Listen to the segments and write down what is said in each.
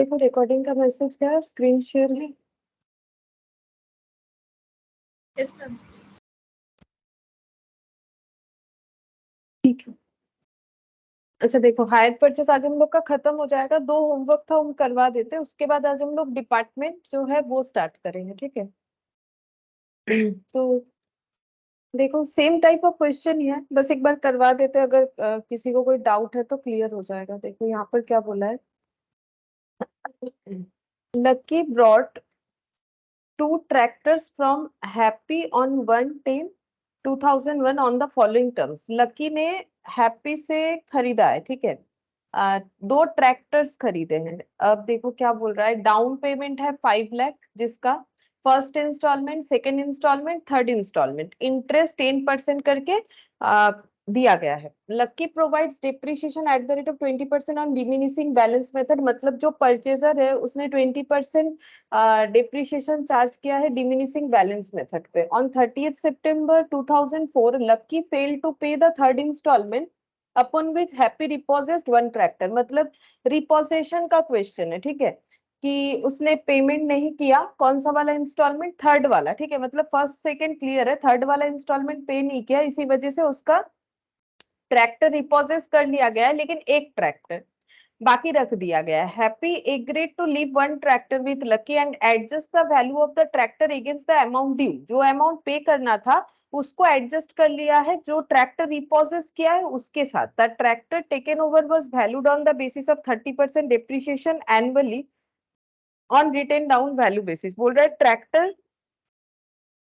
देखो रिकॉर्डिंग का मैसेज क्या है, स्क्रीन शेयर है। Yes ma'am. ठीक है। अच्छा देखो, हायर परचेस आज हम लोग का खत्म हो जाएगा। 2 होमवर्क था, हम करवा देते, उसके बाद आज हम लोग डिपार्टमेंट जो है वो स्टार्ट करेंगे, ठीक है। तो देखो सेम टाइप ऑफ क्वेश्चन ही है, बस एक बार करवा देते, अगर किसी को कोई डाउट है तो क्लियर हो जाएगा। देखो यहाँ पर क्या बोला है, lucky brought 2 tractors from Happy on 1/10/2001 on the following terms। Lucky ने हैप्पी से खरीदा है, ठीक है। 2 ट्रैक्टर्स खरीदे हैं। अब देखो क्या बोल रहा है, डाउन पेमेंट है 5 लाख, जिसका first instalment, second instalment, third instalment, interest 10% करके दिया गया है। Lucky provides depreciation at the rate of 20% on diminishing balance method. मतलब जो परचेजर है उसने 20% डिप्रिशिएशन चार्ज किया है डिमिनिशिंग बैलेंस मेथड पे। On 30th September 2004 Lucky fail to pay the third instalment upon which Happy repossessed 1 tractor. मतलब repossession का question है, ठीक है, कि उसने पेमेंट नहीं किया। कौन सा वाला इंस्टॉलमेंट? थर्ड वाला, ठीक है। मतलब फर्स्ट सेकंड क्लियर है, थर्ड वाला इंस्टॉलमेंट पे नहीं किया, इसी वजह से उसका ट्रैक्टर रिपोजेस कर लिया गया है, लेकिन एक ट्रैक्टर बाकी रख दिया गया है। Happy agreed to leave 1 tractor with Lucky and adjust the value of the tractor against the amount due. जो अमाउंट पे करना था उसको एडजस्ट कर लिया है, जो ट्रैक्टर रिपोजेस किया है उसके साथ। The tractor taken over was valued on the basis of 30% depreciation annually on written down value basis. बोल रहा है ट्रैक्टर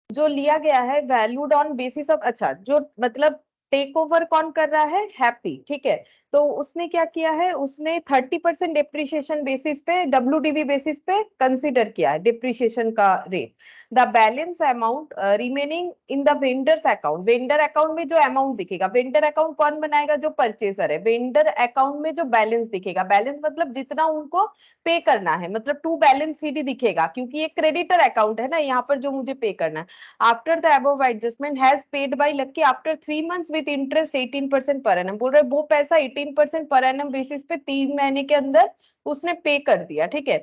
जो लिया गया है वैल्यूड ऑन बेसिस ऑफ, अच्छा जो मतलब टेक ओवर कौन कर रहा है? हैप्पी, ठीक है। तो उसने क्या किया है, उसने 30% डिप्रिशिएशन बेसिस पे, डब्ल्यूडीवी बेसिस पे कंसीडर किया है डिप्रिशिएशन का rate. The balance amount remaining in the vendors account. Vendor account में जो अमाउंट दिखेगा, वेंडर अकाउंट कौन बनाएगा? जो परचेसर है। वेंडर अकाउंट में जो बैलेंस दिखेगा, बैलेंस मतलब जितना उनको पे करना है, मतलब टू बैलेंस सीडी दिखेगा, क्योंकि ये क्रेडिटर अकाउंट है ना यहाँ पर जो मुझे पे करना है। After the above adjustment has paid by Lucky after 3 months with interest 18% per annum। बोल रहे वो पैसा 18% per annum बेसिस पे 3 महीने के अंदर उसने पे कर दिया, ठीक है।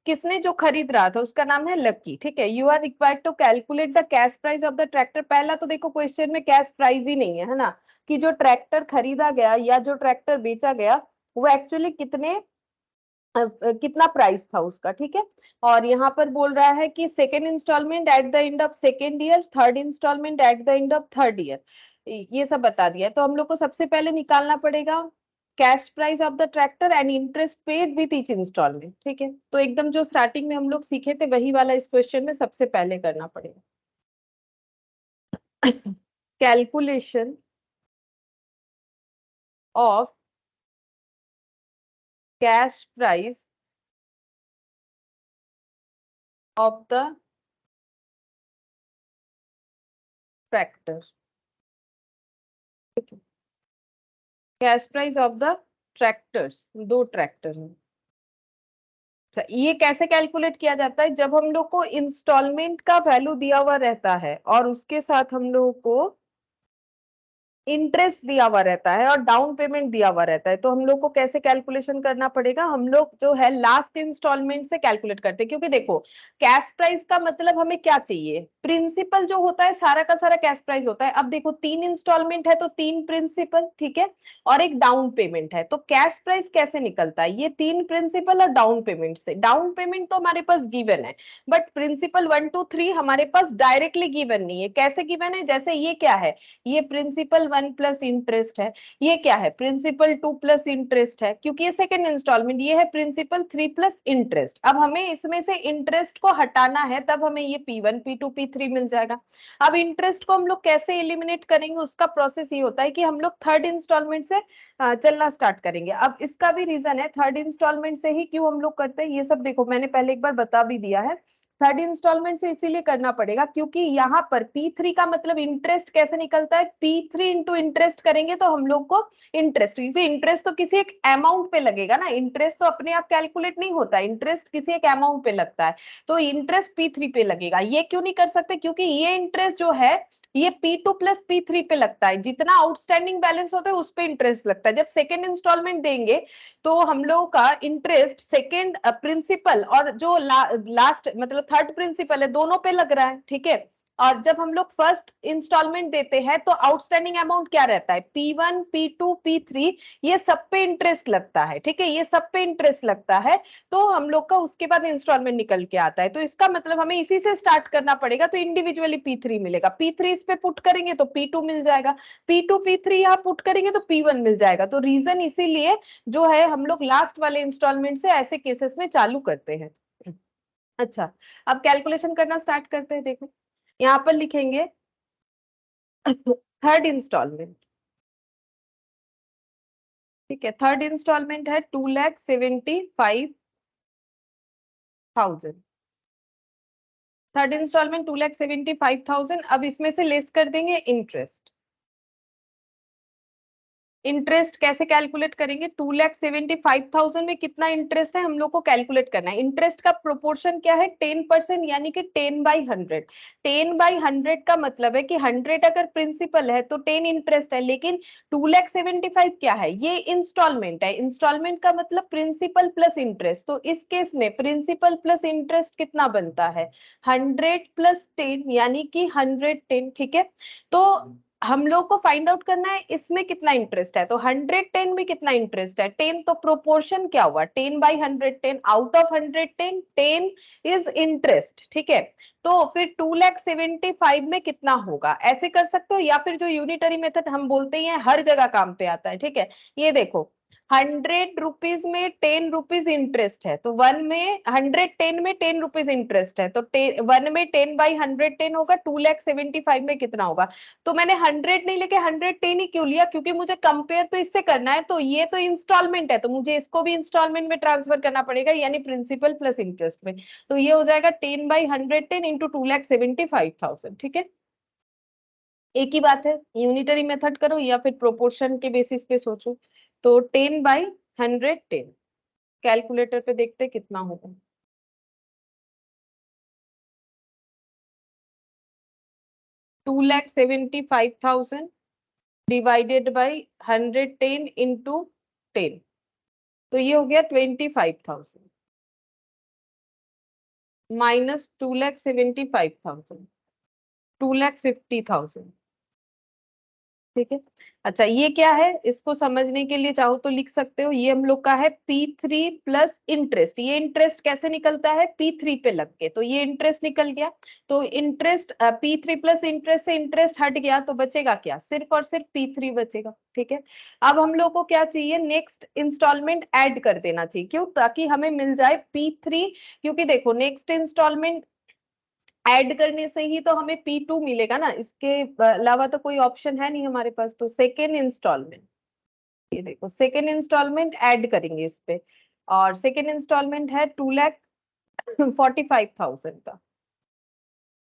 किसने? जो खरीद रहा था, उसका नाम है लकी, ठीक है। You are required to calculate the cash price of the tractor. पहला तो देखो क्वेश्चन में कैश प्राइस ही नहीं है ना, कि जो ट्रैक्टर खरीदा गया या जो ट्रैक्टर बेचा गया वो एक्चुअली कितना प्राइस था उसका, ठीक है। और यहाँ पर बोल रहा है कि second instalment at the end of second year, third instalment at the end of third year, ये सब बता दिया है। तो हम लोग को सबसे पहले निकालना पड़ेगा cash price of the tractor and interest paid with each instalment, ठीक है। तो एकदम जो स्टार्टिंग में हम लोग सीखे थे वही वाला इस क्वेश्चन में सबसे पहले करना पड़ेगा। Calculation of cash price of the tractor, cash price of the tractors, 2 tractor हैं। अच्छा, ये कैसे कैलकुलेट किया जाता है? जब हम लोग को इंस्टॉलमेंट का वैल्यू दिया हुआ रहता है और उसके साथ हम लोग को इंटरेस्ट दिया हुआ रहता है और डाउन पेमेंट दिया हुआ रहता है, तो हम लोग को कैसे कैलकुलेशन करना पड़ेगा? हम लोग जो है लास्ट इंस्टॉलमेंट से कैलकुलेट करते हैं, क्योंकि देखो कैश प्राइस का मतलब हमें क्या चाहिए? प्रिंसिपल जो होता है सारा का सारा कैश प्राइस होता है। अब देखो 3 इंस्टॉलमेंट है तो 3 प्रिंसिपल, ठीक है, और एक डाउन पेमेंट है। तो कैश प्राइस कैसे निकलता है? ये 3 प्रिंसिपल और डाउन पेमेंट से। डाउन पेमेंट तो हमारे पास गिवन है, बट प्रिंसिपल 1 2 3 हमारे पास डायरेक्टली गिवन नहीं है। कैसे गिवन है? जैसे ये क्या है, ये प्रिंसिपल 1 प्लस इंटरेस्ट है, ये क्या है? प्रिंसिपल 2 प्लस इंटरेस्ट है, क्योंकि ये सेकंड इंस्टॉलमेंट। ये है प्रिंसिपल 3 प्लस इंटरेस्ट। अब हमें इसमें से इंटरेस्ट को हटाना है, तब हमें ये P1 P2 P3 मिल जाएगा। अब इंटरेस्ट को हम लोग कैसे एलिमिनेट करेंगे, उसका प्रोसेस ये होता है कि हम लोग थर्ड इंस्टॉलमेंट से चलना स्टार्ट करेंगे। अब इसका भी रीजन है, थर्ड इंस्टॉलमेंट से ही क्यों हम लोग करते हैं ये सब देखो मैंने पहले एक बार बता भी दिया है। थर्ड इंस्टॉलमेंट से इसीलिए करना पड़ेगा क्योंकि यहाँ पर P3 का मतलब इंटरेस्ट कैसे निकलता है? P3 इंटू इंटरेस्ट करेंगे तो हम लोग को इंटरेस्ट, क्योंकि इंटरेस्ट तो किसी एक अमाउंट पे लगेगा ना, इंटरेस्ट तो अपने आप कैलकुलेट नहीं होता, इंटरेस्ट किसी एक अमाउंट पे लगता है। तो इंटरेस्ट P3 पे लगेगा। ये क्यों नहीं कर सकते? क्योंकि ये इंटरेस्ट जो है ये P2 प्लस P3 पे लगता है, जितना आउटस्टैंडिंग बैलेंस होता है उस पे इंटरेस्ट लगता है। जब सेकेंड इंस्टॉलमेंट देंगे तो हम लोगों का इंटरेस्ट सेकेंड प्रिंसिपल और जो लास्ट मतलब थर्ड प्रिंसिपल है दोनों पे लग रहा है, ठीक है। और जब हम लोग फर्स्ट इंस्टॉलमेंट देते हैं तो आउटस्टैंडिंग अमाउंट क्या रहता है, P1 P2 P3, ये सब पे इंटरेस्ट लगता है, ठीक है, ये सब पे इंटरेस्ट लगता है। तो हम लोग का उसके बाद इंस्टॉलमेंट निकल के आता है, तो इसका मतलब हमें इसी से स्टार्ट करना पड़ेगा। तो इंडिविजुअली P3 मिलेगा, P3 इस पे पुट करेंगे तो P2 मिल जाएगा, P2 P3 यहाँ पुट करेंगे तो P1 मिल जाएगा। तो रीजन इसीलिए जो है हम लोग लास्ट वाले इंस्टॉलमेंट से ऐसे केसेस में चालू करते हैं। अच्छा, अब कैलकुलेशन करना स्टार्ट करते हैं। देखो यहाँ पर लिखेंगे थर्ड इंस्टॉलमेंट, ठीक है, थर्ड इंस्टॉलमेंट है 2,75,000। Third instalment 2,75,000। अब इसमें से लेस कर देंगे इंटरेस्ट। इंटरेस्ट कैसे कैलकुलेट करेंगे, 2,75,000 में कितना इंटरेस्ट है हम लोग को कैलकुलेट करना है। इंटरेस्ट का प्रोपोर्शन क्या है, 10%, यानी कि 10/100। 10/100 का मतलब है कि 100 अगर प्रिंसिपल है तो 10 इंटरेस्ट है, लेकिन 2,75,000 क्या है, ये इंस्टॉलमेंट है। इंस्टॉलमेंट का मतलब प्रिंसिपल प्लस इंटरेस्ट, तो इस केस में प्रिंसिपल प्लस इंटरेस्ट कितना बनता है, 100 + 10, यानी कि 110, ठीक है। तो हम लोग को फाइंड आउट करना है इसमें कितना इंटरेस्ट है, तो 110 में कितना इंटरेस्ट है, 10, तो प्रोपोर्शन क्या हुआ, 10/110, आउट ऑफ 110 10 इज इंटरेस्ट, ठीक है। तो फिर 2,75,000 में कितना होगा, ऐसे कर सकते हो, या फिर जो यूनिटरी मेथड हम बोलते हैं हर जगह काम पे आता है, ठीक है। ये देखो 100 रुपीज में 10 रुपीज इंटरेस्ट है, तो 110 में 10 रुपीज इंटरेस्ट है, तो 1 में 10/110 होगा, 2,75,000 में कितना होगा। तो मैंने 100 नहीं लेके 110 ही क्यों लिया, क्योंकि मुझे कंपेयर तो इससे करना है, तो ये तो इंस्टॉलमेंट है तो मुझे इसको भी इंस्टॉलमेंट में ट्रांसफर करना पड़ेगा, यानी प्रिंसिपल प्लस इंटरेस्ट में। तो ये हो जाएगा 10/110 इंटू 2,75,000, ठीक है। एक ही बात है, यूनिटरी मेथड करो या फिर प्रोपोर्शन के बेसिस पे सोचो। तो 10/110 कैलकुलेटर पे देखते कितना होगा। 2,75,000 डिवाइडेड बाई 110 इंटू 10, तो ये हो गया 25,000 माइनस 2,75,000, 2,50,000, ठीक है। अच्छा, ये क्या है, इसको समझने के लिए चाहो तो लिख सकते हो, ये हम लोग का है P3 प्लस इंटरेस्ट। ये इंटरेस्ट कैसे निकलता है, P3 पे लग के, तो ये इंटरेस्ट निकल गया। तो इंटरेस्ट P3 प्लस इंटरेस्ट से इंटरेस्ट हट गया, तो बचेगा क्या, सिर्फ और सिर्फ P3 बचेगा, ठीक है। अब हम लोग को क्या चाहिए, नेक्स्ट इंस्टॉलमेंट ऐड कर देना चाहिए, क्यों, ताकि हमें मिल जाए P3। क्योंकि देखो नेक्स्ट इंस्टॉलमेंट ऐड करने से ही तो हमें P2 मिलेगा ना, इसके अलावा तो कोई ऑप्शन है नहीं हमारे पास। तो सेकेंड इंस्टॉलमेंट, ये देखो सेकेंड इंस्टॉलमेंट ऐड करेंगे इस पे, और सेकेंड इंस्टॉलमेंट है 2,45,000 का।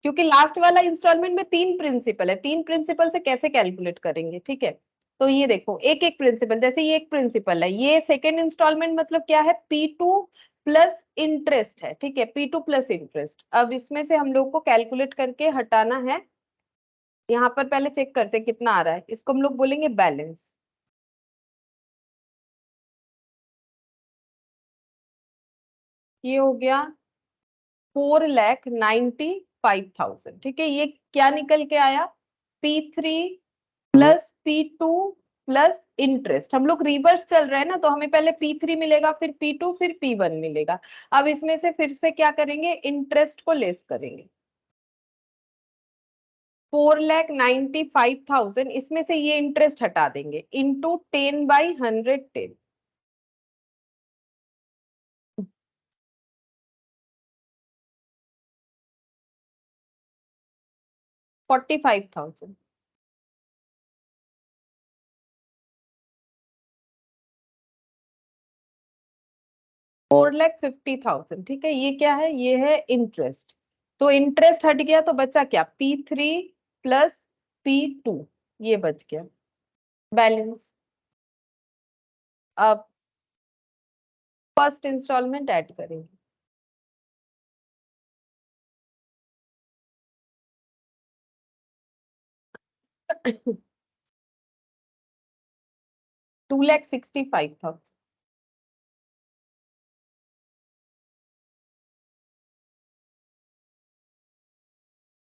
क्योंकि लास्ट वाला इंस्टॉलमेंट में 3 प्रिंसिपल है, 3 प्रिंसिपल से कैसे कैलकुलेट करेंगे, ठीक है। तो ये देखो एक एक प्रिंसिपल, जैसे ये एक प्रिंसिपल है, ये सेकेंड इंस्टॉलमेंट मतलब क्या है, P2 प्लस इंटरेस्ट है, ठीक है, P2 प्लस इंटरेस्ट। अब इसमें से हम लोग को कैलकुलेट करके हटाना है। यहाँ पर पहले चेक करते हैं कितना आ रहा है, इसको हम लोग बोलेंगे बैलेंस। ये हो गया 4,95,000, ठीक है। ये क्या निकल के आया, P3 plus P2 plus interest. हम लोग रिवर्स चल रहे हैं ना, तो हमें पहले P3 मिलेगा, फिर P2, फिर P1 मिलेगा। अब इसमें से फिर से क्या करेंगे, इंटरेस्ट को लेस करेंगे। 4,95,000, इसमें से ये इंटरेस्ट हटा देंगे, इंटू 10/110, 45,000। 4,50,000, ठीक है। ये क्या है, ये है इंटरेस्ट। तो इंटरेस्ट हट गया तो बचा क्या, P3 प्लस P2, ये बच गया बैलेंस। अब फर्स्ट इंस्टॉलमेंट ऐड करेंगे। 2,65,000।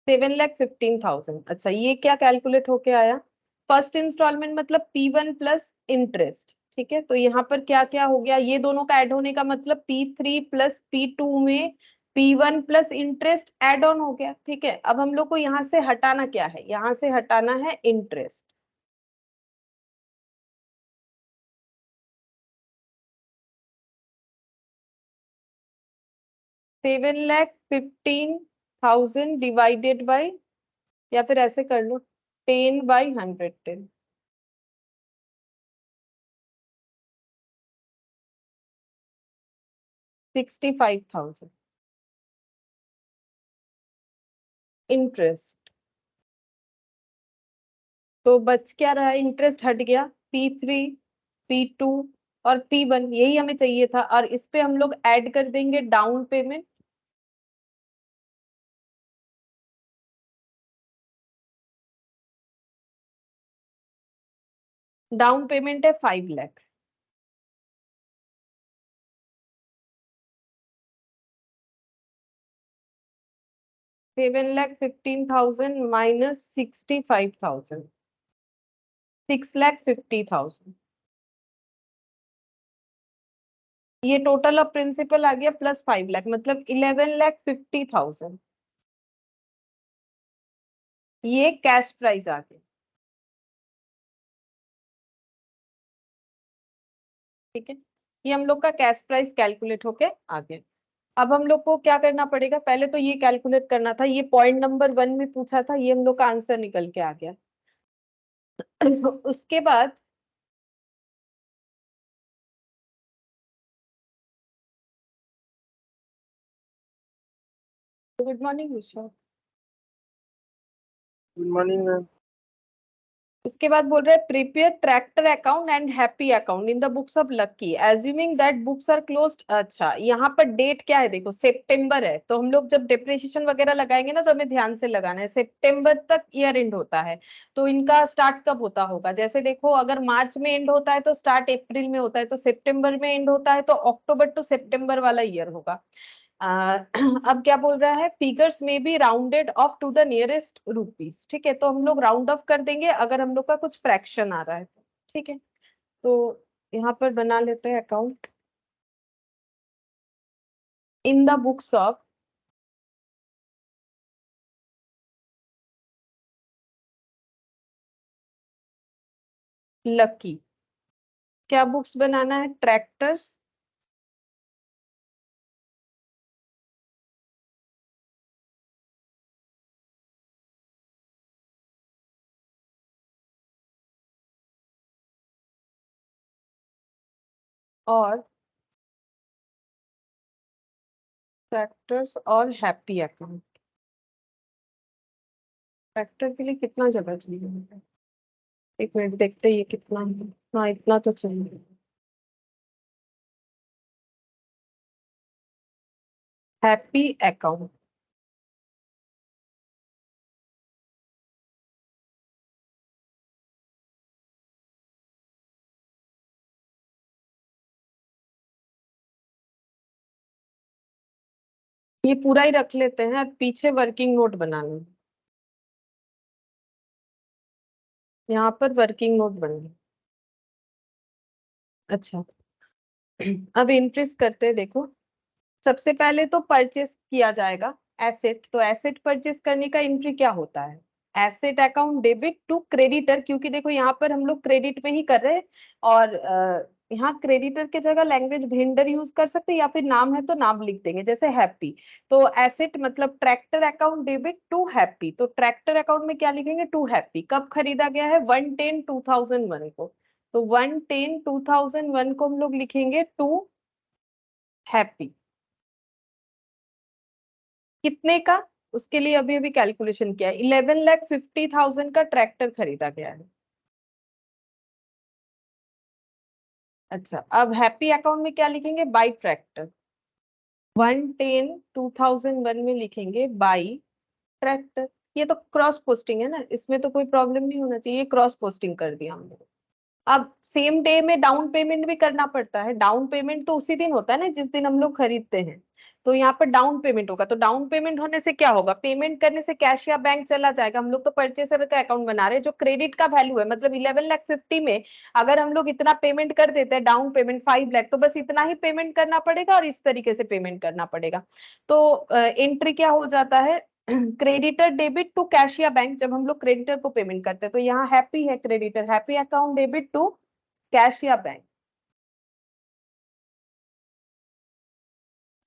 7,15,000। अच्छा, ये क्या कैलकुलेट होके आया? फर्स्ट इंस्टॉलमेंट मतलब P1 प्लस इंटरेस्ट, ठीक है। तो यहाँ पर क्या क्या हो गया, ये दोनों का ऐड होने का मतलब P3 प्लस P2 में P1 plus interest add on हो गया, ठीक है। अब हम लोग को यहाँ से हटाना क्या है, यहाँ से हटाना है इंटरेस्ट। $7,15,000 डिवाइडेड बाई, या फिर ऐसे कर लो 10/110। 65,000 इंटरेस्ट। तो बच क्या रहा है, इंटरेस्ट हट गया, P3, P2 और P1, यही हमें चाहिए था। और इस पे हम लोग ऐड कर देंगे डाउन पेमेंट। डाउन पेमेंट है 5 लाख। 7,15,000 माइनस 65,000, 6,50,000। ये टोटल ऑफ प्रिंसिपल आ गया प्लस 5 लाख, मतलब 11,50,000। ये कैश प्राइस आ गया, ठीक है। ये हम लोग का कैश प्राइस कैलकुलेट होके आ गया। अब हम लोग को क्या करना पड़ेगा, पहले तो ये कैलकुलेट करना था, ये पॉइंट नंबर 1 में पूछा था, ये हम लोग का आंसर निकल के आ गया। उसके बाद good morning Vishwa. Good morning ma'am. इसके बाद बोल रहे हैं prepare tractor account and Happy account in the books of Lucky assuming that books are closed. अच्छा, यहाँ पर डेट क्या है, देखो सितंबर है, तो हम लोग जब डिप्रिसिएशन वगैरह लगाएंगे ना, तो हमें ध्यान से लगाना है, सितंबर तक ईयर एंड होता है। तो इनका स्टार्ट कब होता होगा, जैसे देखो अगर मार्च में एंड होता है तो स्टार्ट अप्रैल में होता है, तो सितंबर में एंड होता है तो अक्टूबर टू सितंबर वाला ईयर होगा। अब क्या बोल रहा है, फिगर्स में be rounded off to the nearest rupees, ठीक है। तो हम लोग राउंड ऑफ कर देंगे अगर हम लोग का कुछ फ्रैक्शन आ रहा है तो, ठीक है। तो यहाँ पर बना लेते हैं account in the books of lucky. क्या बुक्स बनाना है, ट्रैक्टर्स और ट्रैक्टर्स और हैप्पी अकाउंट। ट्रैक्टर के लिए कितना जगह चाहिए, एक मिनट देखते हैं ये कितना है। हाँ, इतना तो चाहिए। हैप्पी अकाउंट, ये पूरा ही रख लेते हैं, पीछे वर्किंग नोट बना लेंगे। यहाँ पर वर्किंग नोट बन गया। अच्छा, अब इंट्रीज करते हैं, देखो सबसे पहले तो परचेस किया जाएगा एसेट। तो एसेट परचेस करने का एंट्री क्या होता है, asset account debit to creditor, क्योंकि देखो यहाँ पर हम लोग क्रेडिट में ही कर रहे हैं। और यहाँ क्रेडिटर के जगह लैंग्वेज वेंडर यूज कर सकते हैं, या फिर नाम है तो नाम लिख देंगे, जैसे हैप्पी। तो एसेट मतलब tractor account debit to Happy, तो ट्रैक्टर अकाउंट में क्या लिखेंगे, टू हैप्पी। कब खरीदा गया है, 1/10/2001 को। तो 1/10/2001 को हम लोग लिखेंगे टू हैप्पी। कितने का, उसके लिए अभी अभी कैलकुलेशन किया है, 11,50,000 का ट्रैक्टर खरीदा गया है। अच्छा, अब हैप्पी अकाउंट में क्या लिखेंगे, बाई ट्रैक्टर। 1/10/2001 में लिखेंगे बाई ट्रैक्टर। ये तो क्रॉस पोस्टिंग है ना, इसमें तो कोई प्रॉब्लम नहीं होना चाहिए, ये क्रॉस पोस्टिंग कर दिया हमने। अब सेम डे में डाउन पेमेंट भी करना पड़ता है, डाउन पेमेंट तो उसी दिन होता है ना जिस दिन हम लोग खरीदते हैं। तो यहाँ पर डाउन पेमेंट होगा, तो डाउन पेमेंट होने से क्या होगा, पेमेंट करने से कैश या बैंक चला जाएगा। हम लोग तो परचेसर का अकाउंट बना रहे हैं, जो क्रेडिट का वैल्यू है, मतलब 11,50,000 में अगर हम लोग इतना पेमेंट कर देते हैं, डाउन पेमेंट 5 लाख, तो बस इतना ही पेमेंट करना पड़ेगा और इस तरीके से पेमेंट करना पड़ेगा। तो एंट्री क्या हो जाता है, क्रेडिटर डेबिट टू कैश या बैंक, जब हम लोग क्रेडिटर को पेमेंट करते हैं, तो यहाँ हैप्पी है creditor, Happy account debit to cash या bank,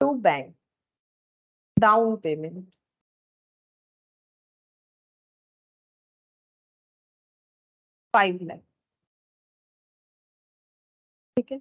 to bank, down payment 5 lakh. ठीक है।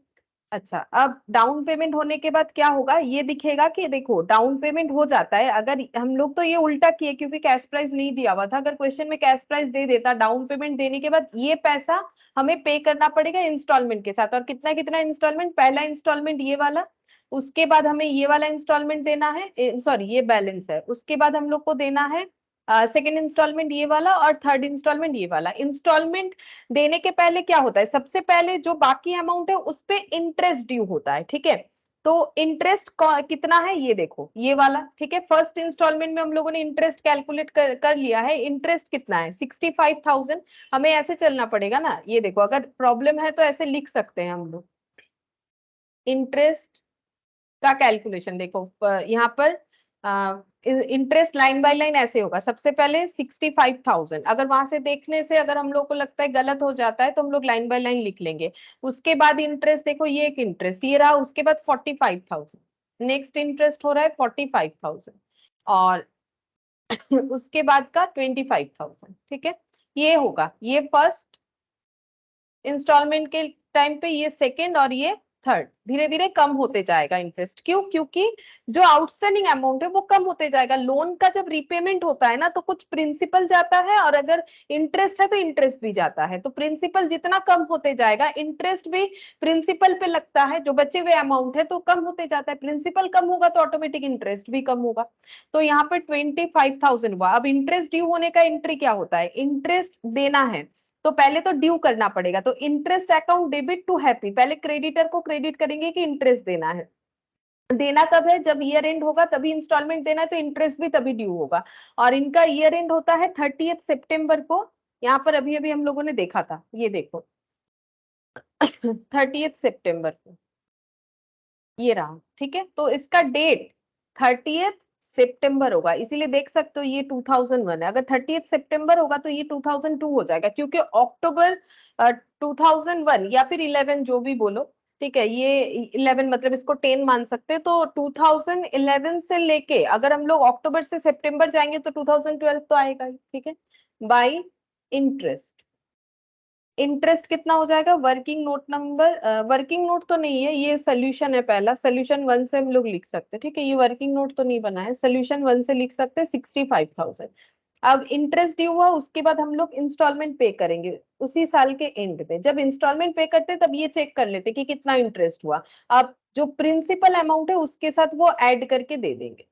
अच्छा, अब डाउन पेमेंट होने के बाद क्या होगा, ये दिखेगा कि देखो डाउन पेमेंट हो जाता है, अगर हम लोग तो ये उल्टा किए क्योंकि कैश प्राइस नहीं दिया हुआ था, अगर क्वेश्चन में कैश प्राइस दे देता, डाउन पेमेंट देने के बाद ये पैसा हमें पे करना पड़ेगा इंस्टॉलमेंट के साथ। और कितना कितना इंस्टॉलमेंट, पहला इंस्टॉलमेंट ये वाला, उसके बाद हमें ये वाला इंस्टॉलमेंट देना है, सॉरी ये बैलेंस है, उसके बाद हम लोग को देना है सेकेंड इंस्टॉलमेंट ये वाला, और थर्ड इंस्टॉलमेंट ये वाला। इंस्टॉलमेंट देने के पहले क्या होता है, सबसे पहले जो बाकी अमाउंट है उस पे इंटरेस्ट ड्यू होता है, ठीक है। तो इंटरेस्ट कितना है ये देखो, ये वाला, ठीक है। फर्स्ट इंस्टॉलमेंट में हम लोगों ने इंटरेस्ट कैलकुलेट कर लिया है, इंटरेस्ट कितना है 65,000। हमें ऐसे चलना पड़ेगा ना, ये देखो अगर प्रॉब्लम है तो ऐसे लिख सकते हैं हम लोग, इंटरेस्ट का कैलकुलेशन देखो, यहाँ पर इंटरेस्ट लाइन बाय लाइन ऐसे होगा, सबसे पहले 65,000, अगर वहां से देखने से अगर हम लोग को लगता है गलत हो जाता है तो हम लोग लाइन बाय लाइन लिख लेंगे। उसके बाद इंटरेस्ट देखो, ये एक इंटरेस्ट ये रहा, उसके बाद 45,000, नेक्स्ट इंटरेस्ट हो रहा है 45,000, और उसके बाद का 25,000, ठीक है। ये होगा, ये फर्स्ट इंस्टॉलमेंट के टाइम पे, ये सेकेंड और ये थर्ड, धीरे धीरे कम होते जाएगा इंटरेस्ट। क्यों, क्योंकि जो आउटस्टैंडिंग अमाउंट है वो कम होते जाएगा। लोन का जब रीपेमेंट होता है ना तो कुछ प्रिंसिपल जाता है, और अगर इंटरेस्ट है तो इंटरेस्ट भी जाता है, तो प्रिंसिपल जितना कम होते जाएगा इंटरेस्ट भी प्रिंसिपल पे लगता है, जो बचे हुए अमाउंट है तो कम होते जाता है। प्रिंसिपल कम होगा तो ऑटोमेटिक इंटरेस्ट भी कम होगा। तो यहाँ पे 25,000 हुआ। अब इंटरेस्ट ड्यू होने का एंट्री क्या होता है, इंटरेस्ट देना है तो पहले तो ड्यू करना पड़ेगा, तो interest account debit to Happy, पहले क्रेडिटर को क्रेडिट करेंगे कि इंटरेस्ट देना है। देना कब है, जब ईयर एंड होगा तभी इंस्टॉलमेंट देना है, तो इंटरेस्ट भी तभी ड्यू होगा। और इनका ईयर एंड होता है 30 सितंबर को, यहाँ पर अभी अभी हम लोगों ने देखा था, ये देखो 30 सितंबर को ये रहा, ठीक है। तो इसका डेट 30 सितंबर होगा, इसीलिए देख सकते हो ये 2001 है। अगर 30 सितंबर होगा तो ये 2002 हो जाएगा, क्योंकि अक्टूबर 2001 या फिर 11 जो भी बोलो, ठीक है। ये 11 मतलब इसको 10 मान सकते हैं, तो 2011 से लेके अगर हम लोग अक्टूबर से सितंबर जाएंगे तो 2012 तो आएगा ही, ठीक है। बाई इंटरेस्ट, इंटरेस्ट कितना हो जाएगा, working note number, working note तो नहीं है, ये सोल्यूशन है पहला, सोल्यूशन 1 से हम लोग लिख सकते हैं, ठीक है। ये वर्किंग नोट तो नहीं बना है, सोल्यूशन 1 से लिख सकते हैं 65,000। अब इंटरेस्ट ड्यू हुआ, उसके बाद हम लोग इंस्टॉलमेंट पे करेंगे उसी साल के एंड में। जब इंस्टॉलमेंट पे करते तब ये चेक कर लेते कि कितना इंटरेस्ट हुआ। अब जो प्रिंसिपल अमाउंट है उसके साथ वो ऐड करके दे देंगे।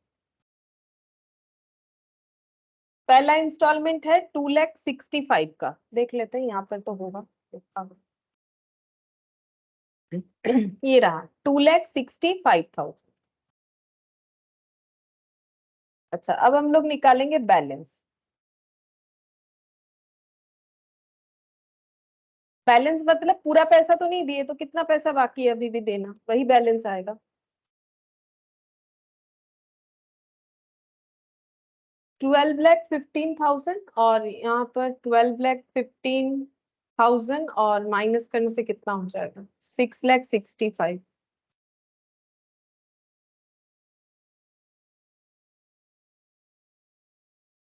पहला इंस्टॉलमेंट है 2,65,000 का, देख लेते हैं यहाँ पर तो होगा ये रहा 2,65,000। अच्छा, अब हम लोग निकालेंगे बैलेंस। बैलेंस मतलब पूरा पैसा तो नहीं दिए, तो कितना पैसा बाकी है अभी भी देना, वही बैलेंस आएगा। 12,15,000, और यहाँ पर 12,15,000 और माइनस करने से कितना हो जाएगा, 6,65,000।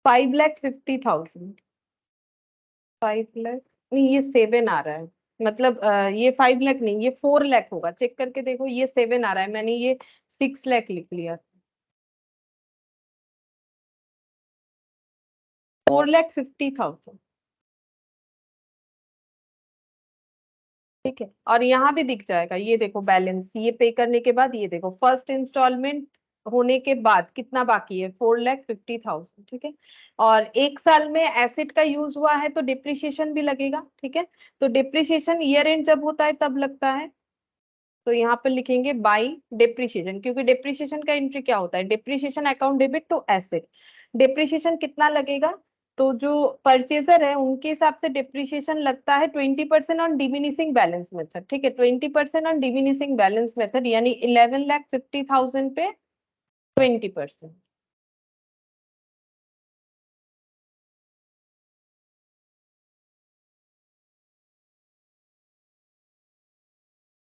5,50,000, 5 लाख, नहीं ये 7 आ रहा है, मतलब ये 5 लाख नहीं, ये 4 लाख होगा, चेक करके देखो, ये 7 आ रहा है, मैंने ये 6 लाख लिख लिया। 4,50,000, ठीक है। और यहाँ भी दिख जाएगा, ये देखो बैलेंस, ये पे करने के बाद ये देखो फर्स्ट इंस्टॉलमेंट होने के बाद कितना बाकी है, 4,50,000, ठीक है। और 1 साल में एसिड का यूज हुआ है तो डिप्रिसिएशन भी लगेगा, ठीक है। तो डिप्रिसिएशन ईयर एंड जब होता है तब लगता है, तो यहाँ पर लिखेंगे बाई डिप्रिसिएशन, क्योंकि डिप्रिसिएशन का एंट्री क्या होता है, depreciation account debit to asset. Depreciation कितना लगेगा, तो जो परचेजर है उनके हिसाब से डिप्रिसिएशन लगता है 20% ऑन डिमिनिशिंग बैलेंस मेथड, ठीक है। 20% ऑन डिमिनिशिंग बैलेंस मेथड, यानी 11,50,000 पे 20%।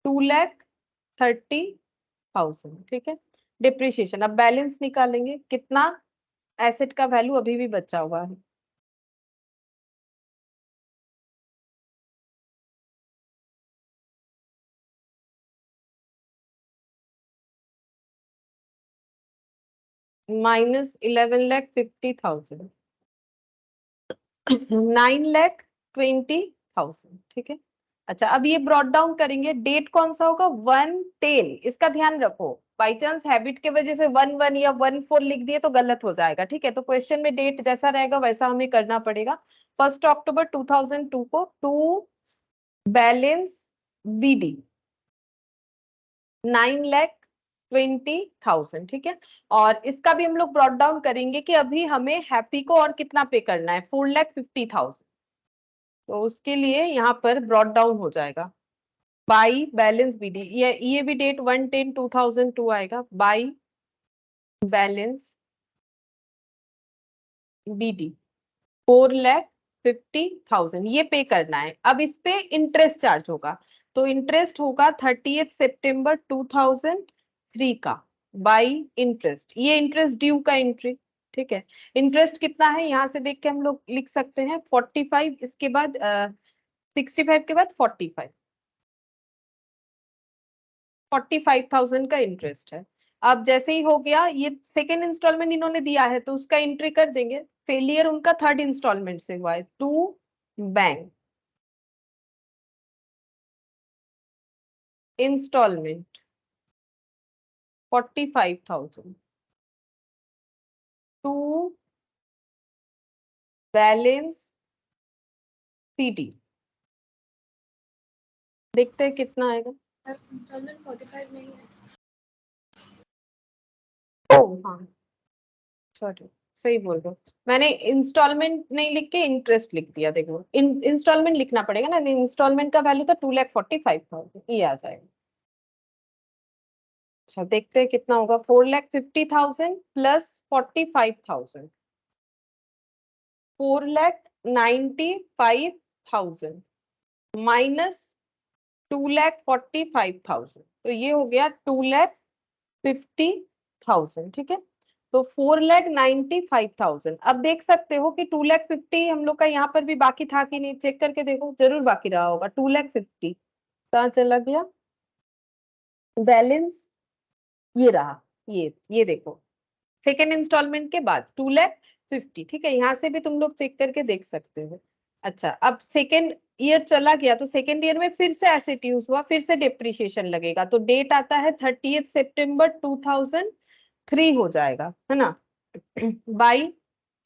$2,30,000, ठीक है, डिप्रिसिएशन। अब बैलेंस निकालेंगे, कितना एसेट का वैल्यू अभी भी बचा हुआ है, -11,50,000, 9,20,000, ठीक है। अच्छा, अब ये ब्रॉट डाउन करेंगे, डेट कौन सा होगा, 1/10, इसका ध्यान रखो। बाई चांस हैबिट के वजह से 1/1 या 1/4 लिख दिए तो गलत हो जाएगा, ठीक है। तो क्वेश्चन में डेट जैसा रहेगा वैसा हमें करना पड़ेगा। 1 अक्टूबर 2002 को टू बैलेंस बीडी 9,20,000, ठीक है। और इसका भी हम लोग ब्रॉट डाउन करेंगे कि अभी हमें हैप्पी को और कितना पे करना है, 4,50,000। तो उसके लिए यहाँ पर ब्रॉट डाउन हो जाएगा बाई बैलेंस बीडी, ये भी डेट 1/10/2002 आएगा, बाई बैलेंस बीडी 4,50,000 ये पे करना है। अब इस पे इंटरेस्ट चार्ज होगा, तो इंटरेस्ट होगा 30 सितंबर 2003 का, बाई इंटरेस्ट, ये इंटरेस्ट ड्यू का एंट्री, ठीक है। इंटरेस्ट कितना है यहाँ से देख के हम लोग लिख सकते हैं 45, इसके बाद 65 के बाद 45, 45,000 का इंटरेस्ट है। अब जैसे ही हो गया, ये सेकेंड इंस्टॉलमेंट इन्होंने दिया है तो उसका एंट्री कर देंगे। फेलियर उनका थर्ड इंस्टॉलमेंट से हुआ है, to bank instalment 45,000 to balance CD, देखते हैं कितना आएगा। इंस्टॉलमेंट 45 नहीं है। ओ हाँ, सॉरी, सही बोल रहे हो, मैंने इंस्टॉलमेंट नहीं लिख के इंटरेस्ट लिख दिया। देखो इंस्टॉलमेंट लिखना पड़ेगा ना, इंस्टॉलमेंट का वैल्यू तो 2,45,000 ये आ जाएगा। अच्छा, देखते हैं कितना होगा, 4,50,000 प्लस 45,000, 4,95,000 माइनस 2,45,000, तो ये हो गया 2,50,000, ठीक है। तो 4,95,000। अब देख सकते हो कि 2,50,000 हम लोग का यहाँ पर भी बाकी था कि नहीं, चेक करके देखो, जरूर बाकी रहा होगा। 2,50,000 कहाँ चला गया, बैलेंस ये रहा, ये देखो, सेकेंड इंस्टॉलमेंट के बाद 2,50,000, ठीक है। यहाँ से भी तुम लोग चेक करके देख सकते हो। अच्छा, अब सेकेंड ईयर चला गया तो सेकेंड ईयर में फिर से एसेट यूज हुआ, फिर से डिप्रिसिएशन लगेगा, तो डेट आता है 30 सितंबर 2003 हो जाएगा, है ना, बाई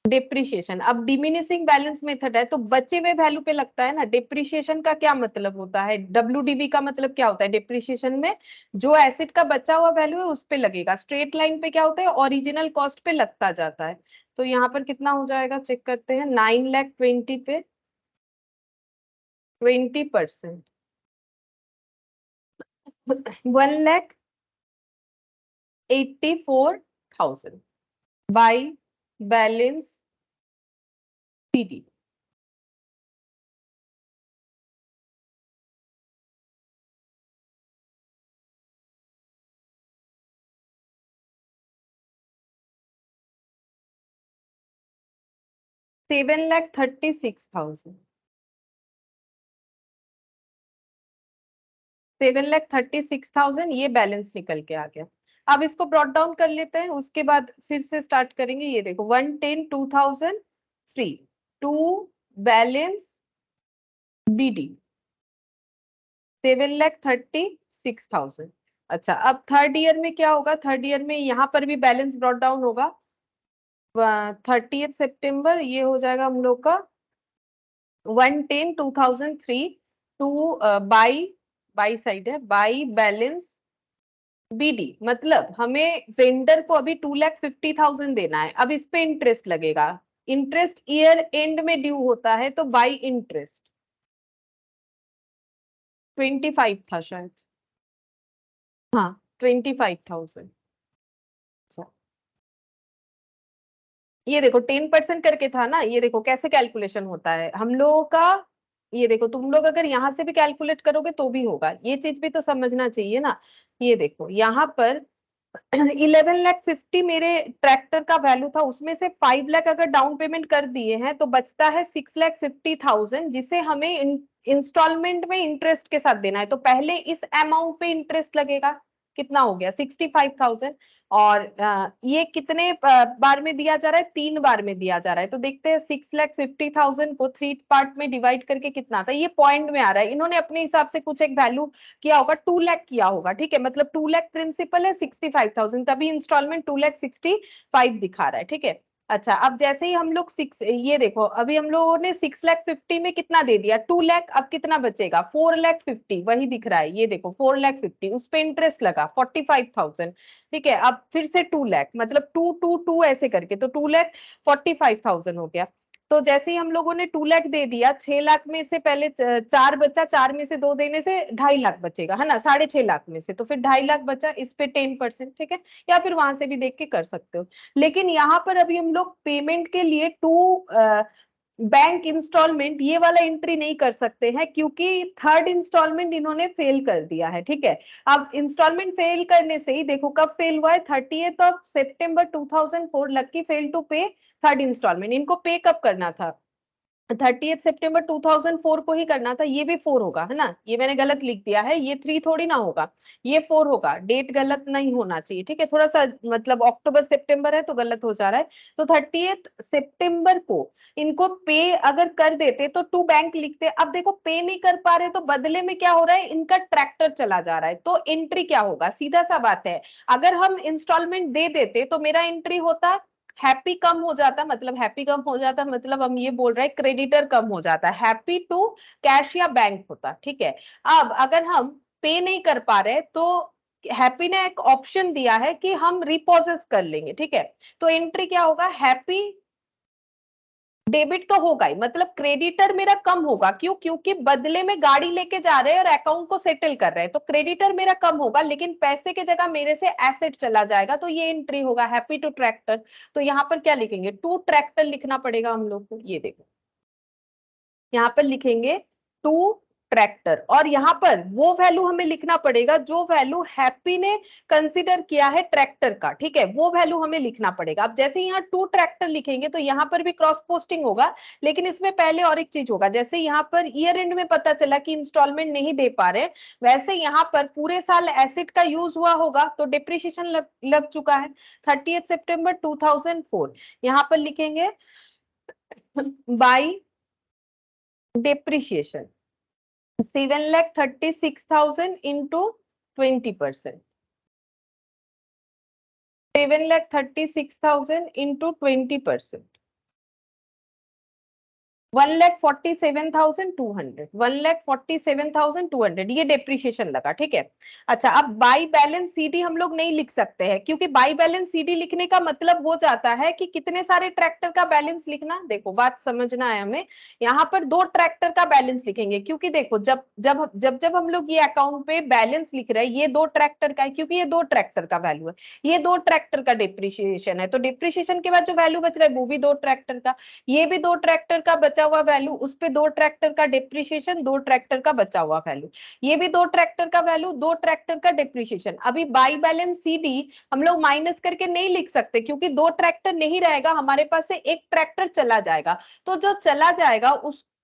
डिप्रिसिएशन। अब डिमिनिशिंग बैलेंस मेथड है तो बचे हुए वैल्यू पे लगता है ना। डिप्रिसिएशन का क्या मतलब होता है, डब्ल्यूडीबी का मतलब क्या होता है, डिप्रिसिएशन में जो एसेट का बचा हुआ वैल्यू है उस पे लगेगा। स्ट्रेट लाइन पे क्या होता है, ओरिजिनल कॉस्ट पे लगता जाता है। तो यहाँ पर कितना हो जाएगा, चेक करते हैं, 9,20,000 पे 20%, 1,84,000 बाई बैलेंस पीडी, 7,36,000, 7,36,000 ये बैलेंस निकल के आ गया। अब इसको ब्रॉट डाउन कर लेते हैं, उसके बाद फिर से स्टार्ट करेंगे। ये देखो 110,2003 टू बैलेंस बीडी 7,36,000। अच्छा, अब थर्ड ईयर में क्या होगा? थर्ड ईयर में यहाँ पर भी बैलेंस ब्रॉट डाउन होगा। 30 सितंबर ये हो जाएगा हम लोग का 1/10/2003 टू बाई, बाई साइड है, बाई बैलेंस बीडी। मतलब हमें वेंडर को अभी 2,50,000 देना है। अब इस पे इंटरेस्ट लगेगा। इंटरेस्ट ईयर एंड में ड्यू होता है, तो बाई इंटरेस्ट 25 था शायद। हाँ, 25,000। ये देखो 10% करके था ना, ये देखो कैसे कैलकुलेशन होता है हम लोगों का। ये देखो तुम लोग अगर यहाँ से भी कैलकुलेट करोगे तो भी होगा, ये चीज भी तो समझना चाहिए ना। ये देखो यहाँ पर 11,50,000 मेरे ट्रैक्टर का वैल्यू था, उसमें से 5 लाख अगर डाउन पेमेंट कर दिए हैं तो बचता है 6,50,000, जिसे हमें इंस्टॉलमेंट में इंटरेस्ट के साथ देना है। तो पहले इस अमाउंट पे इंटरेस्ट लगेगा, कितना हो गया 65,000। और ये कितने बार में दिया जा रहा है? 3 बार में दिया जा रहा है। तो देखते हैं 6,50,000 को 3 पार्ट में डिवाइड करके कितना आता है। ये पॉइंट में आ रहा है, इन्होंने अपने हिसाब से कुछ एक वैल्यू किया होगा, 2 लाख किया होगा, ठीक है। मतलब 2 लाख प्रिंसिपल है, 65,000, तभी इंस्टॉलमेंट 2,65,000 दिखा रहा है, ठीक है। अच्छा, अब जैसे ही हम लोग ये देखो अभी हम लोगों ने 6,50,000 में कितना दे दिया? 2 लाख। अब कितना बचेगा? 4,50,000, वही दिख रहा है, ये देखो 4,50,000, उस पे इंटरेस्ट लगा 45,000, ठीक है। अब फिर से 2 लाख, मतलब 2 2 2 ऐसे करके, तो 2,45,000 हो गया। तो जैसे ही हम लोगों ने 2 लाख दे दिया, 6 लाख में से पहले 4 बचा, 4 में से 2 देने से 2.5 लाख बचेगा, है ना, 6.5 लाख में से। तो फिर 2.5 लाख बचा, इस पे 10%, ठीक है। या फिर वहां से भी देख के कर सकते हो। लेकिन यहाँ पर अभी हम लोग पेमेंट के लिए बैंक इंस्टॉलमेंट ये वाला एंट्री नहीं कर सकते हैं, क्योंकि थर्ड इंस्टॉलमेंट इन्होंने फेल कर दिया है, ठीक है। अब इंस्टॉलमेंट फेल करने से ही देखो कब फेल हुआ है, 30 सितंबर 2004 लक्की फेल टू पे थर्ड इंस्टॉलमेंट। इनको पे कब करना था? 30 सितंबर 2004 को ही करना था। ये भी 4 होगा, है ना, ये मैंने गलत लिख दिया है, ये 3 थोड़ी ना होगा, ये 4 होगा। डेट गलत नहीं होना चाहिए, ठीक है। थोड़ा सा मतलब अक्टूबर सितंबर है तो गलत हो जा रहा है। तो 30 सितंबर को इनको पे अगर कर देते तो टू बैंक लिखते। अब देखो पे नहीं कर पा रहे, तो बदले में क्या हो रहा है, इनका ट्रैक्टर चला जा रहा है। तो एंट्री क्या होगा? सीधा सा बात है, अगर हम इंस्टॉलमेंट दे देते तो मेरा एंट्री होता हैप्पी कम हो जाता। मतलब हैप्पी कम हो जाता मतलब हम ये बोल रहे हैं क्रेडिटर कम हो जाता, हैप्पी टू कैश या बैंक होता, ठीक है। अब अगर हम पे नहीं कर पा रहे तो हैप्पी ने एक ऑप्शन दिया है कि हम रिपोजेस कर लेंगे, ठीक है। तो एंट्री क्या होगा? हैप्पी डेबिट तो होगा ही, मतलब क्रेडिटर मेरा कम होगा। क्यों? क्योंकि बदले में गाड़ी लेके जा रहे हैं और अकाउंट को सेटल कर रहे हैं, तो क्रेडिटर मेरा कम होगा, लेकिन पैसे की जगह मेरे से एसेट चला जाएगा, तो ये एंट्री होगा हैप्पी टू ट्रैक्टर। तो यहाँ पर क्या लिखेंगे? टू ट्रैक्टर लिखना पड़ेगा हम लोग को। ये देखो यहाँ पर लिखेंगे टू ट्रैक्टर, और यहाँ पर वो वैल्यू हमें लिखना पड़ेगा जो वैल्यू हैप्पी ने कंसीडर किया है ट्रैक्टर का, ठीक है, वो वैल्यू हमें लिखना पड़ेगा। अब जैसे यहाँ टू ट्रैक्टर लिखेंगे तो यहाँ पर भी क्रॉस पोस्टिंग होगा, लेकिन इसमें पहले और एक चीज होगा। जैसे यहाँ पर ईयर एंड में पता चला कि इंस्टॉलमेंट नहीं दे पा रहे, वैसे यहाँ पर पूरे साल एसेट का यूज हुआ होगा, तो डिप्रिसिएशन लग चुका है। 30 सितंबर 2004 यहाँ पर लिखेंगे बाई depreciation 7,36,000 into 20%, 7,36,000 into 20%, 1,47,200, 1,47,200 ये डेप्रिसिएशन लगा, ठीक है। अच्छा, अब बाई बैलेंस सीडी हम लोग नहीं लिख सकते हैं, क्योंकि बाई बैलेंस सीडी लिखने का मतलब हो जाता है कि कितने सारे ट्रैक्टर का बैलेंस लिखना। देखो बात समझना है हमें, यहाँ पर 2 ट्रैक्टर का बैलेंस लिखेंगे, क्योंकि देखो जब जब जब जब हम लोग ये अकाउंट पे बैलेंस लिख रहे हैं, ये 2 ट्रैक्टर का है, क्योंकि ये 2 ट्रैक्टर का वैल्यू है, ये 2 ट्रैक्टर का डिप्रिसिएशन है, तो डिप्रिसिएशन के बाद जो वैल्यू बच रहा है वो भी 2 ट्रैक्टर का, ये भी 2 ट्रैक्टर का बचा हुआ वैल्यू, उस पे 2 ट्रैक्टर का डिप्रिसिएशन, 2 ट्रैक्टर का बचा हुआ वैल्यू, ये भी 2 ट्रैक्टर का वैल्यू, 2 ट्रैक्टर का डिप्रिसिएशन। अभी बाई बैलेंस सीडी हम लोग माइनस करके नहीं लिख सकते, क्योंकि 2 ट्रैक्टर नहीं रहेगा हमारे पास, से एक ट्रैक्टर चला जाएगा। तो जो चला जाएगा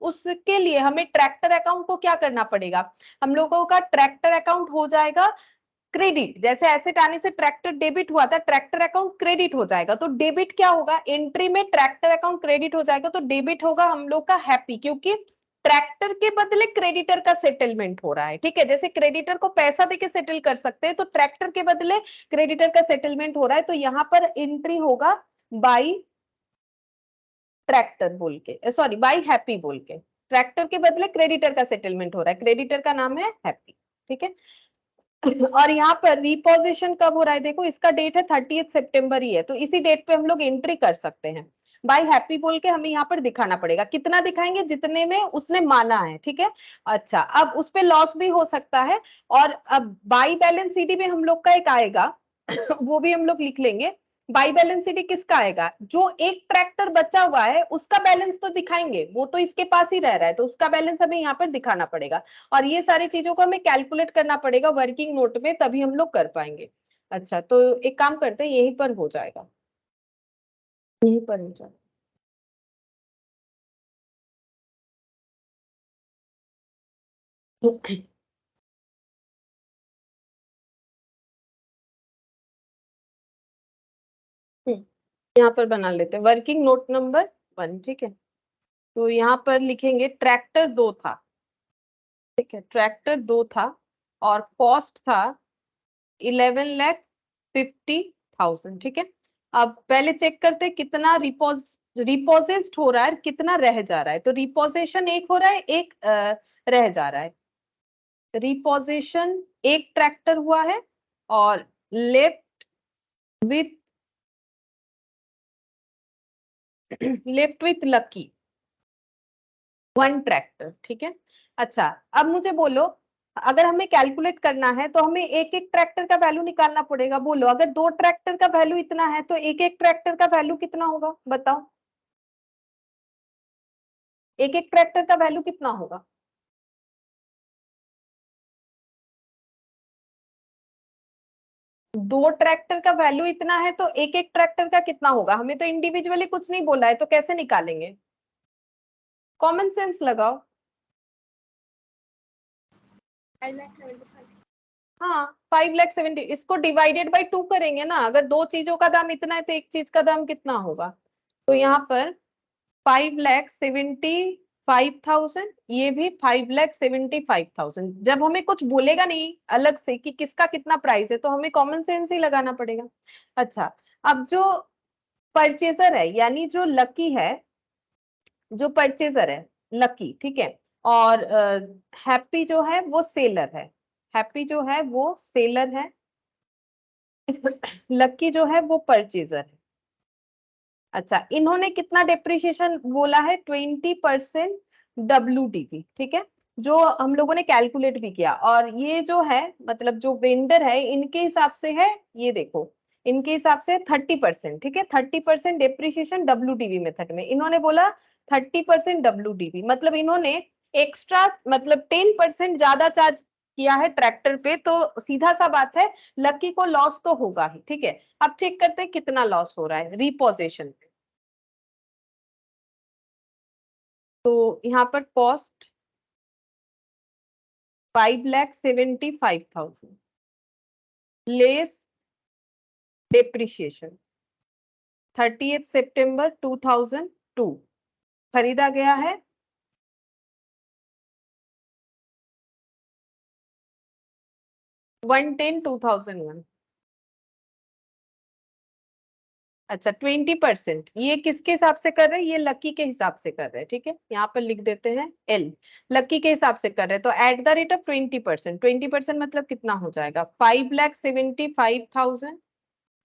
उसके लिए हमें ट्रैक्टर अकाउंट को क्या करना पड़ेगा? हम लोगों का ट्रैक्टर अकाउंट हो जाएगा क्रेडिट। जैसे एसेट आने से ट्रैक्टर डेबिट हुआ था, ट्रैक्टर अकाउंट क्रेडिट हो जाएगा। तो डेबिट क्या होगा? एंट्री में ट्रैक्टर अकाउंट क्रेडिट हो जाएगा, तो डेबिट होगा हम लोग का हैप्पी, क्योंकि ट्रैक्टर के बदले क्रेडिटर का सेटलमेंट हो रहा है, ठीक है। जैसे क्रेडिटर को पैसा देके सेटल कर सकते हैं, तो ट्रैक्टर के बदले क्रेडिटर का सेटलमेंट हो रहा है, तो यहाँ पर एंट्री होगा बाई ट्रैक्टर बोल के, सॉरी बाई हैप्पी बोल के। ट्रैक्टर के बदले क्रेडिटर का सेटलमेंट हो रहा है, क्रेडिटर का नाम है हैप्पी, ठीक है। और यहाँ पर रिपोजिशन कब हो रहा है, देखो इसका डेट है 30 सितंबर ही है, तो इसी डेट पे हम लोग एंट्री कर सकते हैं। बाय हैप्पी बोल के हमें यहाँ पर दिखाना पड़ेगा, कितना दिखाएंगे, जितने में उसने माना है, ठीक है। अच्छा, अब उस पे लॉस भी हो सकता है। और अब बाई बैलेंस सीडी में हम लोग का एक आएगा वो भी हम लोग लिख लेंगे। बाई बैलेंस सीडी किसका आएगा, जो एक ट्रैक्टर बचा हुआ है उसका बैलेंस तो दिखाएंगे, वो तो इसके पास ही रह रहा है, तो उसका बैलेंस हमें यहाँ पर दिखाना पड़ेगा। और ये सारी चीजों को हमें कैलकुलेट करना पड़ेगा वर्किंग नोट में, तभी हम लोग कर पाएंगे। अच्छा, तो एक काम करते हैं, यहीं पर हो जाएगा, यहीं पर हो जाएगा। यहाँ पर बना लेते हैं वर्किंग नोट नंबर 1, ठीक है। तो यहाँ पर लिखेंगे ट्रैक्टर 2 था, ठीक है, ट्रैक्टर 2 था और कॉस्ट था 11,50,000, ठीक है। अब पहले चेक करते हैं कितना रिपोजिट हो रहा है, कितना रह जा रहा है। तो रिपोजिशन एक हो रहा है, एक रह जा रहा है। रिपोजिशन एक ट्रैक्टर हुआ है और लेफ्ट विथ लकी 1 ट्रैक्टर, ठीक है। अच्छा, अब मुझे बोलो, अगर हमें कैलकुलेट करना है तो हमें एक एक ट्रैक्टर का वैल्यू निकालना पड़ेगा। बोलो, अगर 2 ट्रैक्टर का वैल्यू इतना है तो एक एक ट्रैक्टर का वैल्यू कितना होगा, बताओ। एक एक ट्रैक्टर का वैल्यू कितना होगा। दो ट्रैक्टर का वैल्यू इतना है तो एक एक ट्रैक्टर का कितना होगा, हमें तो इंडिविजुअली कुछ नहीं बोला है, तो कैसे निकालेंगे। कॉमन सेंस लगाओ। 5,75,000। हाँ, 5,70,000, इसको डिवाइडेड बाई 2 करेंगे ना। अगर दो चीजों का दाम इतना है तो एक चीज का दाम कितना होगा। तो यहाँ पर 5,75,000, ये भी 5,75,000। जब हमें कुछ बोलेगा नहीं अलग से कि किसका कितना प्राइस है, तो हमें कॉमन सेंस ही लगाना पड़ेगा। अच्छा, अब जो परचेजर है, यानी जो लकी है, जो परचेजर है लकी, ठीक है, और हैप्पी जो है वो सेलर है। हैप्पी जो है वो सेलर है, लकी जो है वो परचेजर है। अच्छा, इन्होंने कितना डेप्रिसिएशन बोला है, 20% WDV, ठीक है, जो हम लोगों ने कैलकुलेट भी किया। और ये जो है, मतलब जो वेंडर है, इनके हिसाब से है, ये देखो, इनके हिसाब से 30%, ठीक है, 30% डेप्रिसिएशन WDV मेथड में। इन्होंने बोला 30% WDV, मतलब इन्होंने एक्स्ट्रा, मतलब 10% ज्यादा चार्ज किया है ट्रैक्टर पे, तो सीधा सा बात है, लकी को लॉस तो होगा ही, ठीक है। अब चेक करते हैं कितना लॉस हो रहा है रिपोजिशन पे। तो यहाँ पर कॉस्ट 5,75,000 लेस डेप्रिशिएशन 30 सितंबर 2002 खरीदा गया है 1/10/2001। अच्छा, 20%, ये किसके हिसाब से कर रहे हैं, ये लकी के हिसाब से कर रहे हैं, ठीक है। यहाँ पर लिख देते हैं एल, लकी के हिसाब से कर रहे हैं। तो एट द रेट ऑफ 20%, 20% मतलब कितना हो जाएगा, 5,75,000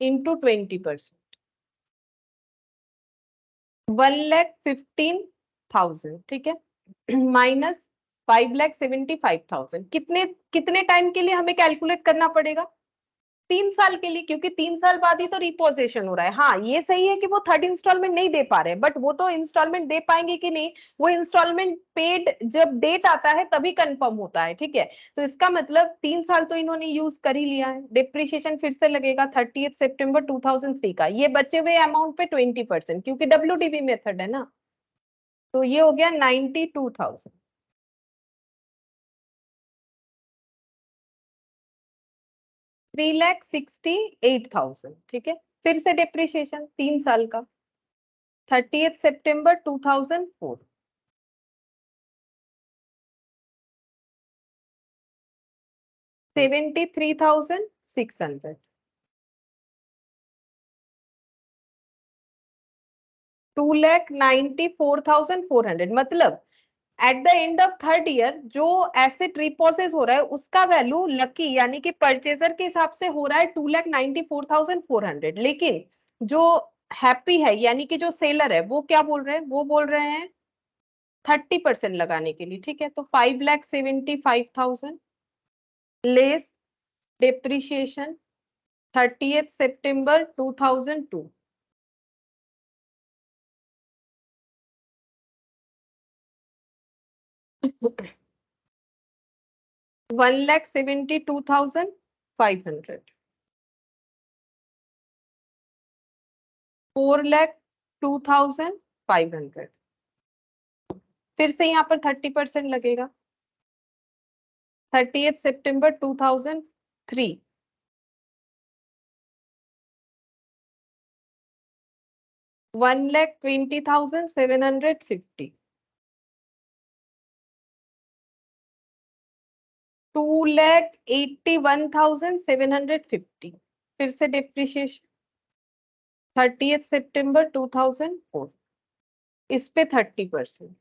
इंटू 20%, 1,15,000, ठीक है, माइनस 5,75,000। कितने कितने टाइम के लिए हमें कैलकुलेट करना पड़ेगा, 3 साल के लिए, क्योंकि 3 साल बाद ही तो रिपोजिशन हो रहा है। हाँ, ये सही है कि वो थर्ड इंस्टॉलमेंट नहीं दे पा रहे, बट वो तो इंस्टॉलमेंट दे पाएंगे कि नहीं, वो इंस्टॉलमेंट पेड जब डेट आता है तभी कंफर्म होता है, ठीक है। तो इसका मतलब 3 साल तो इन्होंने यूज कर ही लिया है। डिप्रिशिएशन फिर से लगेगा 30 सितंबर 2003 का, ये बचे हुए अमाउंट पे 20%, क्योंकि WDV मेथड है ना। तो ये हो गया 92,000। 3,68,000, ठीक है। फिर से डिप्रिशिएशन 3 साल का, 30 सितंबर 2004। 73,600, 2,94,400। मतलब eight the end of third year जो एसेट रिपोसेस हो रहा है उसका वैल्यू लकी यानी कि परचेजर के हिसाब से हो रहा है 2,94,400, लेकिन जो हैप्पी है यानी कि जो सेलर है वो क्या बोल रहे हैं, वो बोल रहे हैं 30% लगाने के लिए। ठीक है, तो 5,75,000 लेस डेप्रिशिएशन 30th September 2002। 1,72,500, 4,02,500। फिर से यहाँ पर 30% लगेगा। 30th September 2003, 1,20,750, 2,81,750। फिर से डिप्रिशिएशन 30th September 2004, इस पे 30%,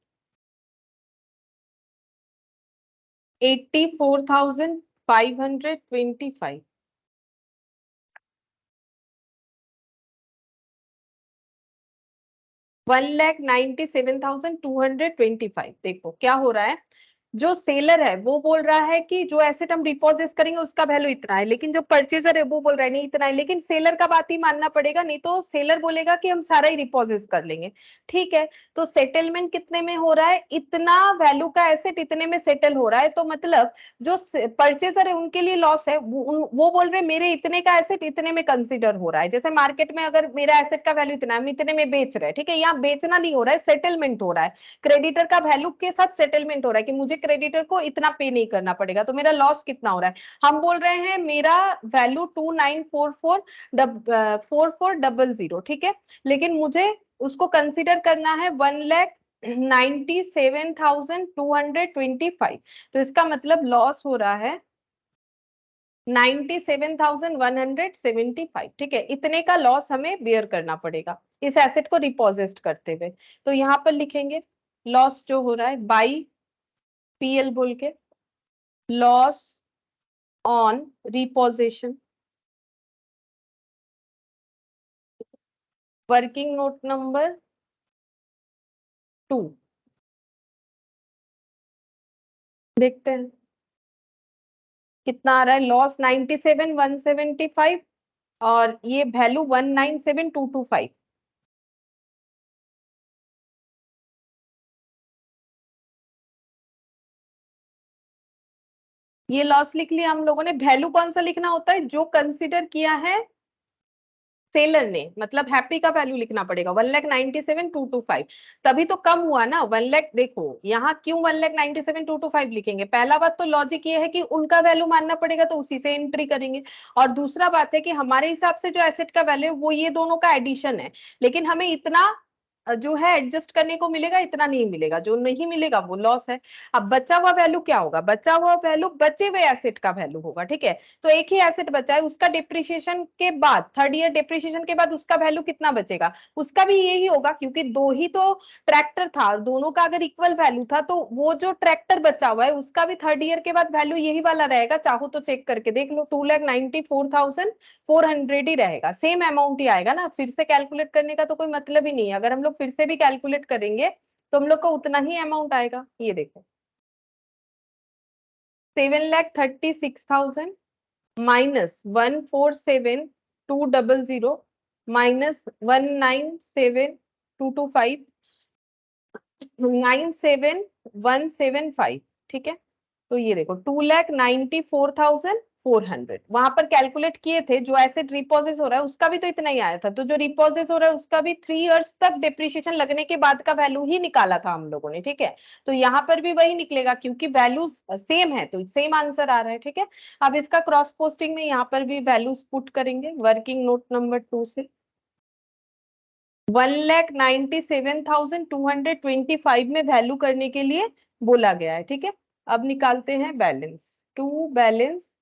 84,525। 1,97,225। देखो क्या हो रहा है, जो सेलर है वो बोल रहा है कि जो एसेट हम डिपॉजिट करेंगे उसका वैल्यू इतना है, लेकिन जो परचेजर है वो बोल रहा है नहीं इतना है, लेकिन सेलर का बात ही मानना पड़ेगा, नहीं तो सेलर बोलेगा कि हम सारा ही डिपॉजिट कर लेंगे। ठीक है, तो सेटलमेंट कितने में हो रहा है, इतना वैल्यू का एसेट इतने में सेटल हो रहा है, तो मतलब जो परचेजर है उनके लिए लॉस है, वो बोल रहे मेरे इतने का एसेट इतने में कंसिडर हो रहा है। जैसे मार्केट में अगर मेरा एसेट का वैल्यू इतना है, हम इतने में बेच रहे हैं, ठीक है, यहाँ बेचना नहीं हो रहा है, सेटलमेंट हो रहा है, क्रेडिटर का वैल्यू के साथ सेटलमेंट हो रहा है कि मुझे क्रेडिटर को इतना पे नहीं करना पड़ेगा, तो मेरा लॉस कितना हो रहा है। हम बोल रहे हैं मेरा वैल्यू 2944,4400, ठीक है, लेकिन मुझे उसको कंसिडर करना है 1,97,225, तो इसका मतलब लॉस हो रहा है 97,175। ठीक है, इतने का लॉस हमें बेयर करना पड़ेगा इस एसेट को रिपोजिट करते हुए। तो यहाँ पर लिखेंगे लॉस जो हो रहा है बाई पीएल बोल के, loss on reposition, working note number 2। देखते हैं कितना आ रहा है, लॉस 97,175 और ये वैल्यू 1,97,225। ये लॉस लिख लिया हम लोगों ने। वैल्यू कौन सा लिखना होता है, जो कंसिडर किया है सेलर ने, मतलब हैप्पी का वैल्यू लिखना पड़ेगा 1,97,225, तभी तो कम हुआ ना 1 लाख। देखो यहाँ क्यों 1,97,225 लिखेंगे, पहला बात तो लॉजिक ये है कि उनका वैल्यू मानना पड़ेगा तो उसी से एंट्री करेंगे, और दूसरा बात है कि हमारे हिसाब से जो एसेट का वैल्यू है वो ये दोनों का एडिशन है, लेकिन हमें इतना जो है एडजस्ट करने को मिलेगा, इतना नहीं मिलेगा, जो नहीं मिलेगा वो लॉस है। अब बचा हुआ वैल्यू क्या होगा, बचा हुआ वैल्यू बचे हुए एसेट का वैल्यू होगा। ठीक है, तो एक ही एसेट बचा है, उसका डिप्रिशिएशन के बाद थर्ड ईयर डिप्रिशिएशन के बाद उसका वैल्यू कितना बचेगा, उसका भी यही होगा, क्योंकि दो ही तो ट्रैक्टर था, दोनों का अगर इक्वल वैल्यू था तो वो जो ट्रैक्टर बचा हुआ है उसका भी थर्ड ईयर के बाद वैल्यू यही वाला रहेगा। चाहो तो चेक करके देख लो, 2,94,400 ही रहेगा, सेम अमाउंट ही आएगा ना, फिर से कैलकुलेट करने का तो कोई मतलब ही नहीं है। अगर हम लोग फिर से भी कैलकुलेट करेंगे तो हम लोग को उतना ही अमाउंट आएगा। ये देखो 7,36,000 -1,47,200 -1,97,225 97,175। ठीक है, तो ये देखो 2,94,400 वहां पर कैलकुलेट किए थे, जो एसेट रिपोजिट हो रहा है उसका भी तो इतना ही आया था, तो जो रिपोजिट हो रहा है उसका भी 3 इयर्स तक डिप्रिशिएशन लगने के बाद का वैल्यू ही निकाला था हम लोगों ने। ठीक है, तो यहाँ पर भी वही निकलेगा क्योंकि वैल्यूज सेम है तो सेम आंसर आ रहा है। ठीक है, अब इसका क्रॉस पोस्टिंग में यहाँ पर भी वैल्यूज पुट करेंगे वर्किंग नोट नंबर 2 से। 1,97,225 में वैल्यू करने के लिए बोला गया है। ठीक है, अब निकालते हैं बैलेंस टू बैलेंस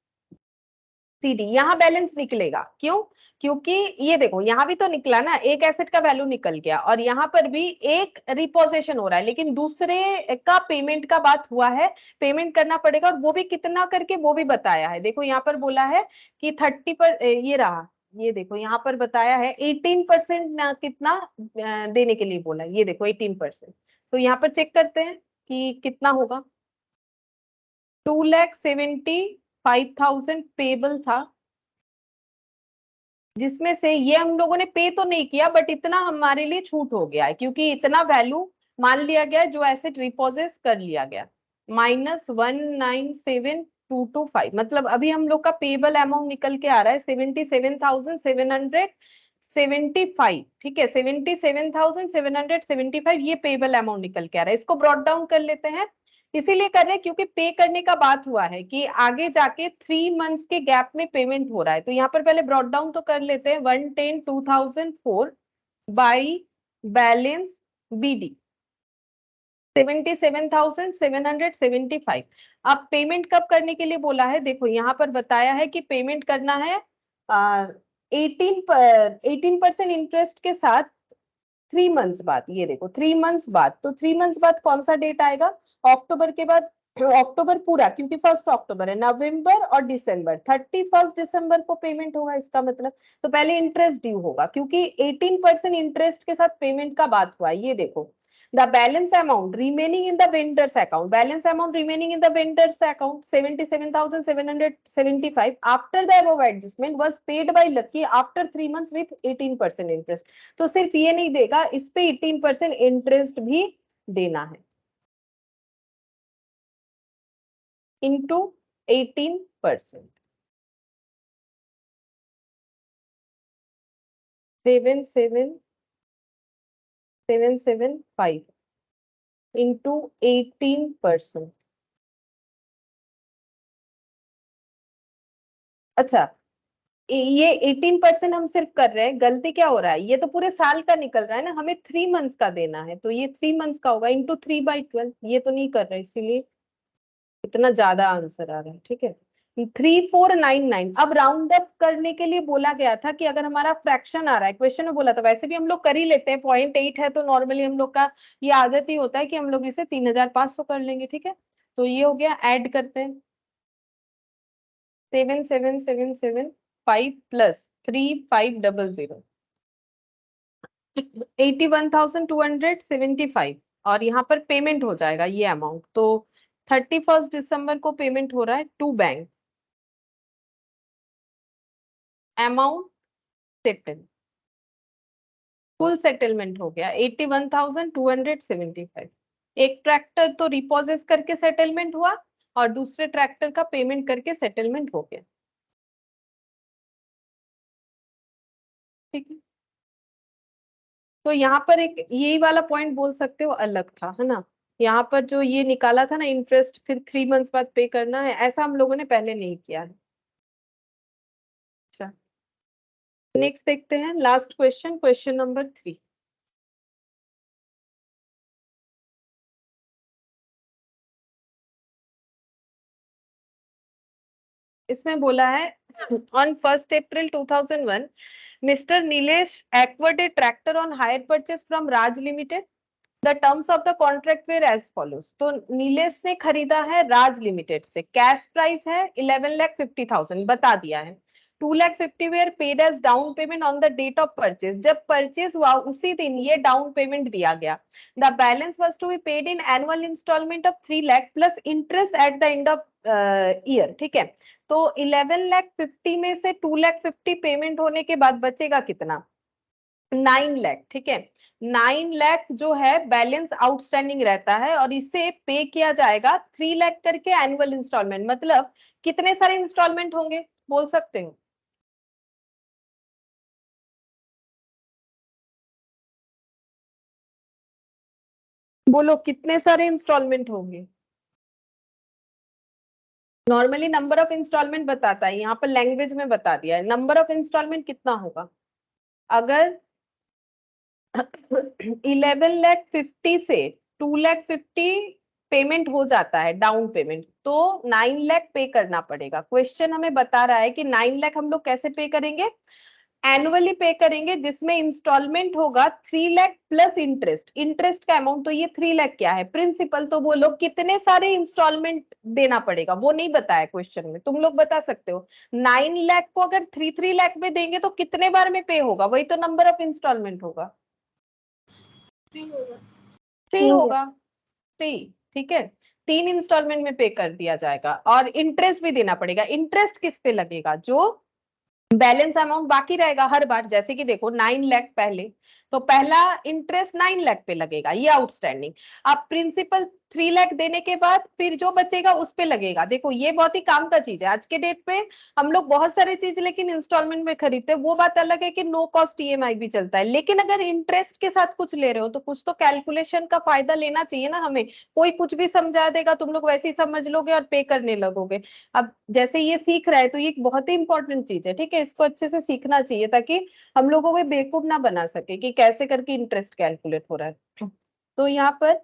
CD, यहाँ बैलेंस निकलेगा। क्यों? क्योंकि ये देखो यहाँ भी तो निकला ना, एक एसेट का वैल्यू निकल गया और यहाँ पर भी एक रिपोजिशन हो रहा है, लेकिन दूसरे का पेमेंट का बात हुआ है, पेमेंट करना पड़ेगा, और वो भी कितना करके वो भी बताया है। देखो यहाँ पर बोला है कि 30 पर ये रहा, ये देखो यहाँ पर बताया है 18% कितना देने के लिए बोला है, ये देखो 18%। तो यहाँ पर चेक करते हैं कि कितना होगा। 2,75,000 पेबल था, जिसमें से ये हम लोगों ने पे तो नहीं किया, बट इतना हमारे लिए छूट हो गया है, क्योंकि इतना वैल्यू मान लिया गया जो एसेट रिपोजेस कर लिया गया। -197,225, मतलब अभी हम लोग का पेबल अमाउंट निकल के आ रहा है 77,775। ठीक है, 77,775 ये पेबल अमाउंट निकल के आ रहा है। इसको ब्रॉट डाउन कर लेते हैं, इसीलिए कर रहे हैं क्योंकि पे करने का बात हुआ है कि आगे जाके 3 मंथ्स के गैप में पेमेंट हो रहा है। तो यहाँ पर पहले ब्रॉट डाउन तो कर लेते हैं। 110,2004 बाई बैलेंस BD 77,775। अब पेमेंट कब करने के लिए बोला है? देखो यहाँ पर बताया है कि पेमेंट करना है 18% इंटरेस्ट के साथ 3 मंथ्स बाद। ये देखो 3 मंथ्स बाद, तो 3 मंथ्स बाद कौन सा डेट आएगा? अक्टूबर के बाद, अक्टूबर पूरा, क्योंकि 1 अक्टूबर है, नवंबर और दिसंबर, 31 दिसंबर को पेमेंट होगा इसका मतलब। तो पहले इंटरेस्ट ड्यू होगा, क्योंकि 18% इंटरेस्ट के साथ पेमेंट का बात हुआ है। ये देखो the balance amount remaining in the vendor's account, balance amount remaining in the vendor's account 77,775 after the above adjustment was paid by Lucky after 3 months with 18% interest। तो सिर्फ ये नहीं देगा, इस पे 18% इंटरेस्ट भी देना है इंटू 18%। 77,775 इंटू 18%। अच्छा, ये 18% हम सिर्फ कर रहे हैं, गलती क्या हो रहा है, ये तो पूरे साल का निकल रहा है ना, हमें 3 मंथ्स का देना है, तो ये 3 मंथ्स का होगा इंटू 3/12। ये तो नहीं कर रहे, इसीलिए इतना ज्यादा आंसर आ रहा है। ठीक है, 3499। अब राउंड अप करने के लिए बोला गया था कि अगर हमारा फ्रैक्शन आ रहा है, क्वेश्चन में बोला था, वैसे भी हम लोग कर ही लेते हैं, 0.8 है तो नॉर्मली हम लोग का ये आदत ही होता है कि हम लोग इसे 3,500 कर लेंगे। ठीक है, तो ये हो गया, ऐड करते हैं 77,775 प्लस 3,500 81,275, और यहाँ पर पेमेंट हो जाएगा ये अमाउंट। तो 31 दिसंबर को पेमेंट हो रहा है to bank, amount settle, full settlement हो गया 81,275। एक ट्रैक्टर तो रिपोजेस करके सेटलमेंट हुआ और दूसरे ट्रैक्टर का पेमेंट करके सेटलमेंट हो गया। ठीक है, तो यहाँ पर एक यही वाला पॉइंट बोल सकते हो अलग था, है ना। यहाँ पर जो ये निकाला था ना इंटरेस्ट, फिर 3 मंथ्स बाद पे करना है, ऐसा हम लोगों ने पहले नहीं किया है। अच्छा, नेक्स्ट देखते हैं, लास्ट क्वेश्चन, क्वेश्चन नंबर 3। इसमें बोला है on 1 April 2001 mister Nilesh acquired a tractor on hire purchase from Raj limited. The terms of the contract were as follows. तो नीलेश ने खरीदा है राज लिमिटेड से, कैश प्राइस है 11,50,000 बता दिया है। 2,50,000 were paid as down payment on the date of purchase, जब परचेज हुआ उसी दिन ये डाउन पेमेंट दिया गया। The balance was to be paid in annual instalment of 3 lakh plus interest at the end of year. ठीक है, तो 11,50,000 में से 2,50,000 पेमेंट होने के बाद बचेगा कितना? 9 लाख। ठीक है, 9 लाख जो है बैलेंस आउटस्टैंडिंग रहता है, और इसे पे किया जाएगा 3 लाख करके एनुअल इंस्टॉलमेंट। मतलब कितने सारे इंस्टॉलमेंट होंगे बोल सकते हो? बोलो कितने सारे इंस्टॉलमेंट होंगे? नॉर्मली नंबर ऑफ इंस्टॉलमेंट बताता है, यहाँ पर लैंग्वेज में बता दिया है नंबर ऑफ इंस्टॉलमेंट कितना होगा। अगर 11,50,000 से 2,50,000 पेमेंट हो जाता है डाउन पेमेंट, तो 9 लाख पे करना पड़ेगा। क्वेश्चन हमें बता रहा है कि 9 लाख हम लोग कैसे पे करेंगे, एनुअली पे करेंगे, जिसमें इंस्टॉलमेंट होगा 3 लाख प्लस इंटरेस्ट। इंटरेस्ट का अमाउंट तो ये 3 लाख क्या है, प्रिंसिपल तो बोलो कितने सारे इंस्टॉलमेंट देना पड़ेगा वो नहीं बताया क्वेश्चन में, तुम लोग बता सकते हो। 9 लाख को अगर 3 लाख में देंगे तो कितने बार में पे होगा, वही तो नंबर ऑफ इंस्टॉलमेंट होगा। 3 होगा। 3 होगा, 3, ठीक है। 3 इंस्टॉलमेंट में पे कर दिया जाएगा और इंटरेस्ट भी देना पड़ेगा। इंटरेस्ट किस पे लगेगा, जो बैलेंस अमाउंट बाकी रहेगा हर बार। जैसे कि देखो 9 लाख पहले, तो पहला इंटरेस्ट 9 लाख पे लगेगा, ये आउटस्टैंडिंग। अब प्रिंसिपल 3 लाख देने के बाद फिर जो बचेगा उस पे लगेगा। देखो ये बहुत ही काम का चीज है आज के डेट पे। हम लोग बहुत सारी चीज लेकिन इंस्टॉलमेंट में खरीदते हैं, वो बात अलग है कि नो कॉस्ट ईएमआई भी चलता है, लेकिन अगर इंटरेस्ट के साथ कुछ ले रहे हो तो कुछ तो कैलकुलेशन का फायदा लेना चाहिए ना हमें। कोई कुछ भी समझा देगा, तुम लोग वैसे ही समझ लोगे और पे करने लगोगे। अब जैसे ये सीख रहा है तो ये एक बहुत ही इंपॉर्टेंट चीज है, ठीक है, इसको अच्छे से सीखना चाहिए ताकि हम लोगों को बेवकूफ ना बना सके कि कैसे करके इंटरेस्ट कैलकुलेट हो रहा है। तो यहाँ पर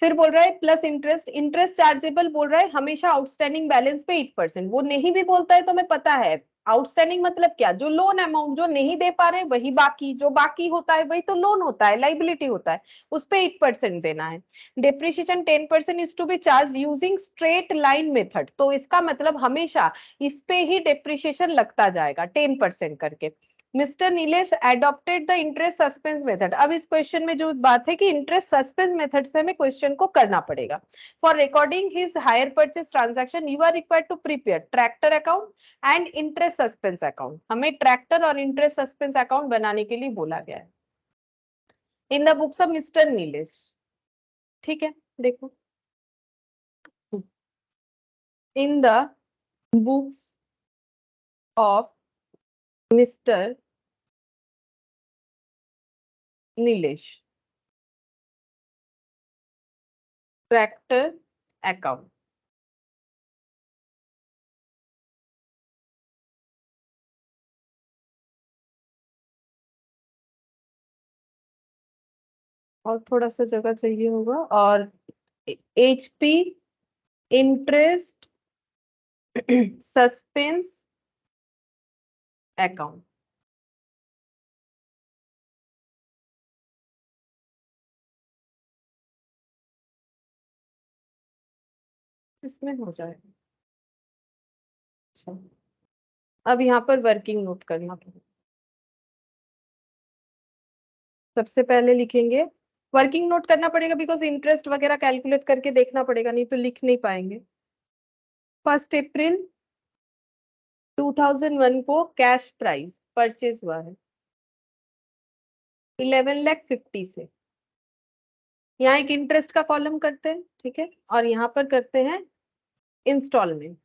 फिर बोल रहा है प्लस इंटरेस्ट, इंटरेस्ट चार्जेबल बोल रहा है हमेशा आउटस्टैंडिंग बैलेंस पे 8%। वो नहीं भी बोलता है तो हमें पता है आउटस्टैंडिंग मतलब क्या, जो लोन अमाउंट जो नहीं दे पा रहे वही बाकी, जो बाकी होता है वही तो लोन होता है, लाइबिलिटी होता है, उस पे 8% देना है। Depreciation 10% is to be charge using straight line method, तो इसका मतलब हमेशा इस पे ही डेप्रिसिएशन लगता जाएगा 10% करके। Mister Nilesh adopted the interest suspense method. अब इस क्वेश्चन में जो बात है कि इंटरेस्ट सस्पेंस मेथड से हमें क्वेश्चन को करना पड़ेगा। For recording his hire purchase transaction you are required to prepare tractor account and interest suspense account. हमें ट्रैक्टर और इंटरेस्ट सस्पेंस अकाउंट बनाने के लिए बोला गया है in the books of mister Nilesh, ठीक है। देखो in the books of mister Nilesh tractor account. और थोड़ा सा जगह चाहिए होगा, और एचपी इंटरेस्ट सस्पेंस अकाउंट। इसमें हो जाएगा। अच्छा, अब यहाँ पर वर्किंग नोट करना पड़ेगा। सबसे पहले लिखेंगे, वर्किंग नोट करना पड़ेगा बिकॉज इंटरेस्ट वगैरह कैलकुलेट करके देखना पड़ेगा, नहीं तो लिख नहीं पाएंगे। 1 अप्रैल 2001 को कैश प्राइस परचेज हुआ है 11,50,000 से। यहाँ एक इंटरेस्ट का कॉलम करते हैं, ठीक है, और यहाँ पर करते हैं इंस्टॉलमेंट।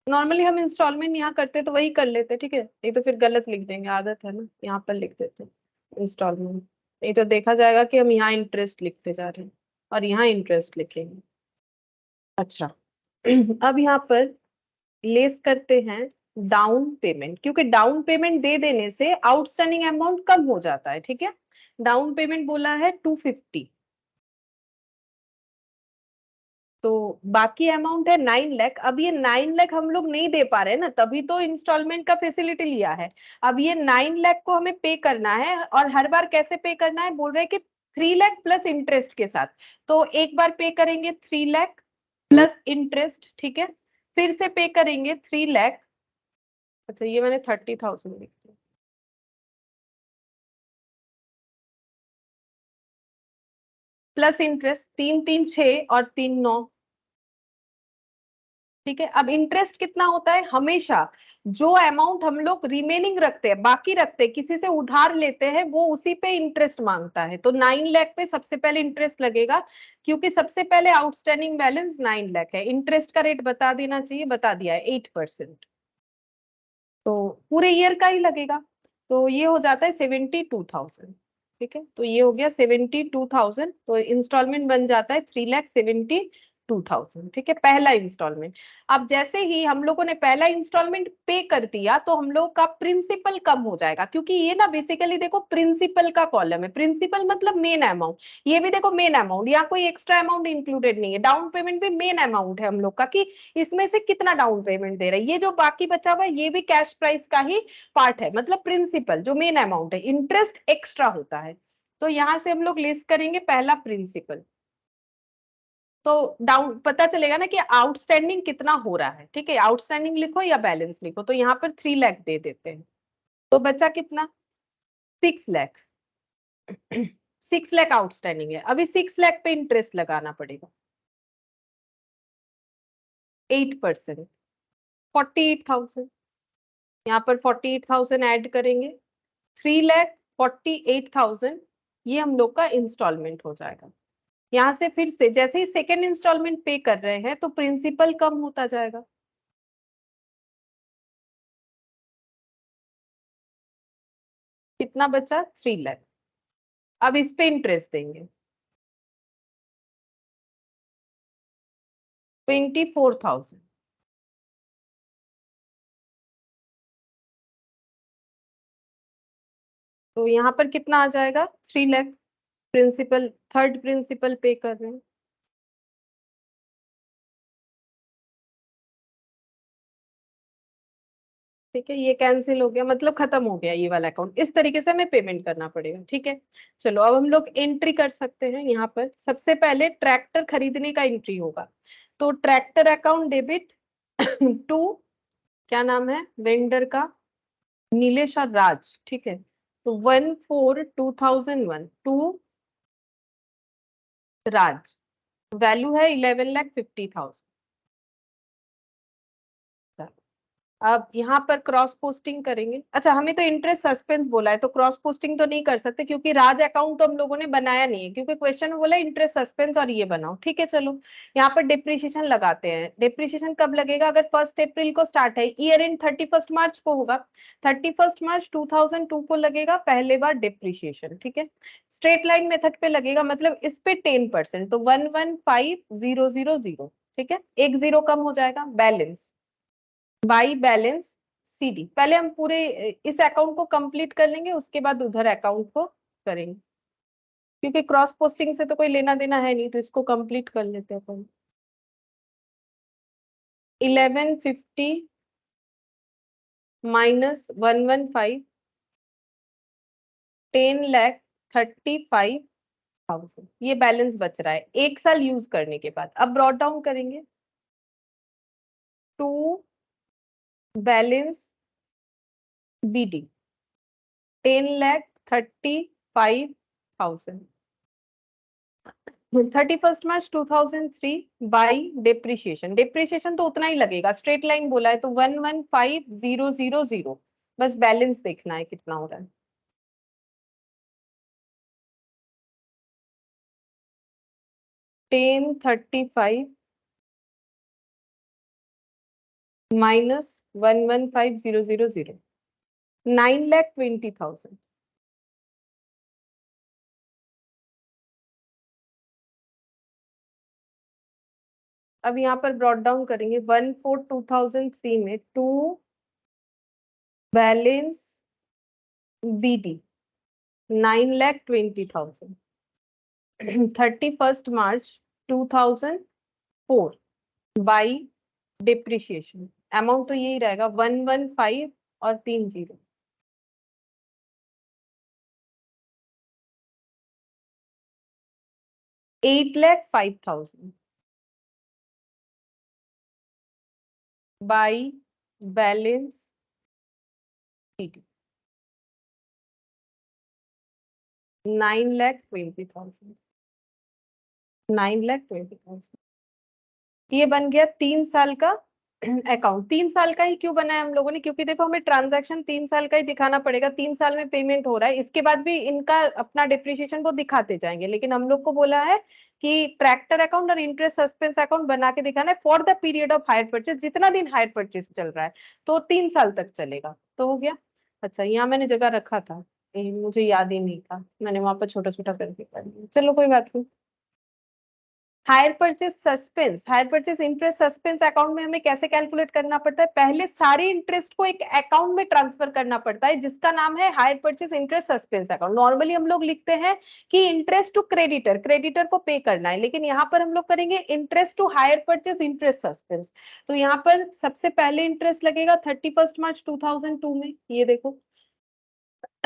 नॉर्मली हम इंस्टॉलमेंट यहाँ करते तो वही कर लेते, ठीक है, नहीं तो फिर गलत लिख देंगे, आदत है ना, यहाँ पर लिख देते इंस्टॉलमेंट, नहीं तो देखा जाएगा कि हम यहाँ इंटरेस्ट लिखते जा रहे हैं और यहाँ इंटरेस्ट लिखेंगे। अच्छा अब यहाँ पर लेस करते हैं डाउन पेमेंट, क्योंकि डाउन पेमेंट दे देने से आउटस्टैंडिंग अमाउंट कम हो जाता है, ठीक है। डाउन पेमेंट बोला है 250, तो बाकी अमाउंट है 9 लाख। अब ये 9 लाख हम लोग नहीं दे पा रहे ना, तभी तो इंस्टॉलमेंट का फैसिलिटी लिया है। अब ये 9 लाख को हमें पे करना है, और हर बार कैसे पे करना है बोल रहे हैं कि 3 लाख प्लस इंटरेस्ट के साथ। तो एक बार पे करेंगे 3 लाख प्लस इंटरेस्ट, ठीक है, फिर से पे करेंगे 3 लाख। अच्छा ये मैंने 30,000 लिख दिया, प्लस इंटरेस्ट 3 3 6 और 3 9, ठीक है। अब इंटरेस्ट कितना होता है, हमेशा जो अमाउंट हम लोग रिमेनिंग रखते हैं, बाकी रखते हैं, किसी से उधार लेते हैं, वो उसी पे इंटरेस्ट मांगता है। तो 9 लाख पे सबसे पहले इंटरेस्ट लगेगा, क्योंकि सबसे पहले आउटस्टैंडिंग बैलेंस 9 लाख है। इंटरेस्ट का रेट बता देना चाहिए, बता दिया है 8%, तो पूरे ईयर का ही लगेगा। तो ये हो जाता है 72,000, ठीक है, तो ये हो गया 72,000, तो इंस्टॉलमेंट बन जाता है 3,70,200। 2000, ठीक है, पहला इंस्टॉलमेंट। अब जैसे ही हम लोगों ने पहला इंस्टॉलमेंट पे कर दिया तो हम लोग का प्रिंसिपल कम हो जाएगा, क्योंकि ये ना बेसिकली देखो प्रिंसिपल का कॉलम है, प्रिंसिपल मतलब मेन अमाउंट, ये भी देखो मेन अमाउंट, यहाँ कोई एक्स्ट्रा अमाउंट इंक्लूडेड नहीं है, डाउन पेमेंट भी मेन अमाउंट है हम लोग का, कि इसमें से कितना डाउन पेमेंट दे रहा है, ये जो बाकी बचा हुआ है ये भी कैश प्राइस का ही पार्ट है, मतलब प्रिंसिपल जो मेन अमाउंट है, इंटरेस्ट एक्स्ट्रा होता है। तो यहां से हम लोग लिस्ट करेंगे पहला प्रिंसिपल, तो डाउन पता चलेगा ना कि आउटस्टैंडिंग कितना हो रहा है, ठीक है, आउटस्टैंडिंग लिखो या बैलेंस लिखो, तो यहाँ पर 3 लाख दे देते हैं, तो बचा कितना, 6 लाख। 6 लाख आउटस्टैंडिंग है, अभी 6 लाख पे इंटरेस्ट लगाना पड़ेगा 8%, 48,000, यहाँ पर 48,000 ऐड करेंगे, 3,48,000 ये हम लोग का इंस्टॉलमेंट हो जाएगा। यहाँ से फिर से जैसे ही सेकेंड इंस्टॉलमेंट पे कर रहे हैं तो प्रिंसिपल कम होता जाएगा, कितना बचा, 3 लाख। अब इस पे इंटरेस्ट देंगे 24,000, तो यहाँ पर कितना आ जाएगा, 3 लाख, प्रिंसिपल थर्ड प्रिंसिपल पे कर रहे हैं, ठीक है, ये कैंसिल हो गया, मतलब खत्म हो गया ये वाला अकाउंट, इस तरीके से हमें पेमेंट करना पड़ेगा, ठीक है। चलो अब हम लोग एंट्री कर सकते हैं, यहाँ पर सबसे पहले ट्रैक्टर खरीदने का एंट्री होगा, तो ट्रैक्टर अकाउंट डेबिट टू, क्या नाम है वेंडर का, नीलेश और राज, ठीक है, तो 1/4/2001 टू राज, वैल्यू है 11,50,000। अब यहाँ पर क्रॉस पोस्टिंग करेंगे, अच्छा हमें तो इंटरेस्ट सस्पेंस बोला है तो क्रॉस पोस्टिंग तो नहीं कर सकते, क्योंकि राज अकाउंट तो हम लोगों ने बनाया नहीं है, क्योंकि क्वेश्चन में बोला इंटरेस्ट सस्पेंस और ये बनाओ, ठीक है। चलो यहाँ पर डिप्रिसिएशन लगाते हैं, डिप्रिसिएशन कब लगेगा, अगर 1 अप्रैल को स्टार्ट है, ईयर एंड 31 मार्च को होगा, 31 मार्च 2002 को लगेगा पहले बार डिप्रिसिएशन, ठीक है, स्ट्रेट लाइन मेथड पे लगेगा, मतलब इस पे 10%, तो 115000, ठीक है, एक जीरो कम हो जाएगा, बैलेंस बाई बैलेंस सीडी, पहले हम पूरे इस अकाउंट को कंप्लीट कर लेंगे, उसके बाद उधर अकाउंट को करेंगे, क्योंकि क्रॉस पोस्टिंग से तो कोई लेना देना है नहीं, तो इसको कंप्लीट कर लेते हैं अपन। 1150 -115, 10,35,000 ये बैलेंस बच रहा है 1 साल यूज करने के बाद। अब ब्रॉट डाउन करेंगे to balance BD 10,35,000, 31 March 2003 by depreciation, depreciation तो उतना ही लगेगा, स्ट्रेट लाइन बोला है तो 115000, बस बैलेंस देखना है कितना हो रहा है, 1035 -115,000, 9,20,000। अब यहाँ पर ब्रॉट डाउन करेंगे 1/4/2003 में to balance BD 9,20,000, 31 March 2004 by depreciation, amount तो यही रहेगा 115 और 3 जीरो, 8,05,000 बाई बैलेंस सीडी 9,20,000, 9,20,000, ये बन गया 3 साल का अकाउंट। 3 साल का ही क्यों बनाया हम लोगों ने, क्योंकि देखो हमें ट्रांजैक्शन 3 साल का ही दिखाना पड़ेगा, 3 साल में पेमेंट हो रहा है, इसके बाद भी इनका अपना डिप्रिसिएशन को दिखाते जाएंगे, लेकिन हम लोग को बोला है कि ट्रैक्टर अकाउंट और इंटरेस्ट सस्पेंस अकाउंट बना के दिखाना है for the period of hire purchase, जितना दिन हायर परचेज चल रहा है, तो 3 साल तक चलेगा, तो हो गया। अच्छा यहाँ मैंने जगह रखा था, मुझे याद ही नहीं था, मैंने वहां पर छोटा छोटा करके कर लिया, चलो कोई बात नहीं। Hire purchase suspense, higher purchase interest suspense account में हमें कैसे कैलकुलेट करना पड़ता है, पहले सारे इंटरेस्ट को एक अकाउंट में ट्रांसफर करना पड़ता है जिसका नाम है higher purchase interest suspense account. Normally हम लोग लिखते हैं कि इंटरेस्ट टू क्रेडिटर, क्रेडिटर को पे करना है, लेकिन यहाँ पर हम लोग करेंगे interest to hire purchase interest suspense. तो यहाँ पर सबसे पहले इंटरेस्ट लगेगा 31 मार्च 2002 में, ये देखो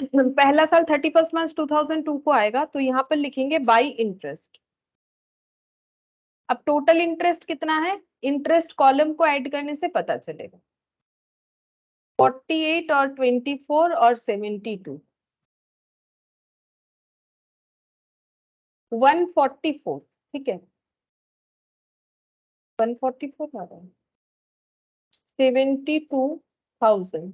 पहला साल 31 मार्च 2002 को आएगा, तो यहाँ पर लिखेंगे बाई इंटरेस्ट। अब टोटल इंटरेस्ट कितना है, इंटरेस्ट कॉलम को ऐड करने से पता चलेगा 48 और 24 और 72, 144, ठीक है 144 आ रहा है, 72,000,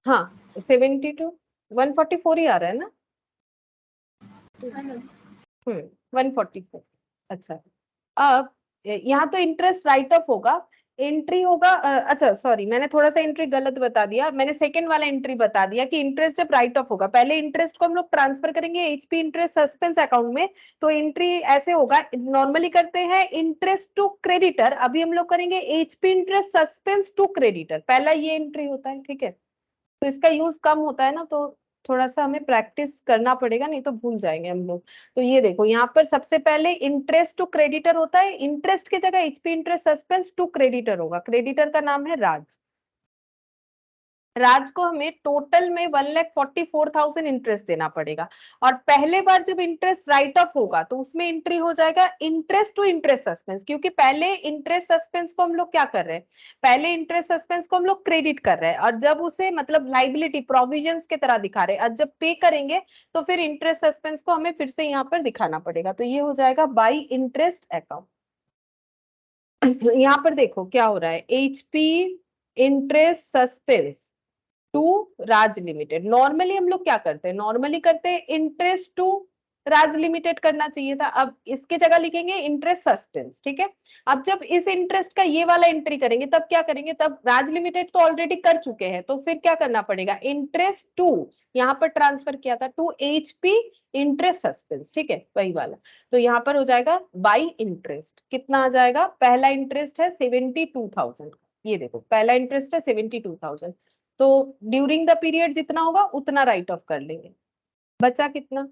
हाँ 72, 144 ही आ रहा है ना, हाँ मैम। 144। अच्छा, अब यहाँ तो इंटरेस्ट राइट ऑफ होगा, एंट्री होगा अच्छा सॉरी मैंने थोड़ा सा एंट्री गलत बता दिया, मैंने सेकंड वाला एंट्री बता दिया कि इंटरेस्ट जब राइट ऑफ होगा, पहले इंटरेस्ट को हम लोग ट्रांसफर करेंगे एचपी इंटरेस्ट सस्पेंस अकाउंट में, तो एंट्री ऐसे होगा, नॉर्मली करते हैं इंटरेस्ट टू क्रेडिटर, अभी हम लोग करेंगे HP interest suspense to creditor, पहला ये एंट्री होता है, ठीक है। तो इसका यूज कम होता है ना, तो थोड़ा सा हमें प्रैक्टिस करना पड़ेगा, नहीं तो भूल जाएंगे हम लोग। तो ये देखो यहाँ पर सबसे पहले इंटरेस्ट टू क्रेडिटर होता है, इंटरेस्ट की जगह HP interest suspense to creditor होगा, क्रेडिटर का नाम है राज। राज को हमें टोटल में 1,44,000 इंटरेस्ट देना पड़ेगा, और पहले बार जब इंटरेस्ट राइट ऑफ होगा तो उसमें एंट्री हो जाएगा इंटरेस्ट टू इंटरेस्ट सस्पेंस, क्योंकि पहले इंटरेस्ट सस्पेंस को हम लोग क्या कर रहे हैं, पहले इंटरेस्ट सस्पेंस को हम लोग क्रेडिट कर रहे हैं, और जब उसे मतलब लाइबिलिटी प्रोविजंस की तरह दिखा रहे हैं, और जब पे करेंगे तो फिर इंटरेस्ट सस्पेंस को हमें फिर से यहाँ पर दिखाना पड़ेगा, तो ये हो जाएगा बाई इंटरेस्ट अकाउंट। यहाँ पर देखो क्या हो रहा है, HP interest suspense to Raj limited, normally हम लोग क्या करते हैं, नॉर्मली करते हैं इंटरेस्ट टू राज लिमिटेड करना चाहिए था, अब इसके जगह लिखेंगे इंटरेस्ट सस्पेंस, ठीक है। अब जब इस इंटरेस्ट का ये वाला एंट्री करेंगे तब क्या करेंगे, तब राज लिमिटेड तो ऑलरेडी कर चुके हैं, तो फिर क्या करना पड़ेगा, इंटरेस्ट टू यहाँ पर ट्रांसफर किया था टू एचपी इंटरेस्ट सस्पेंस, ठीक है वही वाला। तो यहाँ पर हो जाएगा बाई इंटरेस्ट, कितना आ जाएगा, पहला इंटरेस्ट है 72,000, ये देखो पहला इंटरेस्ट है 72,000, तो ड्यूरिंग द पीरियड जितना होगा उतना राइट ऑफ कर लेंगे, बचा कितना,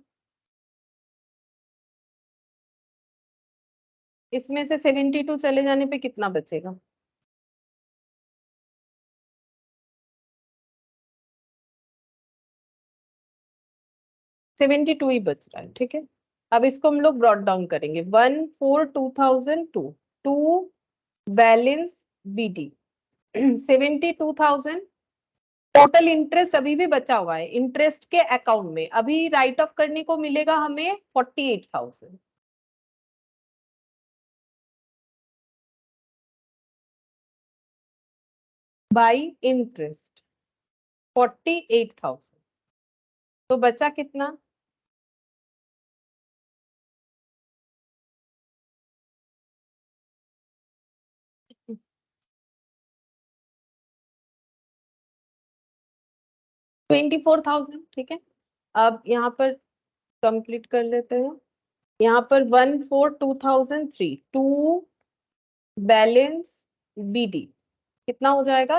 इसमें से 72 चले जाने पे कितना बचेगा, 72 ही बच रहा है, ठीक है। अब इसको हम लोग ब्रॉट डाउन करेंगे, 1,4,2002 to balance BD 72,000, total interest अभी भी बचा हुआ है, इंटरेस्ट के अकाउंट में अभी राइट ऑफ करने को मिलेगा हमें 48,000, बाई इंटरेस्ट 48,000, तो बचा कितना, 24,000, ठीक है। अब यहाँ पर कंप्लीट कर लेते हैं, यहाँ पर 1,4,2003 टू बैलेंस बीडी कितना हो जाएगा,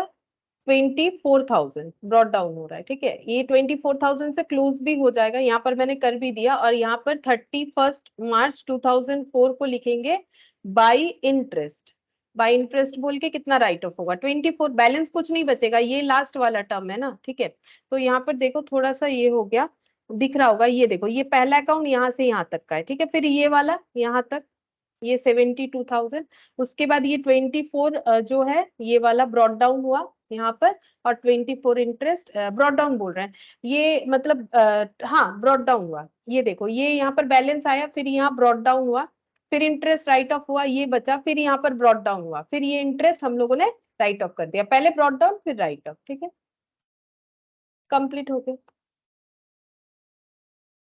24,000 ब्रॉट डाउन हो रहा है, ठीक है, ये 24,000 से क्लोज भी हो जाएगा, यहाँ पर मैंने कर भी दिया, और यहाँ पर 31 मार्च 2004 को लिखेंगे बाई इंटरेस्ट, बाई इंटरेस्ट बोल के कितना राइट ऑफ होगा 24, बैलेंस कुछ नहीं बचेगा, ये लास्ट वाला टर्म है ना, ठीक है। तो यहाँ पर देखो थोड़ा सा ये हो गया, दिख रहा होगा, ये देखो ये पहला अकाउंट यहाँ से यहाँ तक का है, ठीक है, फिर ये वाला यहाँ तक, ये 72,000, उसके बाद ये 24 जो है ये वाला ब्रॉट डाउन हुआ यहाँ पर, और 24 इंटरेस्ट ब्रॉट डाउन बोल रहे हैं, ये मतलब हाँ ब्रॉट डाउन हुआ, ये देखो ये यहाँ पर बैलेंस आया, फिर यहाँ ब्रॉट डाउन हुआ, फिर इंटरेस्ट राइट ऑफ हुआ, ये बचा, फिर यहाँ पर ब्रॉट डाउन हुआ, फिर ये इंटरेस्ट हम लोगों ने राइट ऑफ कर दिया, पहले ब्रॉट डाउन फिर राइट ऑफ, ठीक है, कंप्लीट हो गया।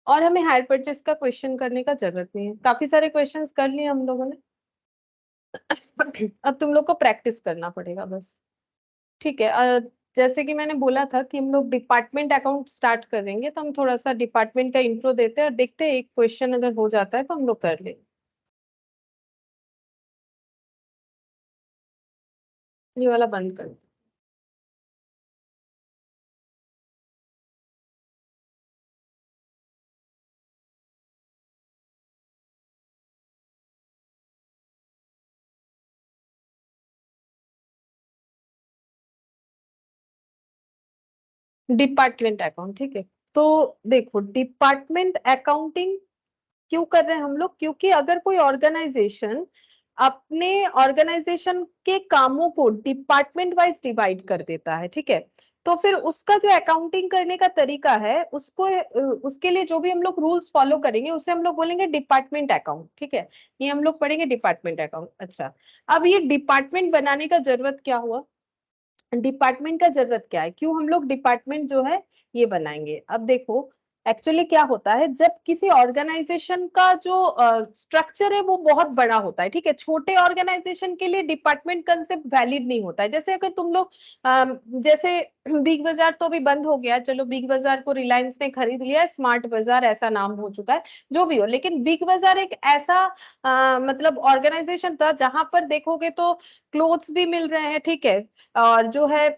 और हमें हायर परचेस का क्वेश्चन करने का जरूरत नहीं है, काफी सारे क्वेश्चंस कर लिए हम लोगों ने, अब तुम लोग को प्रैक्टिस करना पड़ेगा बस, ठीक है। जैसे कि मैंने बोला था कि हम लोग डिपार्टमेंट अकाउंट स्टार्ट करेंगे, तो हम थोड़ा सा डिपार्टमेंट का इंट्रो देते हैं और देखते हैं, एक क्वेश्चन अगर हो जाता है तो हम लोग कर लेंगे। ये वाला बंद कर। डिपार्टमेंट अकाउंट, ठीक है। तो देखो, डिपार्टमेंट अकाउंटिंग क्यों कर रहे हैं हम लोग? क्योंकि अगर कोई ऑर्गेनाइजेशन अपने ऑर्गेनाइजेशन के कामों को डिपार्टमेंट वाइज डिवाइड कर देता है, ठीक है, तो फिर उसका जो अकाउंटिंग करने का तरीका है, उसको उसके लिए जो भी हम लोग रूल्स फॉलो करेंगे उसे हम लोग बोलेंगे डिपार्टमेंट अकाउंट, ठीक है। ये हम लोग पढ़ेंगे डिपार्टमेंट अकाउंट। अच्छा, अब ये डिपार्टमेंट बनाने का जरूरत क्या हुआ? डिपार्टमेंट का जरूरत क्या है, क्यों हम लोग डिपार्टमेंट जो है ये बनाएंगे? अब देखो, एक्चुअली क्या होता है, जब किसी ऑर्गेनाइजेशन का जो स्ट्रक्चर है वो बहुत बड़ा होता है, ठीक है, छोटे ऑर्गेनाइजेशन के लिए डिपार्टमेंट कंसेप्ट वैलिड नहीं होता है। जैसे अगर तुम लोग जैसे बिग बाजार तो अभी बंद हो गया, चलो बिग बाजार को रिलायंस ने खरीद लिया, स्मार्ट बाजार ऐसा नाम हो चुका है, जो भी हो, लेकिन बिग बाजार एक ऐसा मतलब ऑर्गेनाइजेशन था जहां पर देखोगे तो क्लोथ्स भी मिल रहे हैं, ठीक है, और जो है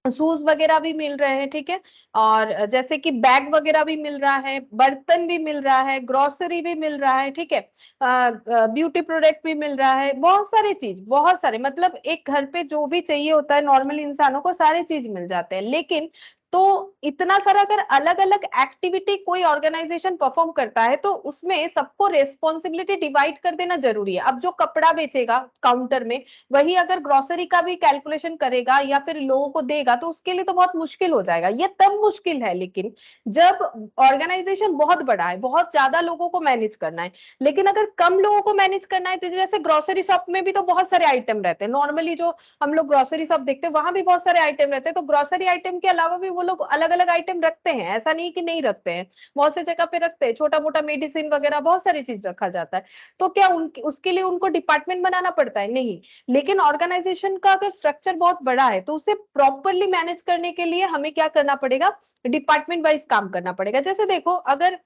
शूज वगैरह भी मिल रहे हैं, ठीक है, और जैसे कि बैग वगैरह भी मिल रहा है, बर्तन भी मिल रहा है, ग्रोसरी भी मिल रहा है, ठीक है, ब्यूटी प्रोडक्ट भी मिल रहा है, बहुत सारी चीज, बहुत सारे, मतलब एक घर पे जो भी चाहिए होता है नॉर्मल इंसानों को सारे चीज मिल जाते हैं। लेकिन तो इतना सारा अगर अलग अलग एक्टिविटी कोई ऑर्गेनाइजेशन परफॉर्म करता है तो उसमें सबको रेस्पॉन्सिबिलिटी डिवाइड कर देना जरूरी है। अब जो कपड़ा बेचेगा काउंटर में, वही अगर ग्रोसरी का भी कैलकुलेशन करेगा या फिर लोगों को देगा तो उसके लिए तो बहुत मुश्किल हो जाएगा। ये तब मुश्किल है लेकिन जब ऑर्गेनाइजेशन बहुत बड़ा है, बहुत ज्यादा लोगों को मैनेज करना है। लेकिन अगर कम लोगों को मैनेज करना है, तो जैसे ग्रोसरी शॉप में भी तो बहुत सारे आइटम रहते हैं, नॉर्मली जो हम लोग ग्रोसरी शॉप देखते हैं वहां भी बहुत सारे आइटम रहते हैं, तो ग्रोसरी आइटम के अलावा भी वो लोग अलग अलग आइटम रखते हैं, ऐसा नहीं कि नहीं रखते हैं, बहुत से जगह पे रखते हैं, छोटा मोटा मेडिसिन वगैरह बहुत सारी चीज रखा जाता है। तो क्या उनके उसके लिए उनको डिपार्टमेंट बनाना पड़ता है? नहीं। लेकिन ऑर्गेनाइजेशन का अगर स्ट्रक्चर बहुत बड़ा है तो उसे प्रॉपरली मैनेज करने के लिए हमें क्या करना पड़ेगा? डिपार्टमेंट वाइज काम करना पड़ेगा। जैसे देखो, अगर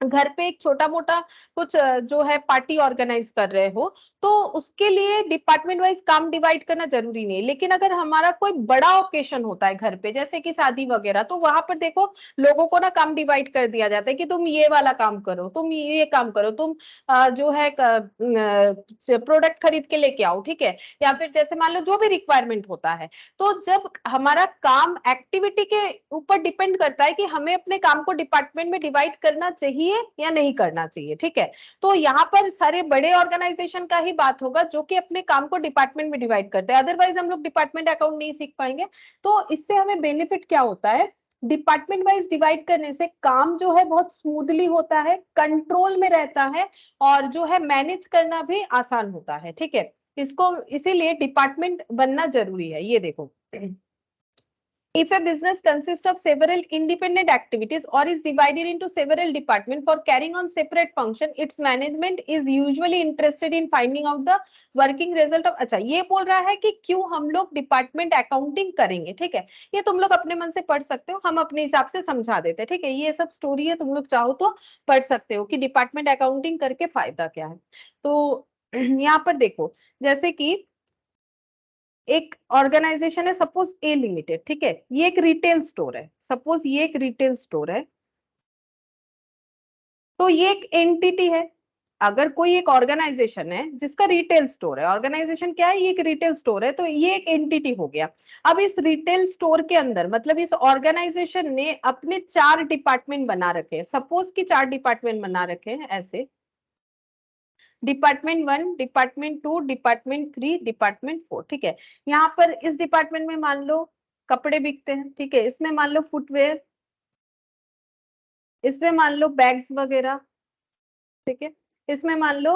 घर पे एक छोटा मोटा कुछ जो है पार्टी ऑर्गेनाइज कर रहे हो, तो उसके लिए डिपार्टमेंट वाइज काम डिवाइड करना जरूरी नहीं। लेकिन अगर हमारा कोई बड़ा ओकेशन होता है घर पे, जैसे कि शादी वगैरह, तो वहां पर देखो लोगों को ना काम डिवाइड कर दिया जाता है कि तुम ये वाला काम करो, तुम ये काम करो, तुम जो है प्रोडक्ट खरीद के लेके आओ, ठीक है, या फिर जैसे मान लो जो भी रिक्वायरमेंट होता है। तो जब हमारा काम एक्टिविटी के ऊपर डिपेंड करता है कि हमें अपने काम को डिपार्टमेंट में डिवाइड करना चाहिए या नहीं करना चाहिए, ठीक है। तो यहाँ पर सारे बड़े ऑर्गेनाइजेशन का ही बात होगा जो कि अपने काम को डिपार्टमेंट में डिवाइड करते हैं, अदरवाइज हम लोग डिपार्टमेंट अकाउंट नहीं सीख पाएंगे। तो इससे हमें बेनिफिट क्या होता है? डिपार्टमेंट वाइज डिवाइड करने से काम जो है बहुत स्मूथली होता है, कंट्रोल में रहता है, और जो है मैनेज करना भी आसान होता है, ठीक है। इसको इसीलिए डिपार्टमेंट बनना जरूरी है। ये देखो, if a business consists of several independent activities or is divided into several departments for carrying on separate function, its management is usually interested in finding out the working result of। अच्छा, ये बोल रहा है कि क्यों हम लोग department accounting करेंगे, ठीक है। ये तुम लोग अपने मन से पढ़ सकते हो, हम अपने हिसाब से समझा देते हैं, ठीक है। ये सब स्टोरी है, तुम लोग चाहो तो पढ़ सकते हो कि डिपार्टमेंट अकाउंटिंग करके फायदा क्या है। तो यहाँ पर देखो, जैसे कि एक ऑर्गेनाइजेशन है, सपोज ए लिमिटेड, ठीक है, ये एक रिटेल स्टोर है, सपोज ये एक रिटेल स्टोर है, तो ये एक एंटिटी है। अगर कोई एक ऑर्गेनाइजेशन है जिसका रिटेल स्टोर है, ऑर्गेनाइजेशन क्या है? ये एक रिटेल स्टोर है, तो ये एक एंटिटी हो गया। अब इस रिटेल स्टोर के अंदर, मतलब इस ऑर्गेनाइजेशन ने अपने 4 डिपार्टमेंट बना रखे हैं, सपोज की 4 डिपार्टमेंट बना रखे हैं ऐसे, डिपार्टमेंट 1, डिपार्टमेंट 2, डिपार्टमेंट 3, डिपार्टमेंट 4, ठीक है। यहाँ पर इस डिपार्टमेंट में मान लो कपड़े बिकते हैं, ठीक है, इसमें मान लो फुटवेयर, इसमें मान लो बैग्स वगैरह, ठीक है, इसमें मान लो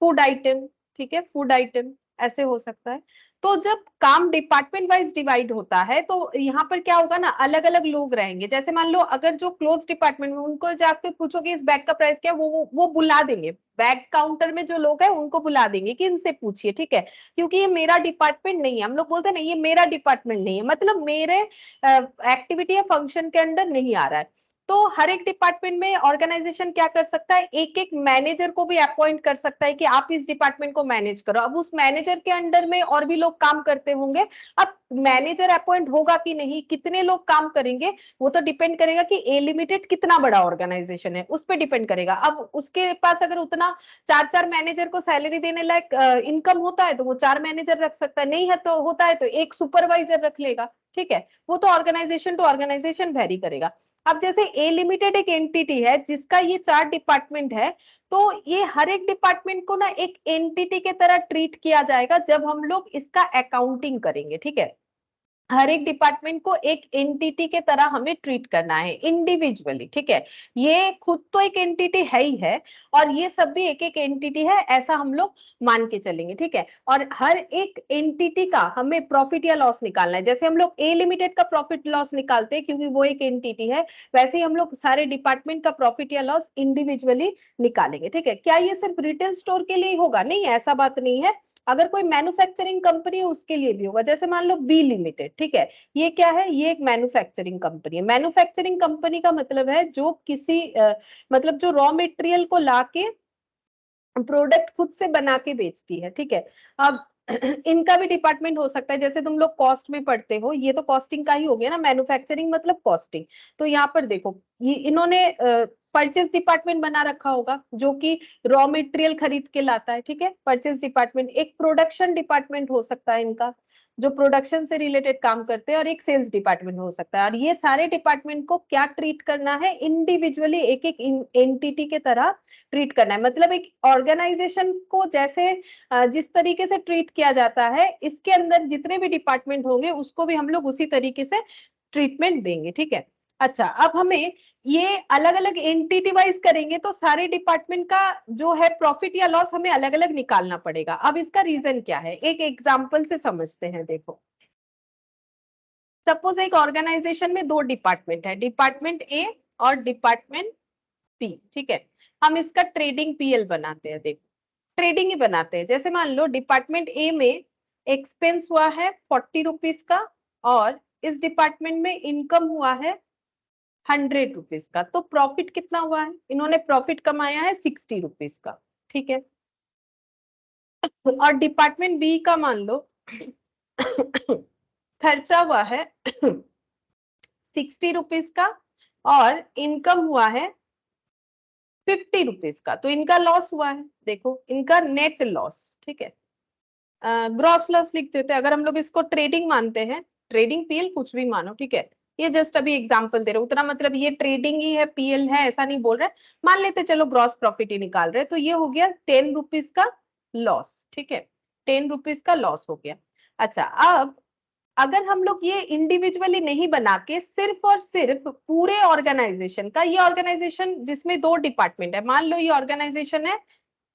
फूड आइटम, ठीक है, फूड आइटम, ऐसे हो सकता है। तो जब काम डिपार्टमेंट वाइज डिवाइड होता है तो यहाँ पर क्या होगा ना, अलग अलग लोग रहेंगे। जैसे मान लो अगर जो क्लोज डिपार्टमेंट में, उनको जाके पूछोगे इस बैग का प्राइस क्या है, वो बुला देंगे, बैग काउंटर में जो लोग हैं उनको बुला देंगे कि इनसे पूछिए, ठीक है, क्योंकि ये मेरा डिपार्टमेंट नहीं है। हम लोग बोलते हैं ना ये मेरा डिपार्टमेंट नहीं है, मतलब मेरे एक्टिविटी या फंक्शन के अंदर नहीं आ रहा है। तो हर एक डिपार्टमेंट में ऑर्गेनाइजेशन क्या कर सकता है, एक एक मैनेजर को भी अपॉइंट कर सकता है कि आप इस डिपार्टमेंट को मैनेज करो। अब उस मैनेजर के अंडर में और भी लोग काम करते होंगे। अब मैनेजर अपॉइंट होगा कि नहीं, कितने लोग काम करेंगे, वो तो डिपेंड करेगा कि ए लिमिटेड कितना बड़ा ऑर्गेनाइजेशन है, उस पर डिपेंड करेगा। अब उसके पास अगर उतना 4 मैनेजर को सैलरी देने लायक इनकम होता है तो वो 4 मैनेजर रख सकता है, नहीं है तो होता है तो एक सुपरवाइजर रख लेगा, ठीक है। वो तो ऑर्गेनाइजेशन टू ऑर्गेनाइजेशन वेरी करेगा। अब जैसे ए लिमिटेड एक एंटिटी है जिसका ये 4 डिपार्टमेंट है, तो ये हर एक डिपार्टमेंट को ना एक एंटिटी के तरह ट्रीट किया जाएगा जब हम लोग इसका अकाउंटिंग करेंगे, ठीक है। हर एक डिपार्टमेंट को एक एंटिटी के तरह हमें ट्रीट करना है इंडिविजुअली, ठीक है। ये खुद तो एक एंटिटी है ही है, और ये सब भी एक एक एंटिटी है, ऐसा हम लोग मान के चलेंगे, ठीक है। और हर एक एंटिटी का हमें प्रॉफिट या लॉस निकालना है। जैसे हम लोग ए लिमिटेड का प्रॉफिट लॉस निकालते हैं क्योंकि वो एक एंटिटी है, वैसे ही हम लोग सारे डिपार्टमेंट का प्रॉफिट या लॉस इंडिविजुअली निकालेंगे, ठीक है। क्या ये सिर्फ रिटेल स्टोर के लिए होगा? नहीं, ऐसा बात नहीं है। अगर कोई मैन्युफैक्चरिंग कंपनी है उसके लिए भी होगा। जैसे मान लो बी लिमिटेड, ठीक है, ये क्या है, ये एक मैन्युफैक्चरिंग कंपनी है। मैन्युफैक्चरिंग कंपनी का मतलब है जो किसी मतलब जो रॉ मटेरियल को लाके प्रोडक्ट खुद से बना के बेचती है, ठीक है। अब इनका भी डिपार्टमेंट हो सकता है, जैसे तुम लोग कॉस्ट में पढ़ते हो, ये तो कॉस्टिंग का ही हो गया ना, मैन्युफैक्चरिंग मतलब कॉस्टिंग। तो यहाँ पर देखो ये इन्होंने परचेस डिपार्टमेंट बना रखा होगा जो कि रॉ मटेरियल खरीद के लाता है, ठीक है, परचेस डिपार्टमेंट। एक प्रोडक्शन डिपार्टमेंट हो सकता है इनका, जो प्रोडक्शन से रिलेटेड काम करते हैं, और एक सेल्स डिपार्टमेंट हो सकता है। और ये सारे डिपार्टमेंट को क्या ट्रीट करना है, इंडिविजुअली एक एक एंटिटी के तरह ट्रीट करना है। मतलब एक ऑर्गेनाइजेशन को जैसे जिस तरीके से ट्रीट किया जाता है, इसके अंदर जितने भी डिपार्टमेंट होंगे उसको भी हम लोग उसी तरीके से ट्रीटमेंट देंगे, ठीक है। अच्छा, अब हमें ये अलग अलग एंटिटी वाइज करेंगे तो सारे डिपार्टमेंट का जो है प्रॉफिट या लॉस हमें अलग अलग निकालना पड़ेगा। अब इसका रीजन क्या है, एक एग्जांपल से समझते हैं। देखो, सपोज एक ऑर्गेनाइजेशन में 2 डिपार्टमेंट है, डिपार्टमेंट ए और डिपार्टमेंट बी, ठीक है। हम इसका ट्रेडिंग पीएल बनाते हैं। देखो, ट्रेडिंग ही बनाते हैं। जैसे मान लो डिपार्टमेंट ए में एक्सपेंस हुआ है 40 रुपीज का, और इस डिपार्टमेंट में इनकम हुआ है 100 रुपीज का, तो प्रॉफिट कितना हुआ है, इन्होंने प्रॉफिट कमाया है 60 रुपीज का, ठीक है। और डिपार्टमेंट बी का मान लो खर्चा हुआ है 60 रुपीज का, और इनकम हुआ है 50 रुपीज का, तो इनका लॉस हुआ है। देखो, इनका नेट लॉस, ठीक है। ग्रॉस लॉस लिख देते हैं अगर हम लोग इसको ट्रेडिंग मानते हैं, ट्रेडिंग पीएल कुछ भी मानो, ठीक है। ये जस्ट अभी एग्जांपल दे रहे, उतना मतलब ये ट्रेडिंग ही है, पीएल है ऐसा नहीं बोल रहे। मान लेते चलो ग्रॉस प्रॉफिट ही निकाल रहे, तो ये हो गया 10 रुपीज का लॉस, ठीक है। 10 रुपीज का लॉस हो गया। अच्छा, अब अगर हम लोग ये इंडिविजुअली नहीं बना के सिर्फ और सिर्फ पूरे ऑर्गेनाइजेशन का, ये ऑर्गेनाइजेशन जिसमें 2 डिपार्टमेंट है, मान लो ये ऑर्गेनाइजेशन है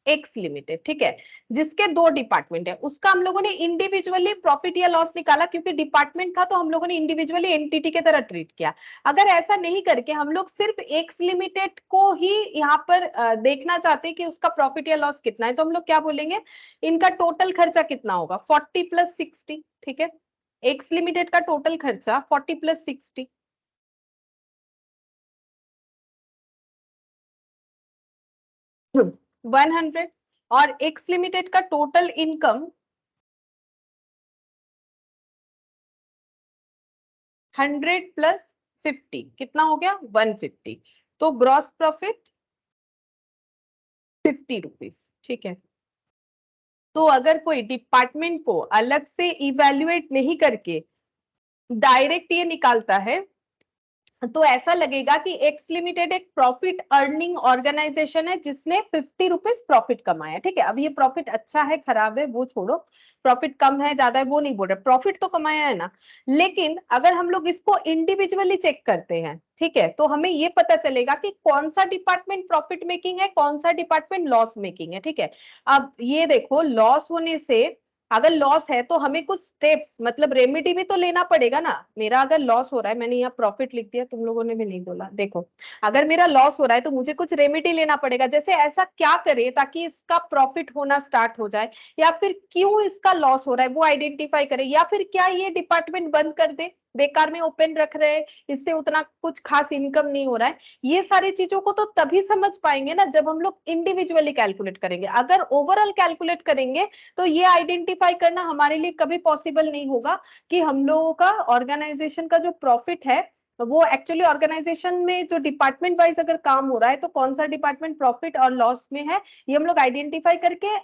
एक्स लिमिटेड, ठीक है, जिसके 2 डिपार्टमेंट है, उसका हम लोगों ने इंडिविजुअली प्रॉफिट या लॉस निकाला, क्योंकि डिपार्टमेंट था तो हम लोगों ने इंडिविजुअली एंटिटी के तरह ट्रीट किया। अगर ऐसा नहीं करके हम लोग सिर्फ एक्स लिमिटेड को ही यहाँ पर देखना चाहते हैं कि उसका प्रॉफिट या लॉस कितना है, तो हम लोग क्या बोलेंगे, इनका टोटल खर्चा कितना होगा, 40 + 60, ठीक है। एक्स लिमिटेड का टोटल खर्चा 40 + 60, 100। और एक्स लिमिटेड का टोटल इनकम 100 + 50 कितना हो गया, 150। तो ग्रॉस प्रॉफिट 50 रुपीज, ठीक है। तो अगर कोई डिपार्टमेंट को अलग से इवेल्युएट नहीं करके डायरेक्ट ये निकालता है, तो ऐसा लगेगा कि एक्स लिमिटेड एक प्रॉफिट अर्निंग ऑर्गेनाइजेशन है जिसने 50 रुपीज प्रॉफिट कमाया, ठीक है। अब ये प्रॉफिट अच्छा है खराब है वो छोड़ो, प्रॉफिट कम है ज्यादा है वो नहीं बोल रहे, प्रॉफिट तो कमाया है ना। लेकिन अगर हम लोग इसको इंडिविजुअली चेक करते हैं, ठीक है, तो हमें ये पता चलेगा कि कौन सा डिपार्टमेंट प्रॉफिट मेकिंग है, कौन सा डिपार्टमेंट लॉस मेकिंग है, ठीक है। अब ये देखो, लॉस होने से अगर लॉस है तो हमें कुछ स्टेप्स मतलब रेमेडी भी तो लेना पड़ेगा ना। मेरा अगर लॉस हो रहा है, मैंने यहाँ प्रॉफिट लिख दिया, तुम लोगों ने भी नहीं बोला, देखो अगर मेरा लॉस हो रहा है तो मुझे कुछ रेमेडी लेना पड़ेगा, जैसे ऐसा क्या करे ताकि इसका प्रॉफिट होना स्टार्ट हो जाए, या फिर क्यों इसका लॉस हो रहा है वो आइडेंटिफाई करे, या फिर क्या ये डिपार्टमेंट बंद कर दे, बेकार में ओपन रख रहे हैं, इससे उतना कुछ खास इनकम नहीं हो रहा है। ये सारी चीजों को तो तभी समझ पाएंगे ना जब हम लोग इंडिविजुअली कैलकुलेट करेंगे। अगर ओवरऑल कैलकुलेट करेंगे तो ये आइडेंटिफाई करना हमारे लिए कभी पॉसिबल नहीं होगा कि हम लोगों का ऑर्गेनाइजेशन का जो प्रॉफिट है वो एक्चुअली ऑर्गेनाइजेशन में जो डिपार्टमेंट वाइज अगर काम हो रहा है तो कौन सा डिपार्टमेंट प्रॉफिट और लॉस में है, ये हम लोग आइडेंटिफाई करके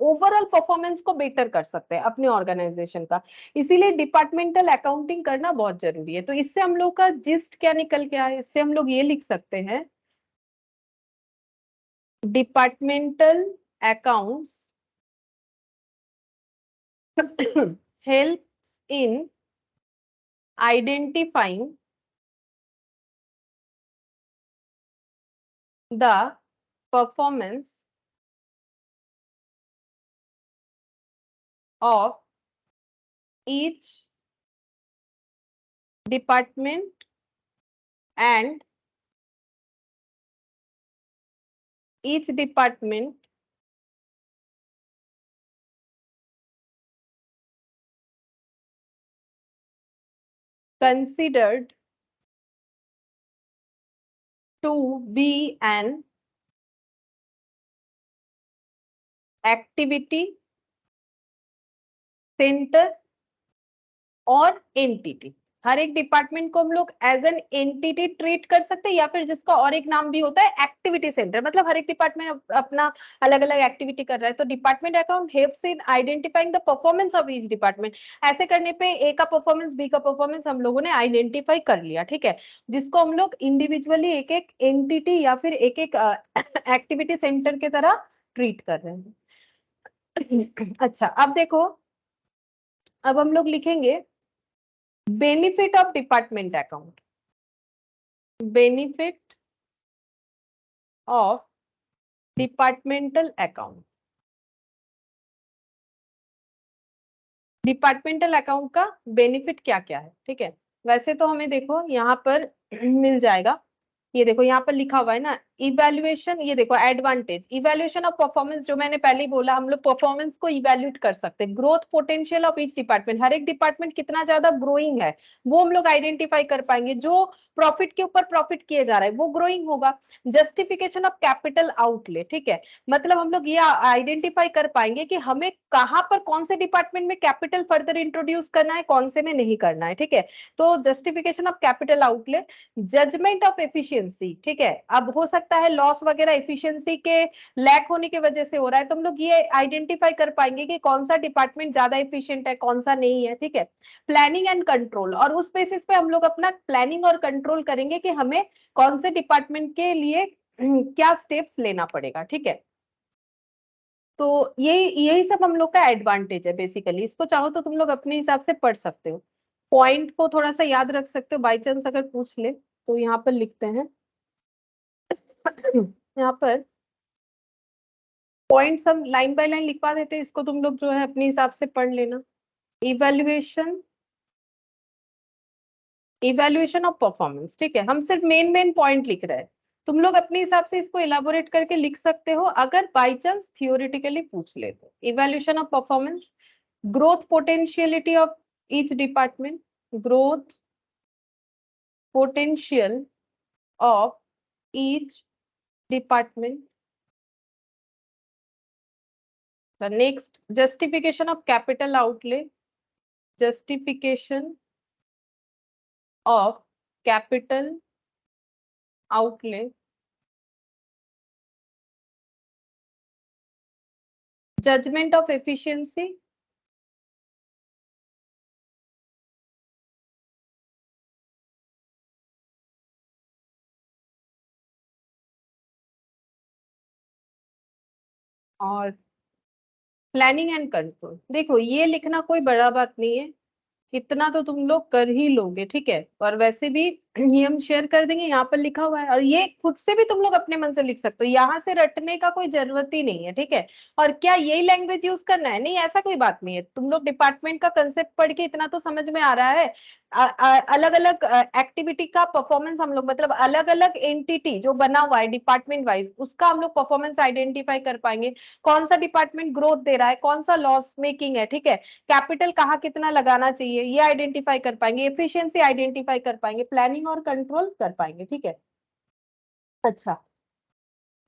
ओवरऑल परफॉर्मेंस को बेटर कर सकते हैं अपने ऑर्गेनाइजेशन का। इसीलिए डिपार्टमेंटल अकाउंटिंग करना बहुत जरूरी है। तो इससे हम लोग का जिस्ट क्या निकल के आए, इससे हम लोग ये लिख सकते हैं, departmental accounts helps in identifying the performance of each department and each department considered to be an activity center और एंटिटी। हर एक डिपार्टमेंट को हम लोग एज एन एंटिटी ट्रीट कर सकते हैं, या फिर जिसका और एक नाम भी होता है एक्टिविटी सेंटर, मतलब हर एक डिपार्टमेंट अपना अलग अलग एक्टिविटी कर रहा है। तो department account helps in identifying the performance of each department. ऐसे करने पे ए का परफॉर्मेंस, बी का परफॉर्मेंस हम लोगों ने आइडेंटिफाई कर लिया, ठीक है, जिसको हम लोग इंडिविजुअली एक एक एंटिटी या फिर एक एक एक्टिविटी सेंटर की तरह ट्रीट कर रहे हैं। अच्छा, अब देखो, अब हम लोग लिखेंगे benefit of department account, benefit of departmental account. Departmental account का बेनिफिट क्या क्या है, ठीक है। वैसे तो हमें देखो यहाँ पर मिल जाएगा, ये देखो यहाँ पर लिखा हुआ है ना, इवैल्यूएशन, ये देखो एडवांटेज, इवैल्यूएशन ऑफ परफॉर्मेंस, जो मैंने पहले ही बोला, हम लोग परफॉर्मेंस को इवैल्यूएट कर सकते हैं। Growth potential of each department, हर एक डिपार्टमेंट कितना ज्यादा ग्रोइंग है वो हम लोग आइडेंटिफाई कर पाएंगे। जो प्रॉफिट के ऊपर प्रॉफिट किए जा रहा है वो ग्रोइंग होगा। जस्टिफिकेशन ऑफ कैपिटल आउटले, ठीक है, मतलब हम लोग ये आइडेंटिफाई कर पाएंगे कि हमें कहाँ पर कौन से डिपार्टमेंट में कैपिटल फर्दर इंट्रोड्यूस करना है, कौन से में नहीं करना है, ठीक है। तो justification of capital outlay, judgement of efficiency, ठीक है, अब हो सकता है लॉस वगैरह एफिशिएंसी के लैक होने की वजह से हो रहा है, तो हम लोग ये आइडेंटिफाई कर पाएंगे कि कौन सा डिपार्टमेंट ज्यादा एफिशिएंट है, कौन सा नहीं है, ठीक है। प्लानिंग एंड कंट्रोल, और उस बेसिस पे हम लोग अपना प्लानिंग और कंट्रोल करेंगे कि हमें कौन से डिपार्टमेंट के लिए क्या स्टेप्स लेना पड़ेगा, ठीक है। तो यही सब हम लोग का एडवांटेज है बेसिकली। इसको चाहो तो तुम लोग अपने हिसाब से पढ़ सकते हो, पॉइंट को थोड़ा सा याद रख सकते हो, बाई चांस अगर पूछ ले तो यहाँ पर लिखते हैं। यहाँ पर पॉइंट्स हम लाइन बाय लाइन लिखवा देते हैं, इसको तुम लोग जो है अपने हिसाब से पढ़ लेना। इवैल्यूएशन, इवैल्यूएशन ऑफ परफॉर्मेंस, ठीक है, हम सिर्फ मेन मेन पॉइंट लिख रहे हैं, तुम लोग अपने हिसाब से इसको इलाबोरेट करके लिख सकते हो अगर बाई चांस थियोरिटिकली पूछ ले तो। Evaluation of performance, growth potentiality of each department, growth potential of each department. The next, justification of capital outlay, justification of capital outlay, judgment of efficiency, और प्लानिंग एंड कंट्रोल। देखो ये लिखना कोई बड़ा बात नहीं है, इतना तो तुम लोग कर ही लोगे, ठीक है। और वैसे भी ये हम शेयर कर देंगे, यहाँ पर लिखा हुआ है, और ये खुद से भी तुम लोग अपने मन से लिख सकते हो, यहाँ से रटने का कोई जरूरत ही नहीं है, ठीक है। और क्या यही लैंग्वेज यूज करना है? नहीं, ऐसा कोई बात नहीं है। तुम लोग डिपार्टमेंट का कंसेप्ट पढ़ के इतना तो समझ में आ रहा है। अलग अलग एक्टिविटी का परफॉर्मेंस हम लोग, मतलब अलग अलग एंटिटी जो बना हुआ है डिपार्टमेंट वाइज, उसका हम लोग परफॉर्मेंस आइडेंटिफाई कर पाएंगे। कौन सा डिपार्टमेंट ग्रोथ दे रहा है, कौन सा लॉस मेकिंग है, ठीक है। कैपिटल कहाँ कितना लगाना चाहिए ये आइडेंटिफाई कर पाएंगे, एफिशिएंसी आइडेंटिफाई कर पाएंगे, प्लानिंग और कंट्रोल कर पाएंगे, ठीक है। अच्छा,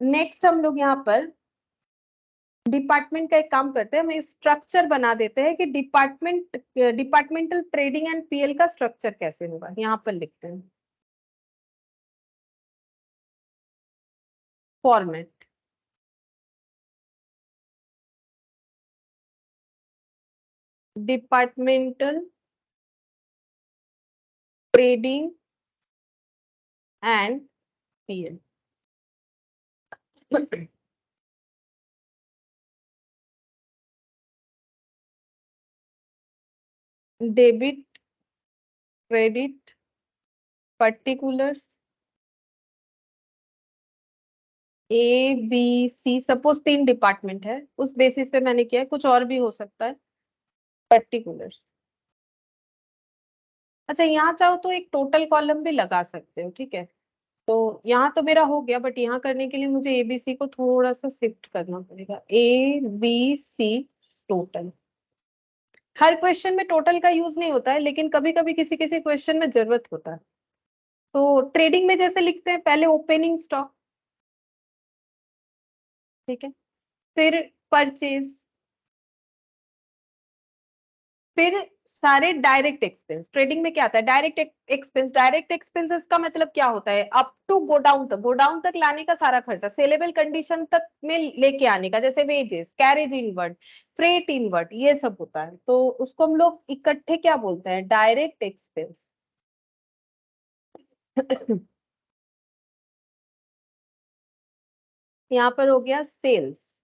नेक्स्ट हम लोग यहाँ पर डिपार्टमेंट का एक काम करते हैं, हम स्ट्रक्चर बना देते हैं कि डिपार्टमेंटल ट्रेडिंग एंड पीएल का स्ट्रक्चर कैसे होगा, यहाँ पर लिखते हैं format. Departmental trading and PL. Debit, credit, particulars, A B C, suppose 3 department है, उस बेसिस पे मैंने किया है, कुछ और भी हो सकता है। पर्टिकुलर्स। अच्छा, यहाँ चाहो तो एक टोटल कॉलम भी लगा सकते हो, ठीक है। तो यहाँ तो मेरा हो गया, बट यहाँ करने के लिए मुझे एबीसी को थोड़ा सा शिफ्ट करना पड़ेगा, ए बी सी टोटल। हर क्वेश्चन में टोटल का यूज नहीं होता है, लेकिन कभी कभी किसी किसी क्वेश्चन में जरूरत होता है। तो ट्रेडिंग में जैसे लिखते हैं, पहले ओपनिंग स्टॉक, ठीक है, फिर परचेज, फिर सारे डायरेक्ट एक्सपेंस। ट्रेडिंग में क्या आता है? Direct expense. डायरेक्ट एक्सपेंसेस का मतलब क्या होता है? अप टू गोडाउन तक, गोडाउन तक लाने का सारा खर्चा, सेलेबल कंडीशन तक में लेके आने का, जैसे wages, carriage inward, freight inward, ये सब होता है। तो उसको हम लोग इकट्ठे क्या बोलते हैं? Direct expense. यहाँ पर हो गया सेल्स,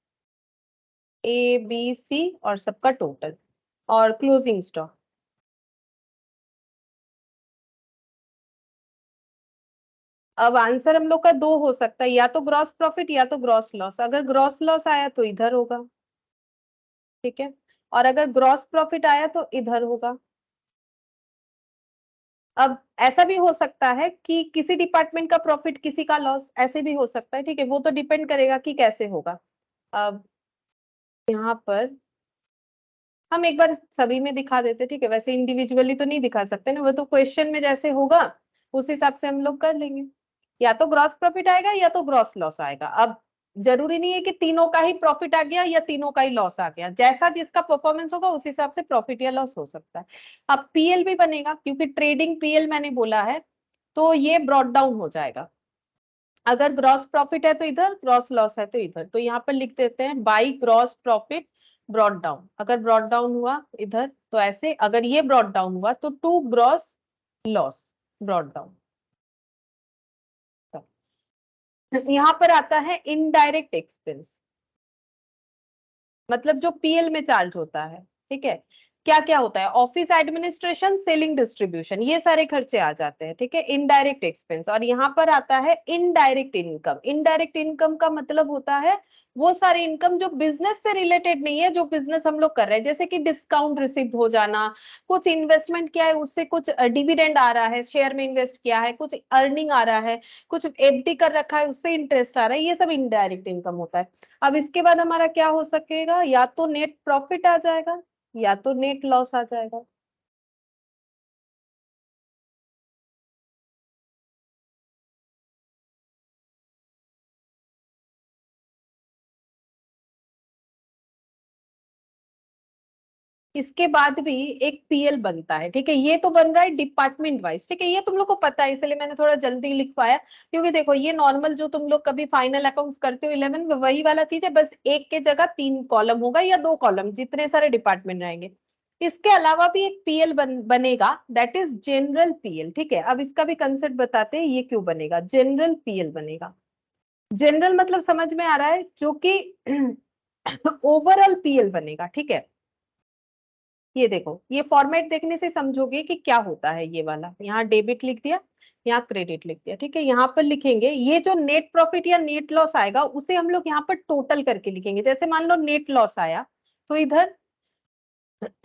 ए बी सी और सबका टोटल, और क्लोजिंग स्टॉक। अब आंसर हम लोग का दो हो सकता है, या तो ग्रॉस प्रॉफिट या तो ग्रॉस लॉस। अगर ग्रॉस लॉस आया तो इधर होगा, ठीक है, और अगर ग्रॉस प्रॉफिट आया तो इधर होगा। अब ऐसा भी हो सकता है कि किसी डिपार्टमेंट का प्रॉफिट किसी का लॉस, ऐसे भी हो सकता है, ठीक है। वो तो डिपेंड करेगा कि कैसे होगा। अब यहाँ पर हम एक बार सभी में दिखा देते, ठीक है। वैसे इंडिविजुअली तो नहीं दिखा सकते ना, वो तो क्वेश्चन में जैसे होगा उस हिसाब से हम लोग कर लेंगे। या तो ग्रॉस प्रॉफिट आएगा या तो ग्रॉस लॉस आएगा। अब जरूरी नहीं है कि तीनों का ही प्रॉफिट आ गया या तीनों का ही लॉस आ गया, जैसा जिसका परफॉर्मेंस होगा उस हिसाब से प्रॉफिट या लॉस हो सकता है। अब पीएल भी बनेगा, क्योंकि ट्रेडिंग पीएल मैंने बोला है, तो ये ब्रॉट डाउन हो जाएगा। अगर ग्रॉस प्रॉफिट है तो इधर, ग्रॉस लॉस है तो इधर। तो यहाँ पर लिख देते हैं by gross profit brought down. अगर ब्रॉट डाउन हुआ इधर तो ऐसे, अगर ये ब्रॉट डाउन हुआ तो to gross loss brought down. यहाँ पर आता है इनडायरेक्ट एक्सपेंस, मतलब जो पीएल में चार्ज होता है, ठीक है। क्या क्या होता है? ऑफिस एडमिनिस्ट्रेशन, सेलिंग, डिस्ट्रीब्यूशन, ये सारे खर्चे आ जाते हैं, ठीक है, इनडायरेक्ट एक्सपेंस। और यहाँ पर आता है इनडायरेक्ट इनकम। इनडायरेक्ट इनकम का मतलब होता है वो सारे इनकम जो बिजनेस से रिलेटेड नहीं है, जो बिजनेस हम लोग कर रहे हैं, जैसे कि डिस्काउंट रिसीव हो जाना, कुछ इन्वेस्टमेंट किया है उससे कुछ डिविडेंड आ रहा है, शेयर में इन्वेस्ट किया है, कुछ अर्निंग आ रहा है, कुछ एफडी कर रखा है उससे इंटरेस्ट आ रहा है, ये सब इनडायरेक्ट इनकम होता है। अब इसके बाद हमारा क्या हो सकेगा? या तो नेट प्रॉफिट आ जाएगा या तो नेट लॉस आ जाएगा। इसके बाद भी एक पीएल बनता है, ठीक है। ये तो बन रहा है डिपार्टमेंट वाइज, ठीक है, ये तुम लोग को पता है, इसलिए मैंने थोड़ा जल्दी लिख पाया। क्योंकि देखो, ये नॉर्मल जो तुम लोग कभी फाइनल अकाउंट्स करते हो 11 में, वही वाला चीज है, बस एक के जगह 3 कॉलम होगा या 2 कॉलम, जितने सारे डिपार्टमेंट रहेंगे। इसके अलावा भी एक पीएल बनेगा, दैट इज जनरल पीएल, ठीक है। अब इसका भी कंसेप्ट बताते हैं, ये क्यों बनेगा जनरल पीएल बनेगा। जनरल मतलब समझ में आ रहा है, जो कि ओवरऑल पीएल बनेगा, ठीक है। ये देखो, ये फॉर्मेट देखने से समझोगे कि क्या होता है। ये वाला यहाँ डेबिट लिख दिया, यहाँ क्रेडिट लिख दिया, ठीक है। यहाँ पर लिखेंगे ये जो नेट प्रॉफिट या नेट लॉस आएगा उसे हम लोग यहाँ पर टोटल करके लिखेंगे। जैसे मान लो नेट लॉस आया तो इधर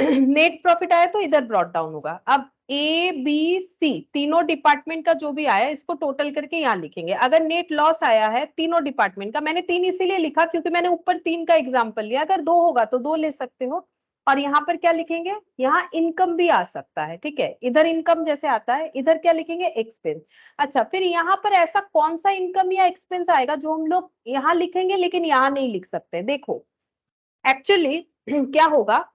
नेट प्रॉफिट आया तो इधर ब्रॉट डाउन होगा। अब ए बी सी तीनों डिपार्टमेंट का जो भी आया इसको टोटल करके यहाँ लिखेंगे। अगर नेट लॉस आया है तीनों डिपार्टमेंट का, मैंने 3 इसीलिए लिखा क्योंकि मैंने ऊपर 3 का एग्जांपल लिया, अगर 2 होगा तो 2 ले सकते हो। और यहाँ पर क्या लिखेंगे, यहाँ इनकम भी आ सकता है, ठीक है। इधर इनकम जैसे आता है, इधर क्या लिखेंगे, एक्सपेंस। अच्छा, फिर यहाँ पर ऐसा कौन सा इनकम या एक्सपेंस आएगा जो हम लोग यहाँ लिखेंगे लेकिन यहाँ नहीं लिख सकते। देखो एक्चुअली क्या होगा,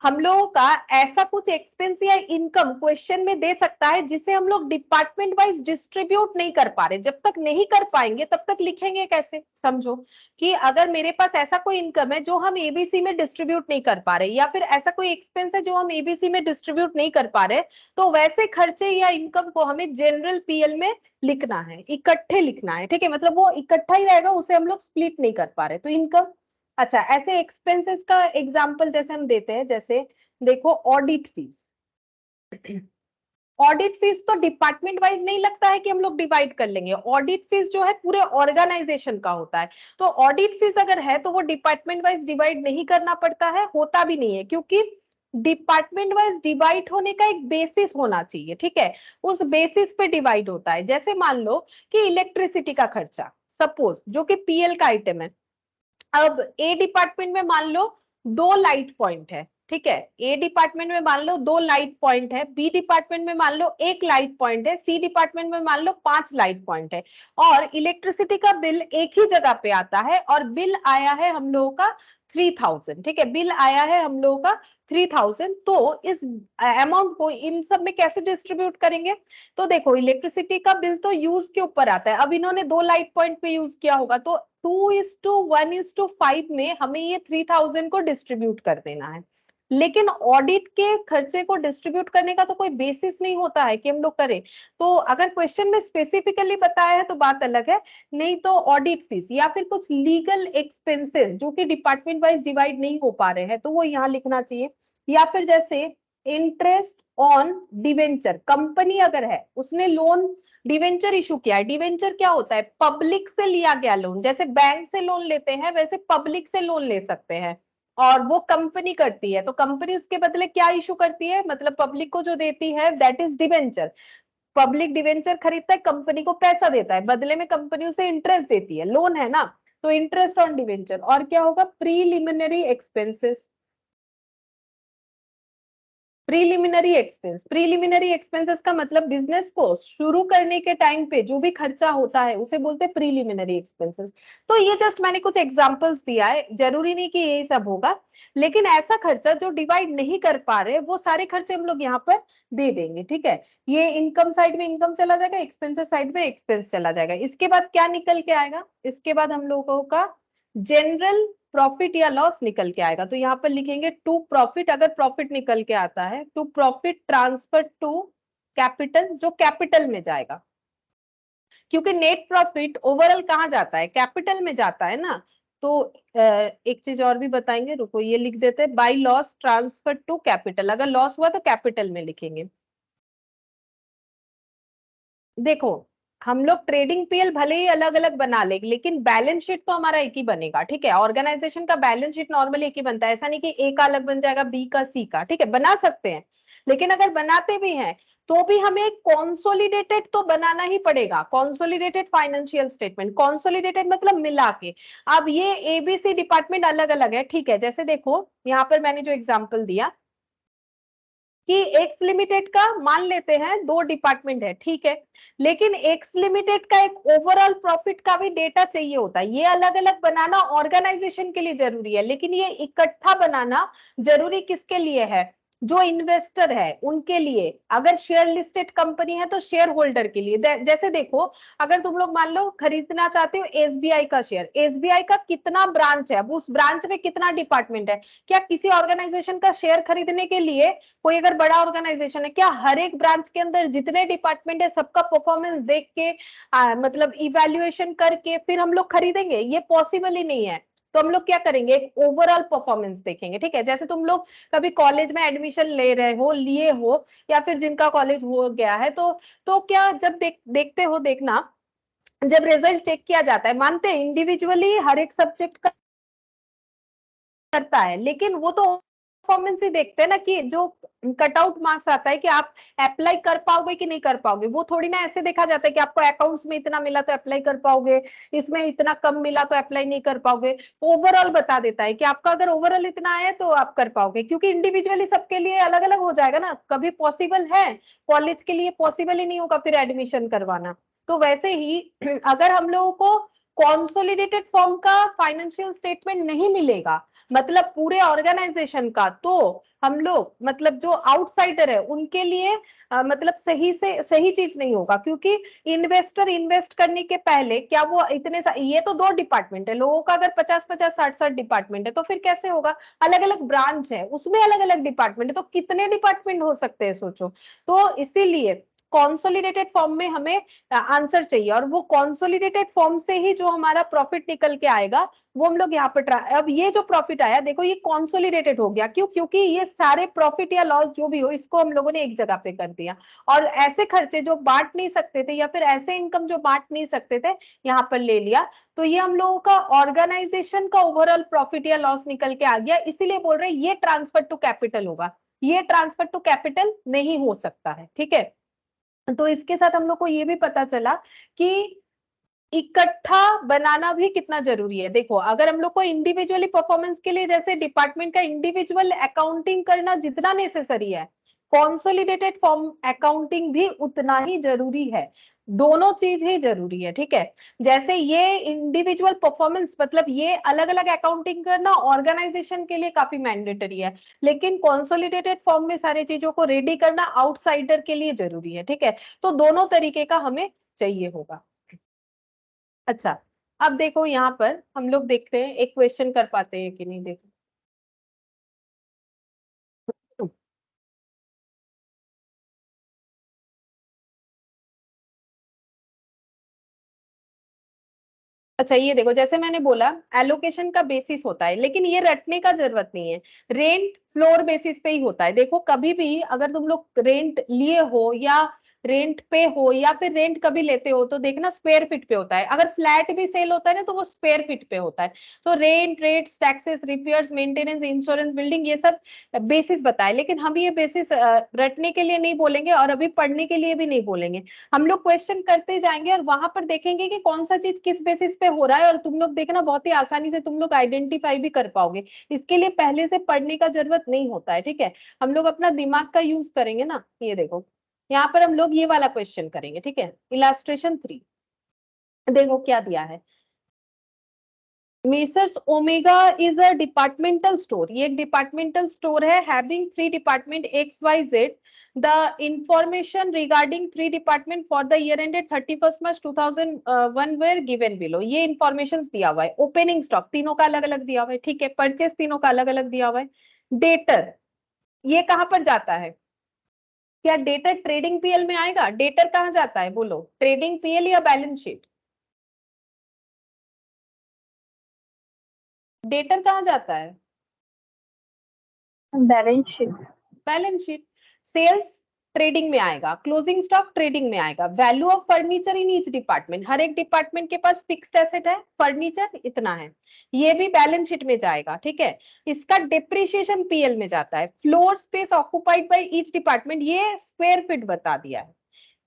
हम लोगों का ऐसा कुछ एक्सपेंस या इनकम क्वेश्चन में दे सकता है जिसे हम लोग डिपार्टमेंट वाइज डिस्ट्रीब्यूट नहीं कर पा रहे। जब तक नहीं कर पाएंगे तब तक लिखेंगे कैसे, समझो कि अगर मेरे पास ऐसा कोई इनकम है जो हम एबीसी में डिस्ट्रीब्यूट नहीं कर पा रहे, या फिर ऐसा कोई एक्सपेंस है जो हम एबीसी में डिस्ट्रीब्यूट नहीं कर पा रहे, तो वैसे खर्चे या इनकम को हमें जनरल पीएल में लिखना है, इकट्ठे लिखना है, ठीक है। मतलब वो इकट्ठा ही रहेगा, उसे हम लोग स्प्लिट नहीं कर पा रहे, तो इनकम। अच्छा, ऐसे एक्सपेंसेस का एग्जांपल जैसे हम देते हैं, जैसे देखो ऑडिट फीस। ऑडिट फीस तो डिपार्टमेंट वाइज नहीं लगता है कि हम लोग डिवाइड कर लेंगे, ऑडिट फीस जो है पूरे ऑर्गेनाइजेशन का होता है। तो ऑडिट फीस अगर है तो वो डिपार्टमेंट वाइज डिवाइड नहीं करना पड़ता है, होता भी नहीं है, क्योंकि डिपार्टमेंट वाइज डिवाइड होने का एक बेसिस होना चाहिए, ठीक है। उस बेसिस पे डिवाइड होता है। जैसे मान लो कि इलेक्ट्रिसिटी का खर्चा सपोज, जो कि पीएल का आइटम है। अब ए डिपार्टमेंट में मान लो 2 लाइट पॉइंट है, ठीक है। ए डिपार्टमेंट में मान लो 2 लाइट पॉइंट है, बी डिपार्टमेंट में मान लो 1 लाइट पॉइंट है, सी डिपार्टमेंट में मान लो 5 लाइट पॉइंट है। और इलेक्ट्रिसिटी का बिल एक ही जगह पे आता है और बिल आया है हम लोगों का 3000, ठीक है। बिल आया है हम लोगों का 3000। तो इस अमाउंट को इन सब में कैसे डिस्ट्रीब्यूट करेंगे, तो देखो इलेक्ट्रिसिटी का बिल तो यूज के ऊपर आता है। अब इन्होंने 2 लाइट पॉइंट पे यूज किया होगा तो 2:1:5 में हमें ये 3000 को डिस्ट्रीब्यूट कर देना है। लेकिन ऑडिट के खर्चे को डिस्ट्रीब्यूट करने का तो कोई बेसिस नहीं होता है कि हम लोग करें। तो अगर क्वेश्चन में स्पेसिफिकली बताया है तो बात अलग है, नहीं तो ऑडिट फीस या फिर कुछ लीगल एक्सपेंसेस जो कि डिपार्टमेंट वाइज डिवाइड नहीं हो पा रहे हैं तो वो यहाँ लिखना चाहिए। या फिर जैसे इंटरेस्ट ऑन डिवेंचर, कंपनी अगर है उसने लोन डिवेंचर इशू किया है। डिवेंचर क्या होता है, पब्लिक से लिया गया लोन। जैसे बैंक से लोन लेते हैं वैसे पब्लिक से लोन ले सकते हैं, और वो कंपनी करती है, तो कंपनी उसके बदले क्या इशू करती है, मतलब पब्लिक को जो देती है that is debenture. Public debenture खरीदता है, कंपनी को पैसा देता है, बदले में कंपनी उसे इंटरेस्ट देती है, लोन है ना। तो इंटरेस्ट ऑन डिवेंचर। और क्या होगा, preliminary expenses. Preliminary expense, preliminary expenses का मतलब बिजनेस को शुरू करने के टाइम पे जो भी खर्चा होता है उसे बोलते हैं प्रीलिमिनरी एक्सपेंसेस। तो ये जस्ट मैंने कुछ एग्जांपल्स दिया है, जरूरी नहीं कि यही सब होगा, लेकिन ऐसा खर्चा जो डिवाइड नहीं कर पा रहे वो सारे खर्चे हम लोग यहाँ पर दे देंगे, ठीक है। ये इनकम साइड में इनकम चला जाएगा, एक्सपेंसेस साइड में एक्सपेंस चला जाएगा। इसके बाद क्या निकल के आएगा, इसके बाद हम लोगों का जनरल प्रॉफिट या लॉस निकल के आएगा। तो यहाँ पर लिखेंगे टू प्रॉफिट, अगर प्रॉफिट निकल के आता है, to profit transfer to capital, जो कैपिटल में जाएगा, क्योंकि नेट प्रॉफिट ओवरऑल कहाँ जाता है, कैपिटल में जाता है ना। तो एक चीज और भी बताएंगे, रुको ये लिख देते हैं, by loss transfer to capital, अगर लॉस हुआ तो कैपिटल में लिखेंगे। देखो हम लोग ट्रेडिंग पीएल भले ही अलग अलग बना ले, लेकिन बैलेंस शीट तो हमारा एक ही बनेगा, ठीक है। ऑर्गेनाइजेशन का बैलेंस शीट नॉर्मली एक ही बनता है, ऐसा नहीं कि ए का अलग बन जाएगा, बी का, सी का, ठीक है। बना सकते हैं, लेकिन अगर बनाते भी हैं तो भी हमें कॉन्सोलिडेटेड तो बनाना ही पड़ेगा, कॉन्सोलिडेटेड फाइनेंशियल स्टेटमेंट। कॉन्सोलिडेटेड मतलब मिला के। अब ये एबीसी डिपार्टमेंट अलग अलग है, ठीक है। जैसे देखो यहाँ पर मैंने जो एग्जाम्पल दिया कि एक्स लिमिटेड का मान लेते हैं 2 डिपार्टमेंट है, ठीक है, लेकिन एक्स लिमिटेड का एक ओवरऑल प्रॉफिट का भी डेटा चाहिए होता है। ये अलग अलग बनाना ऑर्गेनाइजेशन के लिए जरूरी है, लेकिन ये इकट्ठा बनाना जरूरी किसके लिए है, जो इन्वेस्टर है उनके लिए। अगर शेयर लिस्टेड कंपनी है तो शेयर होल्डर के लिए। जैसे देखो अगर तुम लोग मान लो खरीदना चाहते हो एसबीआई का शेयर, एसबीआई का कितना ब्रांच है, अब उस ब्रांच में कितना डिपार्टमेंट है, क्या किसी ऑर्गेनाइजेशन का शेयर खरीदने के लिए कोई अगर बड़ा ऑर्गेनाइजेशन है, क्या हर एक ब्रांच के अंदर जितने डिपार्टमेंट है सबका परफॉर्मेंस देख के मतलब इवैल्यूएशन करके फिर हम लोग खरीदेंगे, ये पॉसिबल ही नहीं है। तो तो हम लोग क्या करेंगे, एक ओवरऑल परफॉर्मेंस देखेंगे, ठीक है। जैसे तुम लोग कभी कॉलेज में एडमिशन ले रहे हो, लिए हो, या फिर जिनका कॉलेज हो गया है, तो क्या जब देखते हो, देखना जब रिजल्ट चेक किया जाता है, मानते हैं इंडिविजुअली हर एक सब्जेक्ट का करता है, लेकिन वो तो परफॉर्मेंस ही देखते हैं ना, कि जो कट आउट मार्क्स आता है कि आप अप्लाई कर पाओगे कि नहीं कर पाओगे, वो थोड़ी ना ऐसे देखा जाता है कि आपको अकाउंट्स में इतना मिला तो अप्लाई कर पाओगे, इसमें इतना कम मिला तो अप्लाई नहीं कर पाओगे। ओवरऑल बता देता है कि आपका अगर ओवरऑल इतना आया तो आप कर पाओगे, क्योंकि इंडिविजुअली सबके लिए अलग अलग हो जाएगा ना, कभी पॉसिबल है, कॉलेज के लिए पॉसिबल ही नहीं होगा फिर एडमिशन करवाना। तो वैसे ही अगर हम लोगों को कॉन्सोलिडेटेड फॉर्म का फाइनेंशियल स्टेटमेंट नहीं मिलेगा, मतलब पूरे ऑर्गेनाइजेशन का, तो हम लोग मतलब जो आउटसाइडर है उनके लिए मतलब सही से सही चीज नहीं होगा, क्योंकि इन्वेस्टर इन्वेस्ट करने के पहले क्या वो इतने ये तो 2 डिपार्टमेंट है लोगों का, अगर 50-50 60-60 डिपार्टमेंट है तो फिर कैसे होगा, अलग अलग ब्रांच है उसमें अलग अलग डिपार्टमेंट है, तो कितने डिपार्टमेंट हो सकते हैं सोचो। तो इसीलिए कॉन्सोलिडेटेड फॉर्म में हमें आंसर चाहिए, और वो कॉन्सोलिडेटेड फॉर्म से ही जो हमारा प्रॉफिट निकल के आएगा वो हम लोग यहाँ पर ट्राई। अब ये जो प्रॉफिट आया देखो, ये कॉन्सोलिडेटेड हो गया, क्यों, क्योंकि ये सारे प्रॉफिट या लॉस जो भी हो इसको हम लोगों ने एक जगह पे कर दिया, और ऐसे खर्चे जो बांट नहीं सकते थे, या फिर ऐसे इनकम जो बांट नहीं सकते थे, यहाँ पर ले लिया। तो ये हम लोगों का ऑर्गेनाइजेशन का ओवरऑल प्रॉफिट या लॉस निकल के आ गया, इसीलिए बोल रहे हैं ये ट्रांसफर टू कैपिटल होगा, ये ट्रांसफर टू कैपिटल नहीं हो सकता है, ठीक है। तो इसके साथ हम लोग को ये भी पता चला कि इकट्ठा बनाना भी कितना जरूरी है। देखो अगर हम लोग को इंडिविजुअली परफॉर्मेंस के लिए जैसे डिपार्टमेंट का इंडिविजुअल अकाउंटिंग करना जितना नेसेसरी है, कॉन्सोलिडेटेड फॉर्म अकाउंटिंग भी उतना ही जरूरी है, दोनों चीज ही जरूरी है, ठीक है। जैसे ये इंडिविजुअल परफॉर्मेंस मतलब ये अलग अलग अकाउंटिंग करना ऑर्गेनाइजेशन के लिए काफी मैंडेटरी है, लेकिन कॉन्सोलिडेटेड फॉर्म में सारी चीजों को रेडी करना आउटसाइडर के लिए जरूरी है, ठीक है। तो दोनों तरीके का हमें चाहिए होगा। अच्छा, अब देखो यहाँ पर हम लोग देखते हैं एक क्वेश्चन कर पाते हैं कि नहीं, देखो। अच्छा ये देखो, जैसे मैंने बोला एलोकेशन का बेसिस होता है, लेकिन ये रटने का जरूरत नहीं है, रेंट फ्लोर बेसिस पे ही होता है। देखो कभी भी अगर तुम लोग रेंट लिए हो या रेंट पे हो या फिर रेंट कभी लेते हो, तो देखना स्क्वायर फीट पे होता है, अगर फ्लैट भी सेल होता है ना तो वो स्क्वायर फीट पे होता है। तो rent, rates, taxes, repairs, maintenance, insurance, building, ये सब बेसिस बताए, लेकिन हम ये बेसिस रटने के लिए नहीं बोलेंगे और अभी पढ़ने के लिए भी नहीं बोलेंगे। हम लोग क्वेश्चन करते जाएंगे और वहां पर देखेंगे कि कौन सा चीज किस बेसिस पे हो रहा है, और तुम लोग देखना बहुत ही आसानी से तुम लोग आइडेंटिफाई भी कर पाओगे। इसके लिए पहले से पढ़ने का जरूरत नहीं होता है, ठीक है। हम लोग अपना दिमाग का यूज करेंगे ना। ये देखो यहाँ पर हम लोग ये वाला क्वेश्चन करेंगे, ठीक है। इलास्ट्रेशन 3 देखो क्या दिया है। Messrs Omega is a departmental store, ये एक डिपार्टमेंटल स्टोर है having 3 department X Y Z. The information regarding 3 department for the year ended 31 March 2001 were given below. ये इंफॉर्मेशन दिया हुआ है। ओपनिंग स्टॉक तीनों का अलग अलग दिया हुआ है, ठीक है। परचेस तीनों का अलग अलग दिया हुआ है। डेटर ये कहां पर जाता है, क्या डेटर ट्रेडिंग पीएल में आएगा? डेटर कहां जाता है बोलो, ट्रेडिंग पीएल या बैलेंस शीट? डेटर कहां जाता है? Balance sheet. Balance sheet. Sales trading में आएगा, क्लोजिंग स्टॉक ट्रेडिंग में आएगा। Value of furniture in each department, हर एक डिपार्टमेंट के पास फिक्स्ड एसेट है, फर्नीचर इतना है, ये भी बैलेंस शीट में जाएगा, ठीक है। इसका डिप्रिशिएशन पीएल में जाता है। Floor space occupied by each department, ये स्क्वायर फीट बता दिया है।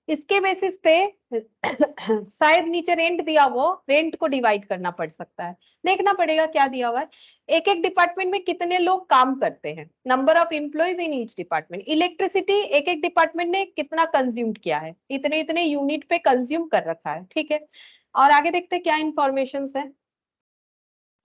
इसके बेसिस पे शायद नीचे रेंट दिया हो, रेंट को डिवाइड करना पड़ सकता है, देखना पड़ेगा क्या दिया हुआ है। एक एक डिपार्टमेंट में कितने लोग काम करते हैं, number of employees in each department. Electricity एक एक डिपार्टमेंट ने कितना कंज्यूम किया है, इतने इतने यूनिट पे कंज्यूम कर रखा है, ठीक है। और आगे देखते हैं क्या इंफॉर्मेशन है।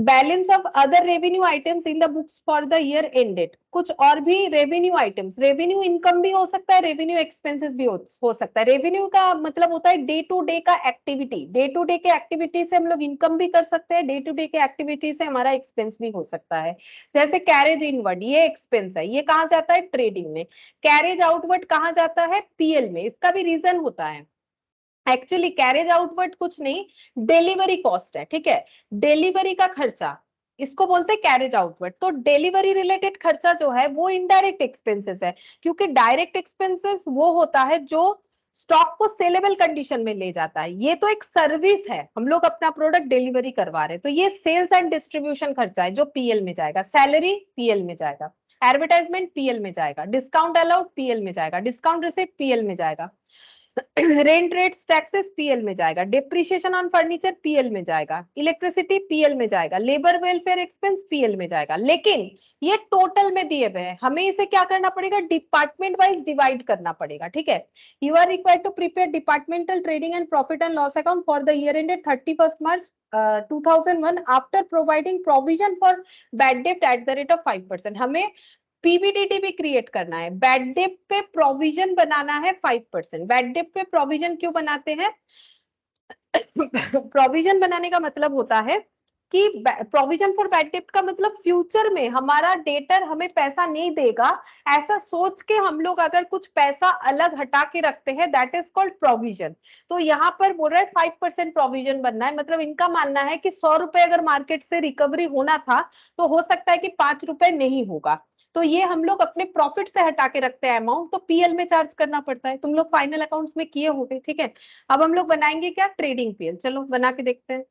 Balance of other revenue items in the books for the year ended, कुछ और भी रेवेन्यू आइटम्स, रेवेन्यू इनकम भी हो सकता है, रेवेन्यू एक्सपेंसेस भी हो सकता है। रेवेन्यू का मतलब होता है डे टू डे का एक्टिविटी, डे टू डे के एक्टिविटी से हम लोग इनकम भी कर सकते हैं, डे टू डे के एक्टिविटी से हमारा एक्सपेंस भी हो सकता है। जैसे कैरेज इनवर्ड, ये एक्सपेंस है, ये कहाँ जाता है? ट्रेडिंग में। कैरेज आउटवर्ड कहाँ जाता है? पीएल में। इसका भी रीजन होता है, एक्चुअली कैरेज आउटवर्ड कुछ नहीं, डिलीवरी कॉस्ट है, ठीक है। डिलीवरी का खर्चा इसको बोलते हैं कैरेज आउटवर्ड। तो डिलीवरी रिलेटेड खर्चा जो है वो इनडायरेक्ट एक्सपेंसेस है, क्योंकि डायरेक्ट एक्सपेंसेस वो होता है जो स्टॉक को सेलेबल कंडीशन में ले जाता है। ये तो एक सर्विस है, हम लोग अपना प्रोडक्ट डिलीवरी करवा रहे हैं, तो ये सेल्स एंड डिस्ट्रीब्यूशन खर्चा है जो पीएल में जाएगा। सैलरी पीएल में जाएगा, एडवर्टाइजमेंट पीएल में जाएगा, डिस्काउंट अलाउड पीएल में जाएगा, डिस्काउंट रिसिप्ट पीएल में जाएगा, रेंट रेट्स टैक्सेस पीएल में जाएगा, डिप्रिशिएशन ऑन फर्नीचर पीएल में जाएगा, इलेक्ट्रिसिटी पीएल में जाएगा, लेबर वेलफेयर एक्सपेंस पीएल में जाएगा। लेकिन ये टोटल में दिए हुए हैं, हमें इसे क्या करना पड़ेगा, डिपार्टमेंट वाइज डिवाइड करना पड़ेगा। ठीक है, you are required to prepare departmental trading and profit and loss account for the year ended 31st March 2001 after providing provision for bad debt at the rate of 5%। हमें PBDT भी create करना है, bad debt पे provision बनाना है 5%। Bad debt पे provision क्यों बनाते हैं? प्रोविजन बनाने का मतलब होता है कि प्रोविजन फॉर बैड डेट का मतलब फ्यूचर में हमारा डेटर हमें पैसा नहीं देगा, ऐसा सोच के हम लोग अगर कुछ पैसा अलग हटा के रखते हैं, दैट इज कॉल्ड प्रोविजन। तो यहाँ पर बोल रहा है 5% प्रोविजन बनना है, मतलब इनका मानना है कि 100 रुपए अगर मार्केट से रिकवरी होना था तो हो सकता है कि 5 रुपए नहीं होगा, तो ये हम लोग अपने प्रॉफिट से हटा के रखते हैं अमाउंट, तो पीएल में चार्ज करना पड़ता है। तुम लोग फाइनल अकाउंट्स में किए होंगे। ठीक है, अब हम लोग बनाएंगे क्या, ट्रेडिंग पीएल। चलो बना के देखते हैं।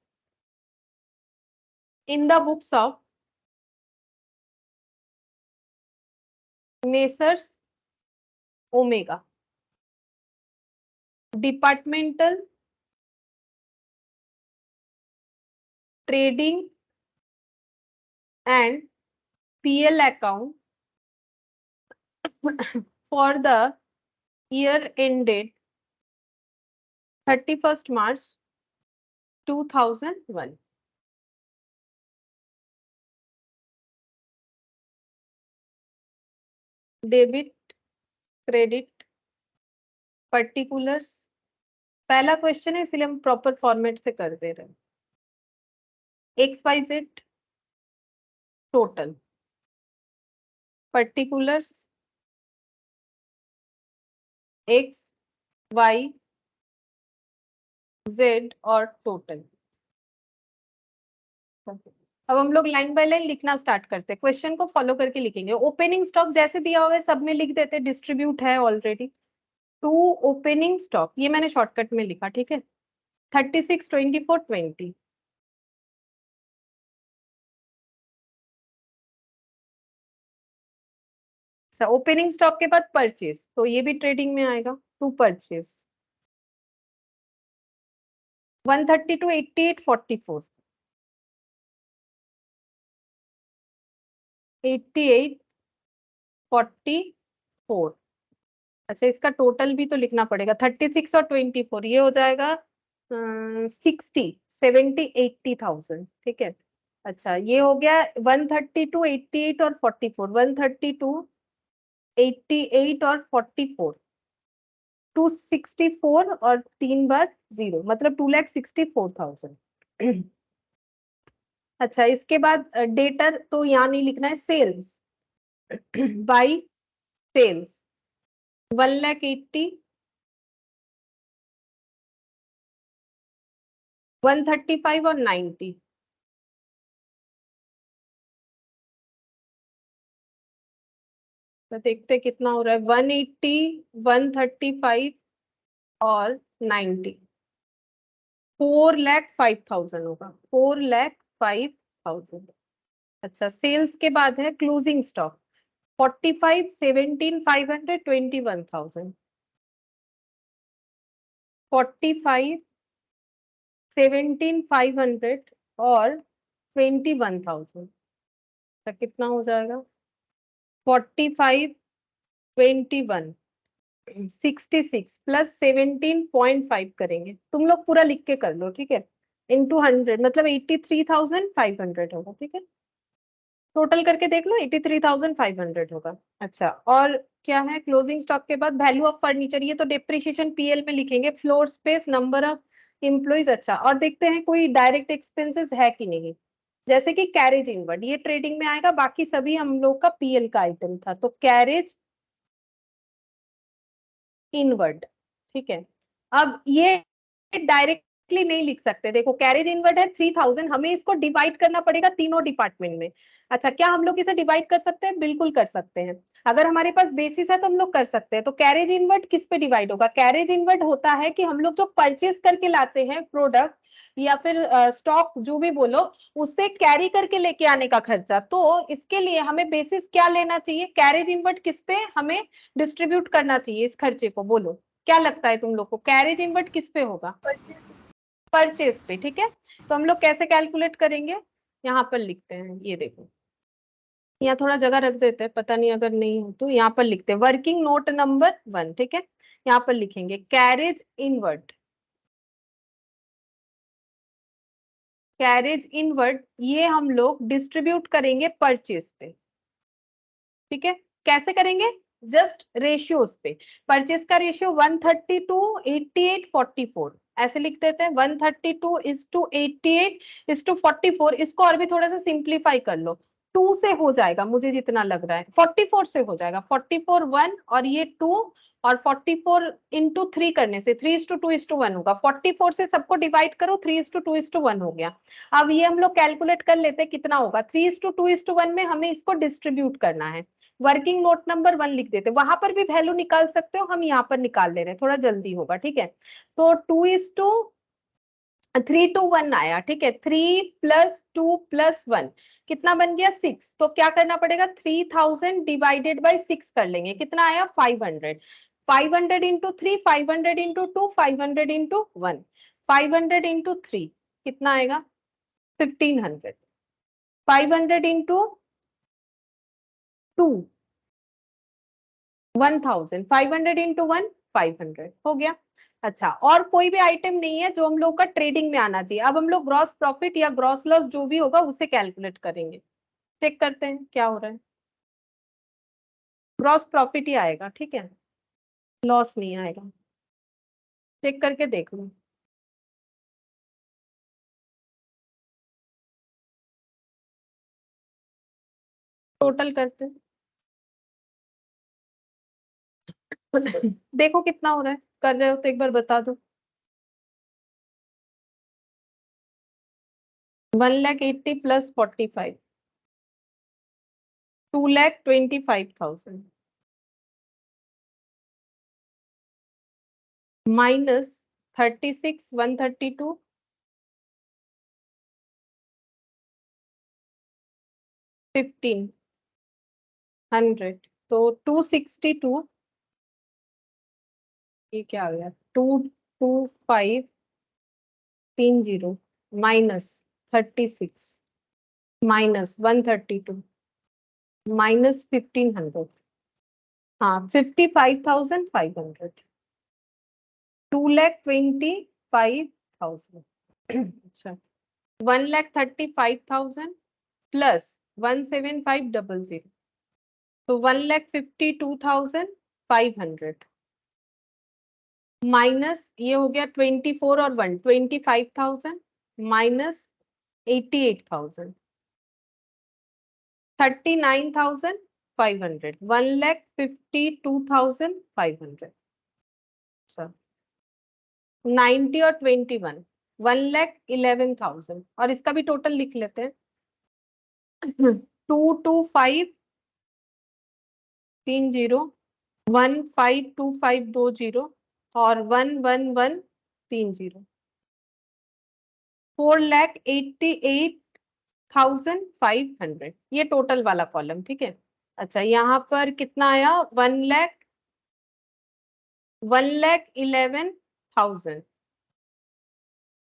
इन the books of messrs omega departmental trading and PL account for the year ended 31st March 2001. Debit credit particulars, पहला क्वेश्चन है इसलिए हम प्रॉपर फॉर्मेट से कर दे रहे हैं। XYZ total, particulars X Y Z और टोटल। अब हम लोग लाइन बाय लाइन लिखना स्टार्ट करते हैं, क्वेश्चन को फॉलो करके लिखेंगे। ओपनिंग स्टॉक जैसे दिया हुआ है सब में लिख देते, डिस्ट्रीब्यूट है ऑलरेडी। टू ओपनिंग स्टॉक, ये मैंने शॉर्टकट में लिखा। ठीक है, 36, 24, 20। ओपनिंग स्टॉक के बाद परचेज, तो ये भी ट्रेडिंग में आएगा। To purchase 132, 88, 44, 88, 44। अच्छा, इसका टोटल भी तो लिखना पड़ेगा। 36 और 24 ये हो जाएगा 60, 70, 80,000। ठीक है, अच्छा ये हो गया 132, 88 और 44, 132, 88 और 44, 264 और 3 बार 0, मतलब 2,64,000। अच्छा, इसके बाद डेटर तो यहाँ नहीं लिखना है, सेल्स बाई सेल्स 1,80,000, 135 और 90। तो देखते कितना हो रहा है, 180, 135 और 90, 4,05,000 होगा, 4,05,000। अच्छा, सेल्स के बाद है क्लोजिंग स्टॉक 45, 17, 500, 21,000, 45, 17, 500 और 21,000। तो कितना हो जाएगा, 45, 21, 66 प्लस 17.5 करेंगे, तुम लोग पूरा लिख के कर लो। ठीक है, इंटू 100 मतलब 83,500 होगा। ठीक है, टोटल करके देख लो, 83,500 होगा। अच्छा, और क्या है, क्लोजिंग स्टॉक के बाद वैल्यू ऑफ फर्नीचर, ये तो डिप्रिशिएशन पीएल में लिखेंगे, floor space, number of employees. अच्छा, और देखते हैं कोई डायरेक्ट एक्सपेंसेस है कि नहीं, जैसे कि कैरेज इनवर्ड, ये ट्रेडिंग में आएगा, बाकी सभी हम लोग का पीएल का आइटम था, तो कैरेज इनवर्ड। ठीक है, अब ये डायरेक्ट डायरेक्टली नहीं लिख सकते। देखो कैरेज इनवर्ड है 3000, हमें इसको डिवाइड करना पड़ेगा तीनों डिपार्टमेंट में। अच्छा, क्या हम लोग इसे डिवाइड कर सकते हैं? बिल्कुल कर सकते हैं। अगर हमारे पास बेसिस है तो हम लोग कर सकते हैं। तो कैरेज इनवर्ड किस पे डिवाइड होगा? कैरेज इनवर्ड होता है कि हम लोग जो परचेज करके लाते हैं प्रोडक्ट या फिर स्टॉक जो भी बोलो, उससे कैरी करके लेके आने का खर्चा। तो इसके लिए हमें बेसिस क्या लेना चाहिए? कैरेज इनवर्ड किस पे हमें डिस्ट्रीब्यूट करना चाहिए इस खर्चे को? बोलो क्या लगता है तुम लोग को, कैरेज इनवर्ड किस पे होगा? परचेज पे। ठीक है, तो हम लोग कैसे कैलकुलेट करेंगे? यहाँ पर लिखते हैं, ये देखो, यहाँ थोड़ा जगह रख देते हैं, पता नहीं अगर नहीं हो तो यहाँ पर लिखते हैं वर्किंग नोट नंबर 1। ठीक है, यहाँ पर लिखेंगे कैरेज इनवर्ड। कैरेज इनवर्ड ये हम लोग डिस्ट्रीब्यूट करेंगे परचेज पे। ठीक है, कैसे करेंगे? जस्ट रेशियोज पे। परचेज का रेशियो 132:88:44 ऐसे लिख देते हैं। 132:88:44। इसको और भी थोड़ा सा सिंप्लीफाई कर लो, 2 से हो जाएगा मुझे जितना लग रहा है, 44 से हो जाएगा। 44 1 और ये 2, और 44 इंटू 3 करने से 3:2:1 होगा। 44 से सबको डिवाइड करो, 3:2:1 हो गया। अब ये हम लोग कैलकुलेट कर लेते हैं कितना होगा। 3:2:1 में हमें इसको डिस्ट्रीब्यूट करना है। वर्किंग नोट नंबर 1 लिख देते, वहां पर भी वैल्यू निकाल सकते हो, हम यहाँ पर निकाल ले रहे हैं, थोड़ा जल्दी होगा। ठीक है, तो 2:3:1 आया। ठीक है, 3 + 2 + 1 कितना बन गया? 6। तो क्या करना पड़ेगा? 3000 डिवाइडेड बाई 6 कर लेंगे, कितना आया? 500। 500 इंटू 3, 500 इंटू 2, 500 इंटू 1, 500 इंटू 3 कितना आएगा? 1500। 500 इंटू 2 1000, 500 इंटू 1 500 हो गया। अच्छा, और कोई भी आइटम नहीं है जो हम लोग का ट्रेडिंग में आना चाहिए। अब हम लोग ग्रॉस प्रॉफिट या ग्रॉस लॉस जो भी होगा उसे कैलकुलेट करेंगे। चेक करते हैं क्या हो रहा है। ग्रॉस प्रॉफिट ही आएगा, ठीक है, लॉस नहीं आएगा। चेक करके देख लो। टोटल करते हैं, देखो कितना हो रहा है। कर रहे हो तो एक बार बता दो। 1,80,000 + 45, 2,25,000 माइनस 36,132, 1,500, तो 262, ये क्या आ गया? 22530 माइनस 36 माइनस 132 माइनस 1,500, हाँ 55,500, 2,25,000। अच्छा, 1,35,000 प्लस 1,75,000, तो 1,52,500 माइनस ये हो गया 24 और 1 25,000 माइनस 88,000, 39,500, 1,52,500। अच्छा, 90 और 21, 1,11,000, और इसका भी टोटल लिख लेते हैं। 22530, 152520 और 11130, 4,88,500, ये टोटल वाला कॉलम। ठीक है, अच्छा यहाँ पर कितना आया? 1,11,000,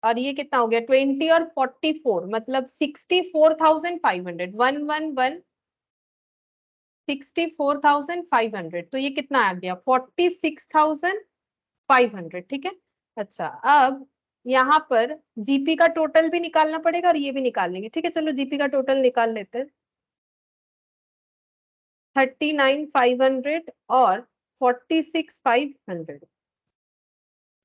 और ये कितना हो गया? 20 और 44 मतलब 64,500, 64,500, तो ये कितना आ गया? 46,500। ठीक है, अच्छा अब यहाँ पर जीपी का टोटल भी निकालना पड़ेगा और ये भी निकाल लेंगे। ठीक है, चलो जीपी का टोटल निकाल लेते हैं। 39,500 और 46,500,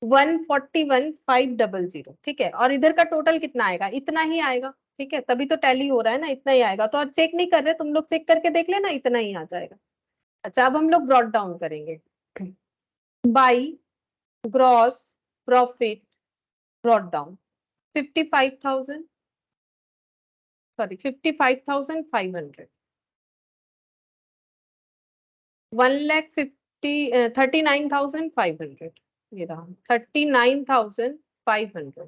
141,500। ठीक है, और इधर का टोटल कितना आएगा? इतना ही आएगा। ठीक है, तभी तो टैली हो रहा है ना, इतना ही आएगा। तो और चेक नहीं कर रहे, तुम लोग चेक करके देख लेना, इतना ही आ जाएगा। अच्छा, अब हम लोग ब्रॉट डाउन करेंगे by gross profit brought down 55,000 sorry 55,500 1,39,500 ये रहा 39,500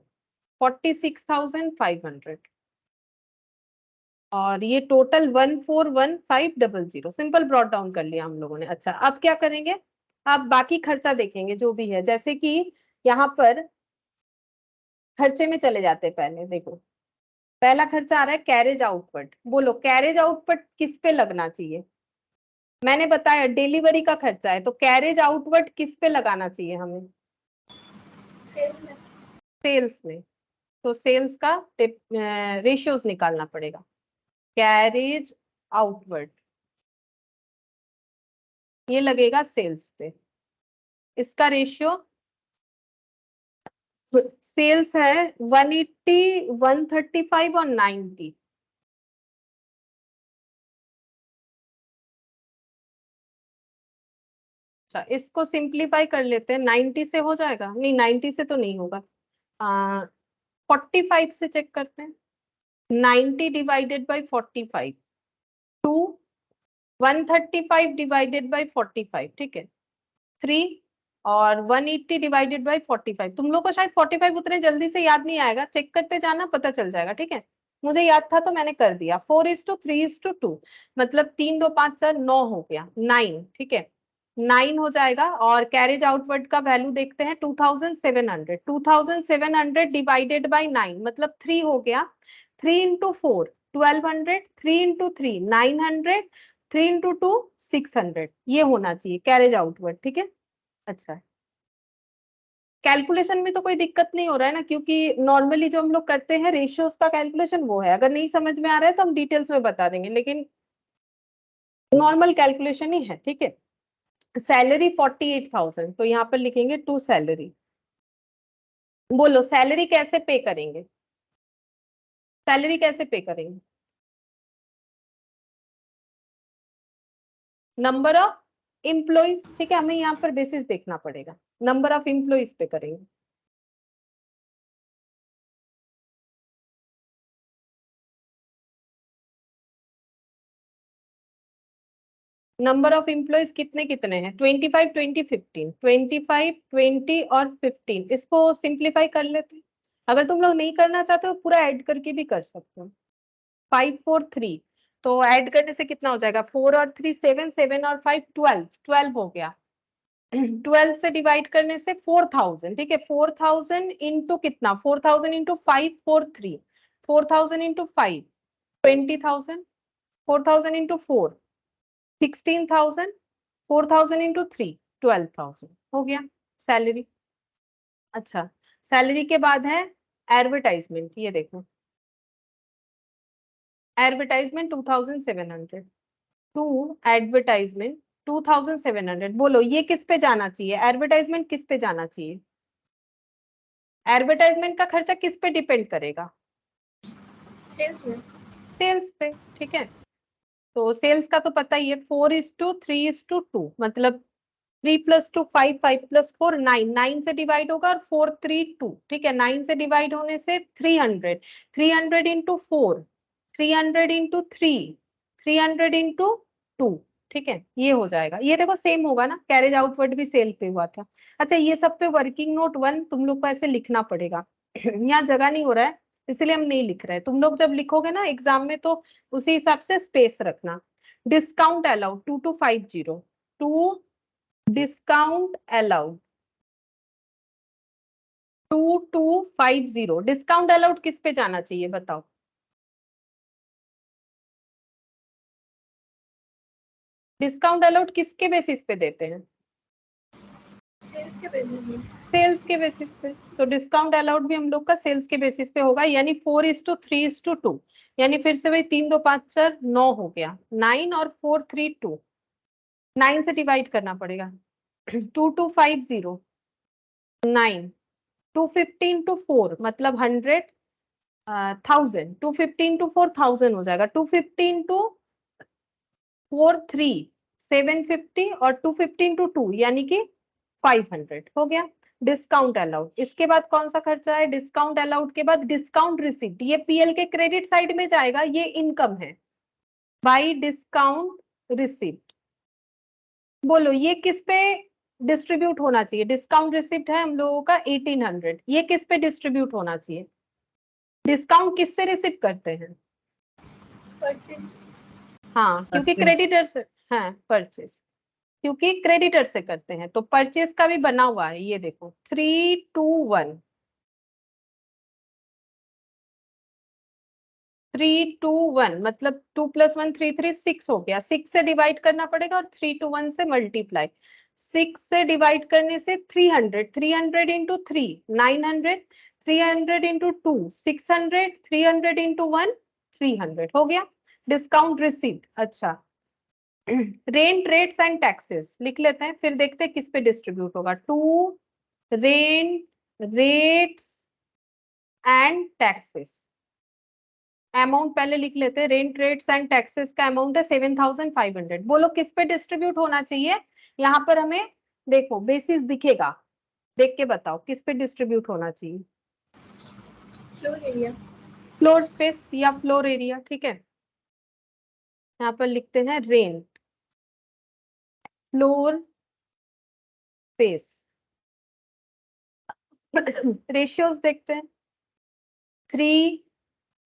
46,500 और ये टोटल 141500 सिंपल ब्रॉट डाउन कर लिया हम लोगों ने। अच्छा अब क्या करेंगे, अब बाकी खर्चा देखेंगे जो भी है, जैसे कि यहाँ पर खर्चे में चले जाते हैं। पहले देखो पहला खर्चा आ रहा है कैरेज आउटपुट। बोलो कैरेज आउटपुट किस पे लगना चाहिए? मैंने बताया डिलीवरी का खर्चा है, तो कैरेज आउटवर्ड किस पे लगाना चाहिए हमें? सेल्स में। सेल्स में। तो सेल्स का रेशियोज निकालना पड़ेगा। कैरेज आउटवर्ड ये लगेगा सेल्स पे, इसका रेशियो सेल्स है 180 135 और 90। अच्छा इसको सिंप्लीफाई कर लेते हैं, 90 से हो जाएगा? नहीं 90 से तो नहीं होगा, 45 से चेक करते हैं। 90 डिवाइडेड बाई 45 2 135 डिवाइडेड बाई 45 ठीक है 3 और 180 डिवाइडेड बाई 45। तुम लोग को शायद 45 उतने जल्दी से याद नहीं आएगा, चेक करते जाना पता चल जाएगा। ठीक है मुझे याद था तो मैंने कर दिया। 4:3:2 मतलब 3 2 5 4 9 हो गया 9 ठीक है 9 हो जाएगा। और कैरेज आउटवर्ड का वैल्यू देखते हैं 2700 2700 डिवाइडेड बाई 9 मतलब 3 हो गया। 3 इंटू 4 1200 3 इंटू 3 900 3 इंटू 2 600 ये होना चाहिए कैरेज आउटवर्ड। ठीक है अच्छा कैलकुलेशन में तो कोई दिक्कत नहीं हो रहा है ना, क्योंकि नॉर्मली जो हम लोग करते हैं रेशियोज का कैलकुलेशन वो है। अगर नहीं समझ में आ रहा है तो हम डिटेल्स में बता देंगे, लेकिन नॉर्मल कैलकुलेशन ही है। ठीक है सैलरी 48,000 तो यहाँ पर लिखेंगे टू सैलरी। बोलो सैलरी कैसे पे करेंगे? सैलरी कैसे पे करेंगे? Number of employees. ठीक है हमें यहाँ पर बेसिस देखना पड़ेगा, नंबर ऑफ एम्प्लॉइज पे करेंगे। नंबर ऑफ एम्प्लॉइज कितने कितने हैं? 25 20 15 25 20 और 15 इसको सिंप्लीफाई कर लेते हैं। अगर तुम लोग नहीं करना चाहते हो पूरा ऐड करके भी कर सकते हो। 5 4 3 तो ऐड करने से कितना हो जाएगा? 4 और 3 7 7 और 5 12 12 हो गया। 12 से डिवाइड करने से 4000 ठीक है 4000 इंटू कितना 4000 इंटू 5 4 3 4000 इंटू 5 20,000 4000 इंटू 4 16,000 4,000 इंटू 3 12,000 हो गया सैलरी। अच्छा सैलरी के बाद है एडवर्टाइजमेंट। ये देखो एडवर्टाइजमेंट 2,700 टू एडवर्टाइजमेंट 2,700। बोलो ये किस पे जाना चाहिए? एडवर्टाइजमेंट किस पे जाना चाहिए? एडवर्टाइजमेंट का खर्चा किस पे डिपेंड करेगा? सेल्स में। सेल्स पे। ठीक है तो सेल्स का तो पता ही है 4:3:2 मतलब 3 + 2 5 5 + 4 9 9 से डिवाइड होगा और 4 3 2 ठीक है 9 से डिवाइड होने से 300 300 इंटू 4 300 इंटू 3 300 इंटू 2 ठीक है ये हो जाएगा। ये देखो सेम होगा ना, कैरेज आउटवर्ड भी सेल पे हुआ था। अच्छा ये सब पे वर्किंग नोट 1 तुम लोग को ऐसे लिखना पड़ेगा यहाँ जगह नहीं हो रहा है इसलिए हम नहीं लिख रहे हैं। तुम लोग जब लिखोगे ना एग्जाम में तो उसी हिसाब से स्पेस रखना। Discount allowed 2250 to discount allowed 2250 discount allowed किस पे जाना चाहिए बताओ? डिस्काउंट अलाउड किसके बेसिस पे देते हैं? सेल्स के बेसिस में। सेल्स के बेसिस पे। तो डिस्काउंट अलाउड भी हम लोग का सेल्स के बेसिस पे होगा, यानी 4:3:2 यानी फिर से वही 3 2 5 4 9 हो गया 9 और 4 3 2 9 से डिवाइड करना पड़ेगा 2250 9 215 टू 4 मतलब 100 1000 215 टू 4000 हो जाएगा 215 टू 4 3 750 और 215 टू 2 यानी कि 500 हो गया। डिस्काउंट अलाउड, इसके बाद कौन सा खर्चा है, डिस्काउंट अलाउड के बाद डिस्काउंट रिसिप्ट, ये पीएल के क्रेडिट साइड में जाएगा, ये इनकम है बाई डिस्काउंट रिसिप्ट। बोलो ये किस पे डिस्ट्रीब्यूट होना चाहिए, डिस्काउंट रिसिप्ट है हम लोगों का 1800, ये किस पे डिस्ट्रीब्यूट होना चाहिए, डिस्काउंट किससे रिसिप्ट करते हैं, परचेज। हाँ क्योंकि Purchase. क्रेडिटर से, हाँ परचेज, क्योंकि क्रेडिटर से करते हैं, तो परचेज का भी बना हुआ है, ये देखो 321, 321 मतलब 2 + 1 3 3 6 हो गया, 6 से डिवाइड करना पड़ेगा और 3 to 1 से मल्टीप्लाई, 6 से डिवाइड करने से 300, 300 इंटू 3 900, 300 इंटू 2 600, 300 इंटू 1 300 हो गया डिस्काउंट रिसीव्ड। अच्छा रेंट रेट्स एंड टैक्सेस लिख लेते हैं, फिर देखते हैं किस पे डिस्ट्रीब्यूट होगा, to rent rates and taxes, amount पहले लिख लेते हैं, रेंट रेट्स एंड टैक्सेस का अमाउंट है 7500, बोलो किस पे डिस्ट्रीब्यूट होना चाहिए, यहाँ पर हमें देखो बेसिस दिखेगा, देख के बताओ किस पे डिस्ट्रीब्यूट होना चाहिए, फ्लोर एरिया। फ्लोर स्पेस या फ्लोर एरिया, ठीक है यहाँ पर लिखते हैं रेंट फ्लोर स्पेस, रेशियोज देखते हैं, 3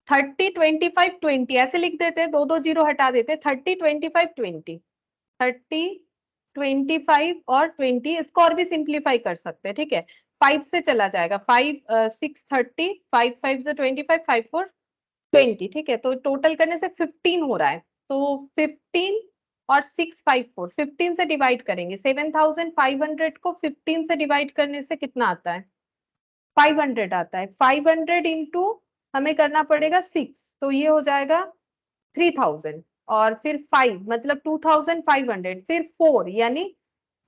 30 25 20 ऐसे लिख देते हैं, दो दो जीरो हटा देते हैं, 30 25 20, 30 25 और 20, इसको और भी सिंप्लीफाई कर सकते हैं, ठीक है 5 से चला जाएगा, 5 6 30, 5 5 से 25, 5 4 20, ठीक है तो टोटल करने से 15 हो रहा है, तो 15 और 6 5 4 15 से डिवाइड करेंगे, 7500 को 15 से डिवाइड करने से कितना आता है, 500 आता है, 500 इंटू हमें करना पड़ेगा 6, तो ये हो जाएगा 3000 और फिर 5 मतलब 2500, फिर 4 यानी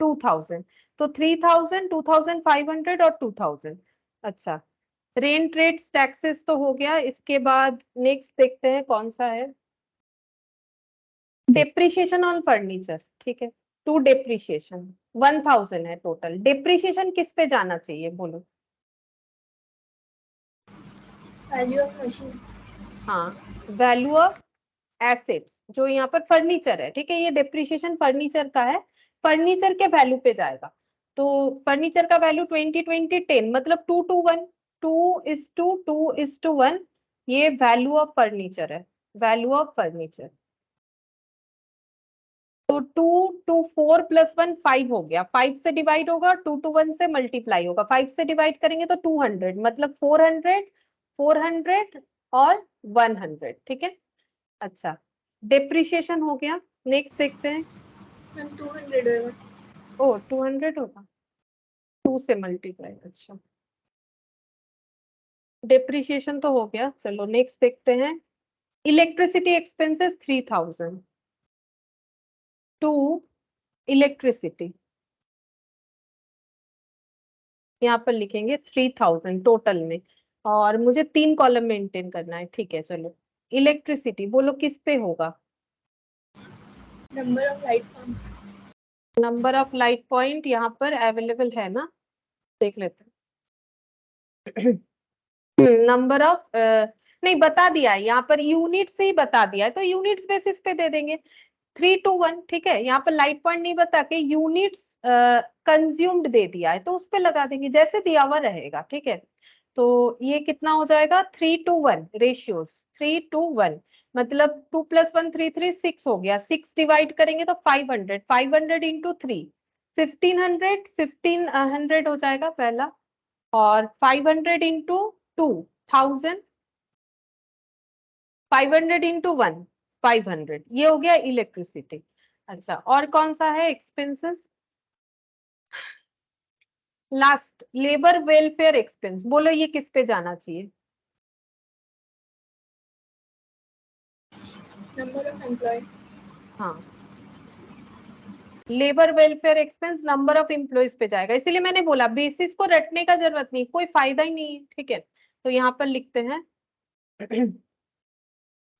2000, तो 3000 2500 और 2000। अच्छा रेंट रेट्स टैक्सेस तो हो गया, इसके बाद नेक्स्ट देखते हैं कौन सा है, डेप्रिसिएशन ऑन फर्नीचर, ठीक है टू डेप्रिसिएशन 1000 है टोटल, डेप्रिसिएशन किस पे जाना चाहिए बोलो, वैल्यू ऑफ मशीन। हाँ वैल्यू ऑफ एसेट्स, जो यहाँ पर फर्नीचर है, ठीक है ये डेप्रिसिएशन फर्नीचर का है, फर्नीचर के वैल्यू पे जाएगा, तो फर्नीचर का वैल्यू 20 20 10 मतलब 2 to 1, 2:1, ये वैल्यू ऑफ फर्नीचर है, वैल्यू ऑफ फर्नीचर, तो 2 to 4 + 1 5 हो गया, 5 से डिवाइड होगा, 2 to 1 से मल्टीप्लाई होगा, 5 से डिवाइड करेंगे तो 200 मतलब 400 400 और 100, ठीक है अच्छा डेप्रिसिएशन हो गया, नेक्स्ट देखते हैं, मैम 200 होगा। ओ 200 होगा, 2 से मल्टीप्लाई, अच्छा डेप्रिसिएशन तो हो गया, चलो नेक्स्ट देखते हैं, इलेक्ट्रिसिटी एक्सपेंसेस 3000 टू इलेक्ट्रिसिटी, यहाँ पर लिखेंगे 3000 टोटल में, और मुझे 3 कॉलम मेंटेन करना है, ठीक है चलो इलेक्ट्रिसिटी बोलो किस पे होगा, number of light point. Number of light point यहाँ पर अवेलेबल है ना, देख लेते हैं नंबर ऑफ नहीं बता दिया है यहाँ पर, यूनिट से ही बता दिया है, तो यूनिट्स बेसिस पे दे देंगे 3 to 1, ठीक है यहाँ पर लाइट पॉइंट नहीं बता के यूनिट्स कंज्यूम्ड दे दिया है, तो उस पे लगा देंगे जैसे दिया हुआ रहेगा, ठीक है तो ये कितना हो जाएगा 3 to 1 रेशियोज, 3 to 1 मतलब 2 + 1 3 3 6 हो गया, 6 डिवाइड करेंगे तो 500, 500 इंटू 3 1500, 1500 हो जाएगा पहला, और 500 इंटू 2000, 500 इंटू 1 500, ये हो गया इलेक्ट्रिसिटी। अच्छा और कौन सा है expenses, last labour welfare expense, बोलो ये किस पे जाना चाहिए, नंबर ऑफ एम्प्लॉय। हाँ labour welfare expense number of employees पे जाएगा, इसीलिए मैंने बोला बेसिस को रटने का जरूरत नहीं, कोई फायदा ही नहीं है, ठीक है तो यहाँ पर लिखते हैं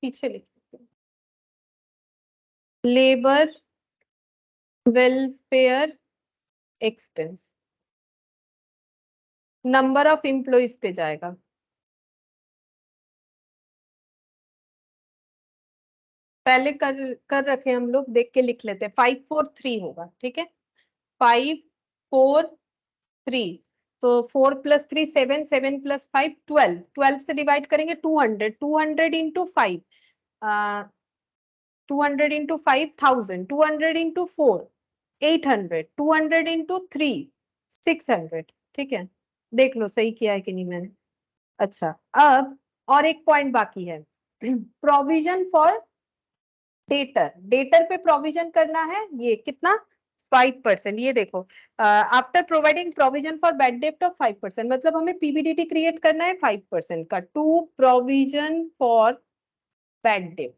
पीछे लिखते हैं labour welfare expense, number of employees पे जाएगा। पहले कर कर रखे हम लोग, देख के लिख लेते हैं। 543 होगा, ठीक है। 543, तो 4 + 3 7, 7 + 5 12, 12 से डिवाइड करेंगे 200, 200 इंटू 5, 200 इंटू 5,000, 200 इंटू 4 800, 200 इंटू 3 600, ठीक है। देख लो सही किया है कि नहीं मैंने। अच्छा, अब और एक पॉइंट बाकी है, प्रोविजन फॉर डेटर। डेटर पे प्रोविजन करना है, ये कितना, 5%। ये देखो, after providing provision for bad debt of 5%, मतलब हमें पीबीडीटी क्रिएट करना है 5% का, to provision for bad debt,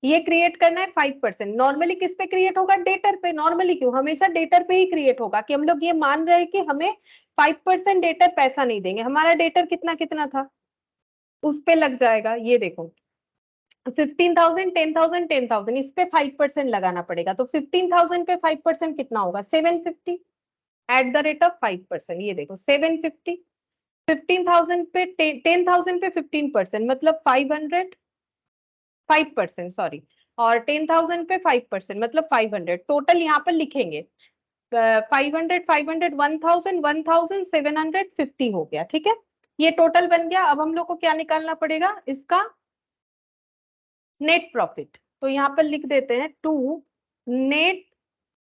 ये क्रिएट करना है 5%। नॉर्मली किस पे क्रिएट होगा, डेटर पे। नॉर्मली क्यों, हमेशा डेटर पे ही क्रिएट होगा, कि हम लोग ये मान रहे हैं कि हमें 5% डेटर पैसा नहीं देंगे। हमारा डेटर कितना कितना था, उस पे लग जाएगा। ये देखो, 15,000 10,000 10,000, इस पे 5% लगाना पड़ेगा। तो 15,000 पे 5% कितना होगा, 750 एट द रेट ऑफ 5%। ये देखो 750, 15,000 पे 10,000 पे 15% मतलब 500, 5%, सॉरी, और 10,000 पे 5% मतलब 500। टोटल यहाँ पर लिखेंगे 500 500 1,000 1,750 हो गया, ठीक है। ये टोटल बन गया। अब हम लोग को क्या निकालना पड़ेगा, इसका नेट प्रॉफिट। तो यहाँ पर लिख देते हैं टू नेट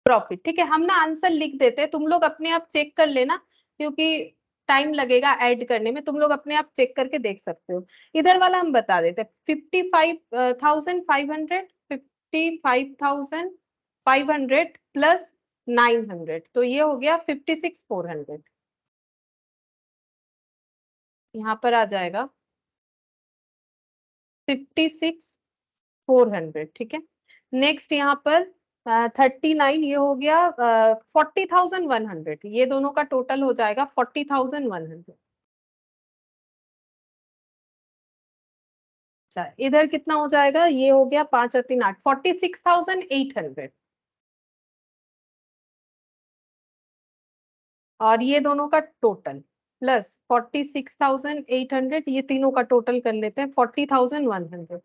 प्रॉफिट, ठीक है। हम ना आंसर लिख देते हैं, तुम लोग अपने आप चेक कर लेना, क्योंकि टाइम लगेगा ऐड करने में। तुम लोग अपने आप चेक करके देख सकते हो। इधर वाला हम बता देते हैं, 55,500, 55,500 प्लस 900, तो ये हो गया 56,400। यहाँ पर आ जाएगा 56,400, ठीक है। नेक्स्ट यहाँ पर 39, ये हो गया 40,100, ये दोनों का टोटल हो जाएगा 40,100। अच्छा, इधर कितना हो जाएगा, ये हो गया 5 और 3 8, 46,800। और ये दोनों का टोटल प्लस 46,800, ये तीनों का टोटल कर लेते हैं 40,100,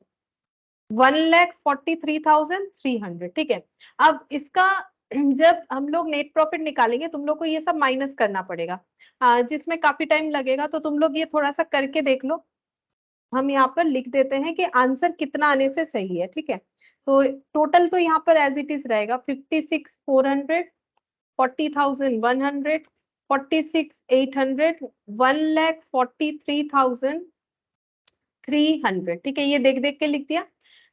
1,43,300, ठीक है। अब इसका जब हम लोग नेट प्रॉफिट निकालेंगे, तुम लोग को ये सब माइनस करना पड़ेगा, जिसमें काफी टाइम लगेगा। तो तुम लोग ये थोड़ा सा करके देख लो। हम यहाँ पर लिख देते हैं कि आंसर कितना आने से सही है, ठीक है। तो टोटल तो यहाँ पर एज इट इज रहेगा 56,400, 40,100, 46,800, 1,43,300, ठीक है। ये देख देख के लिख दिया।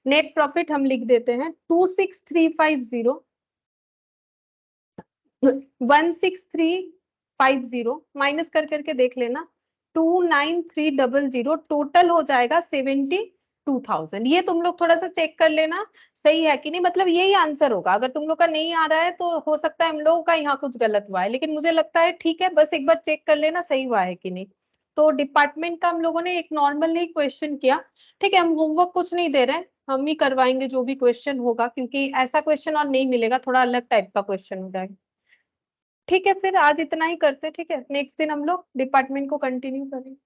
नेट प्रॉफिट हम लिख देते हैं 26,350, 1,6,350, माइनस कर करके देख लेना, 29,300, टोटल हो जाएगा 72,000। ये तुम लोग थोड़ा सा चेक कर लेना सही है कि नहीं, मतलब यही आंसर होगा। अगर तुम लोग का नहीं आ रहा है तो हो सकता है हम लोगों का यहाँ कुछ गलत हुआ है, लेकिन मुझे लगता है ठीक है, बस एक बार चेक कर लेना सही हुआ है कि नहीं। तो डिपार्टमेंट का हम लोगों ने एक नॉर्मल ही क्वेश्चन किया, ठीक है। हम होमवर्क कुछ नहीं दे रहे हैं, हम ही करवाएंगे जो भी क्वेश्चन होगा, क्योंकि ऐसा क्वेश्चन और नहीं मिलेगा, थोड़ा अलग टाइप का क्वेश्चन हो जाएगा। ठीक है, फिर आज इतना ही करते, ठीक है। नेक्स्ट दिन हम लोग डिपार्टमेंट को कंटिन्यू करें।